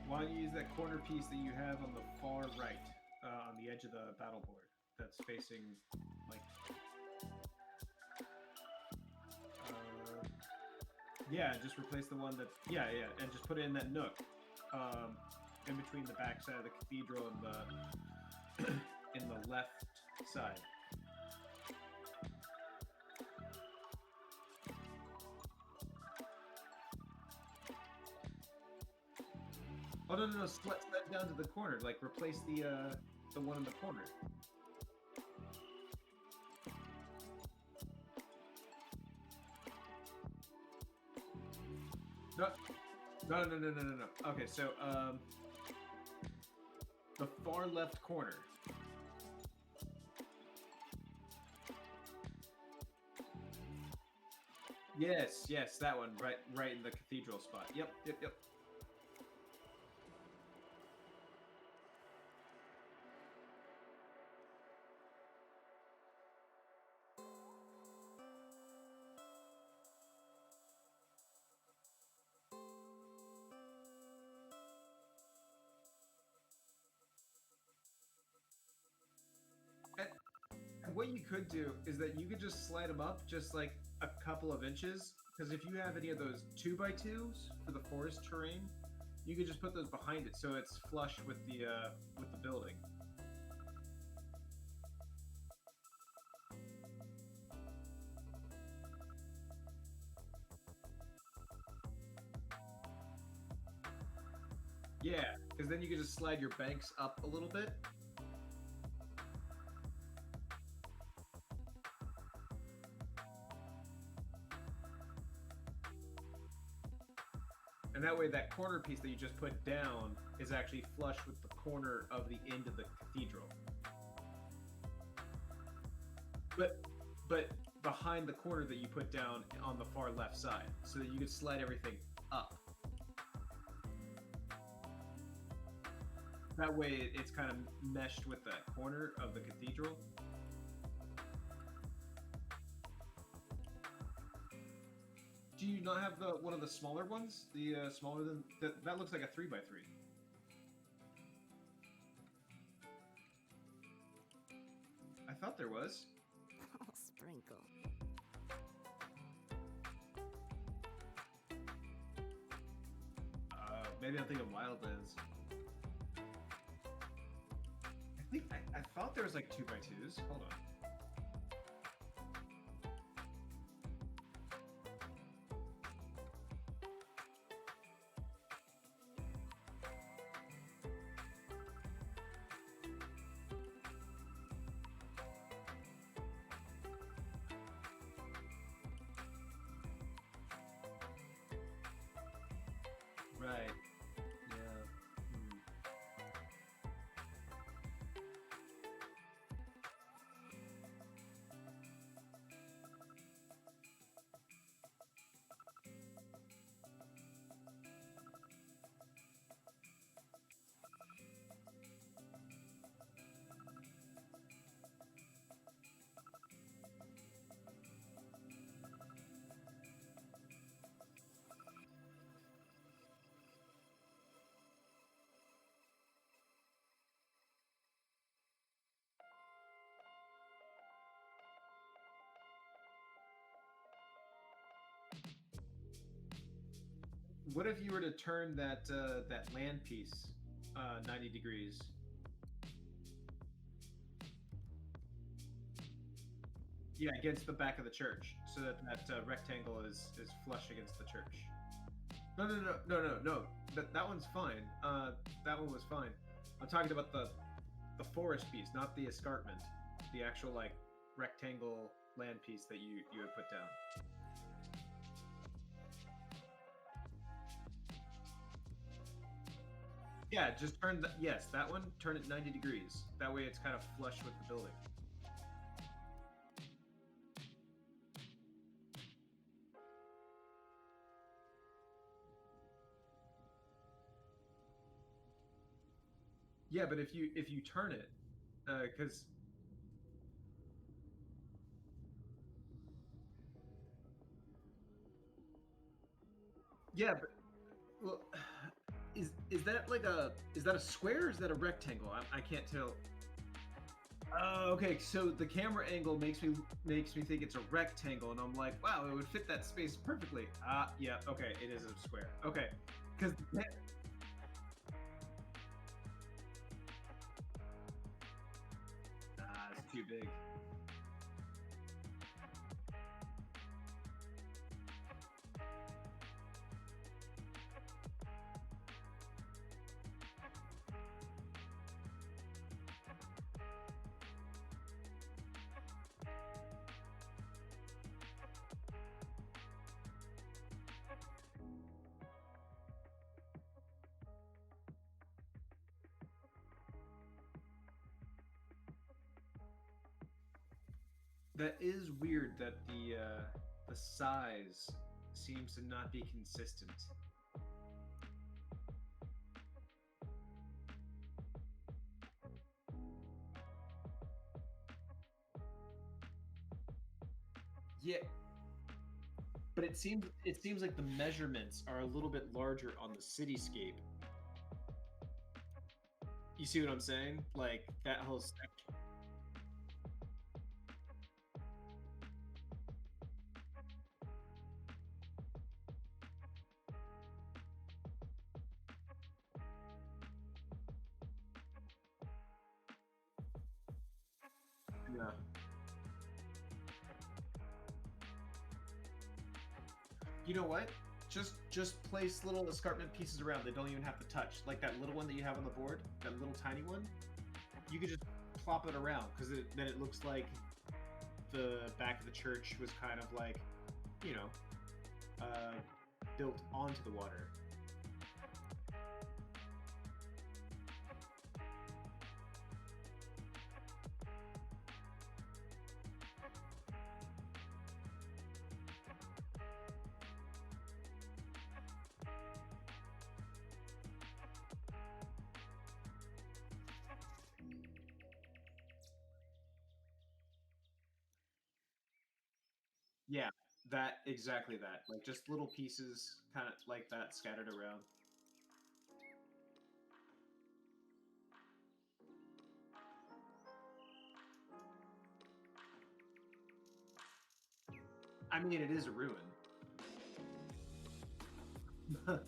Why don't you use that corner piece that you have on the far right, on the edge of the battle board, that's facing like. Yeah, just replace the one that. Yeah, and just put it in that nook, in between the back side of the cathedral and the in the left side. Oh no! Slide down to the corner. Like replace the one in the corner. No. Okay, so the far left corner. Yes, that one, right in the cathedral spot. Yep. And what you could do is that you could just slide them up just like a couple of inches, because if you have any of those 2x2s for the forest terrain, you could just put those behind it so it's flush with the building. Yeah, because then you could just slide your banks up a little bit. And that way, that corner piece that you just put down is actually flush with the corner of the end of the cathedral. But behind the corner that you put down on the far left side, so that you could slide everything up. That way, it's kind of meshed with that corner of the cathedral. Do you not have one of the smaller ones? The smaller than that looks like a 3x3. I thought there was. Oh, sprinkle. Maybe I'm thinking Wildlands. I thought there was like 2x2s. Hold on. Right. Yeah. What if you were to turn that land piece 90 degrees? Yeah, against the back of the church, so that rectangle is flush against the church. No. That one's fine. That one was fine. I'm talking about the forest piece, not the escarpment. The actual like rectangle land piece that you had put down. Yeah, just turn that one, turn it 90 degrees. That way it's kind of flush with the building. Yeah, but if you turn it, because yeah, but well, is that like is that a square or is that a rectangle? I can't tell. Oh, okay. So the camera angle makes me think it's a rectangle, and I'm like, wow, it would fit that space perfectly. Yeah. Okay, it is a square. Okay, because it's too big. That is weird that the size seems to not be consistent. Yeah, but it seems like the measurements are a little bit larger on the cityscape. You see what I'm saying? Like that whole section. Yeah. You know what? Just place little escarpment pieces around. They don't even have to touch. Like that little one that you have on the board, that little tiny one. You could just plop it around because then it looks like the back of the church was kind of like, you know, built onto the water. Yeah, that exactly that. Like just little pieces kind of like that scattered around. I mean, it is a ruin. I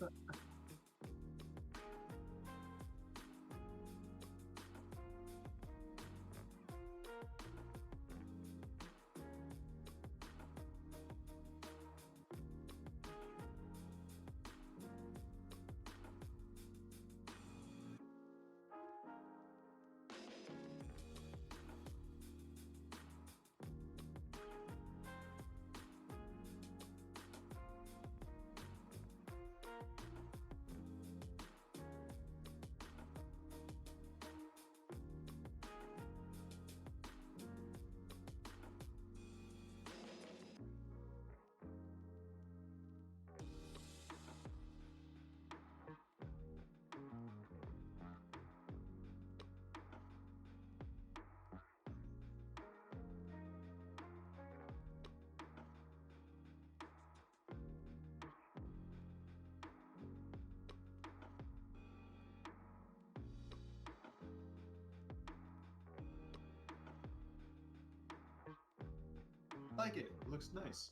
like it. It looks nice.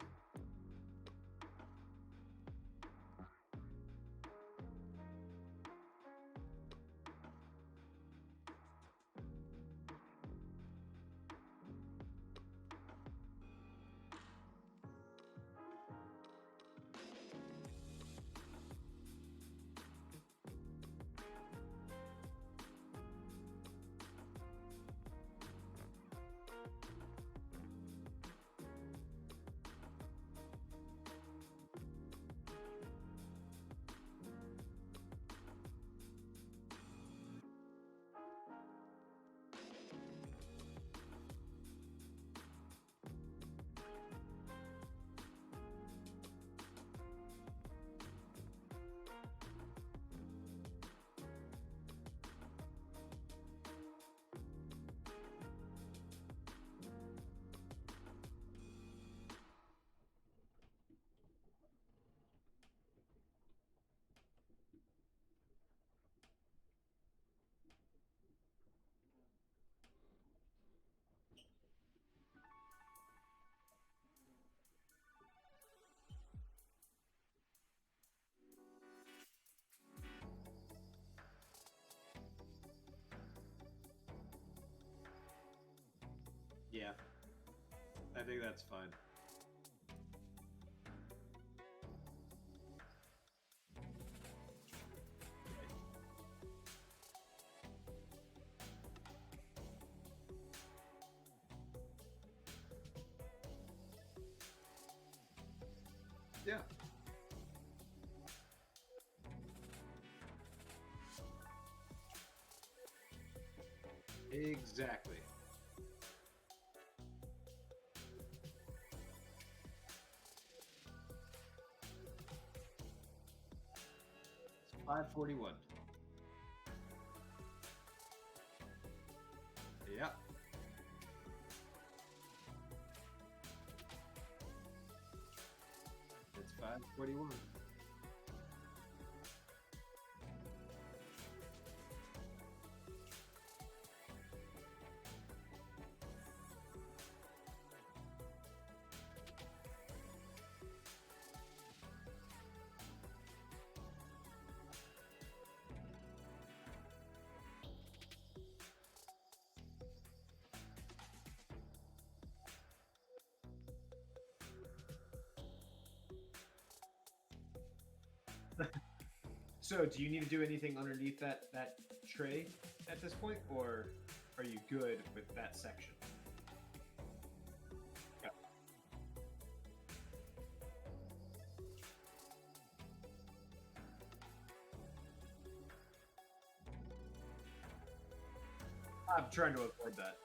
Yeah. I think that's fine. Yeah. Exactly. It's 541. Yeah. It's 541. So, do you need to do anything underneath that tray at this point, or are you good with that section? Yeah. I'm trying to avoid that.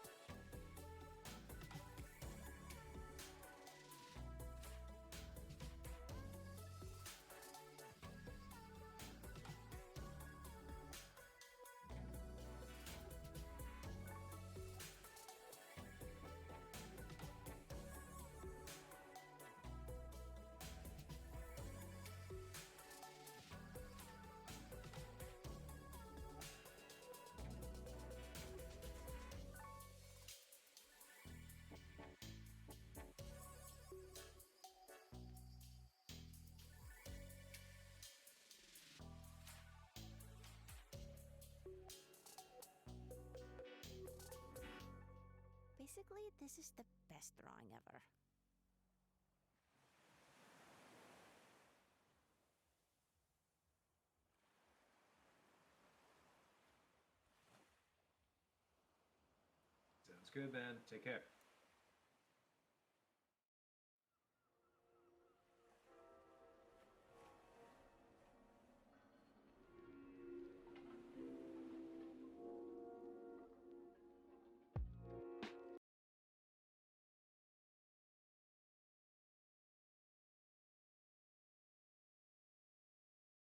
Basically, this is the best drawing ever. Sounds good, man. Take care.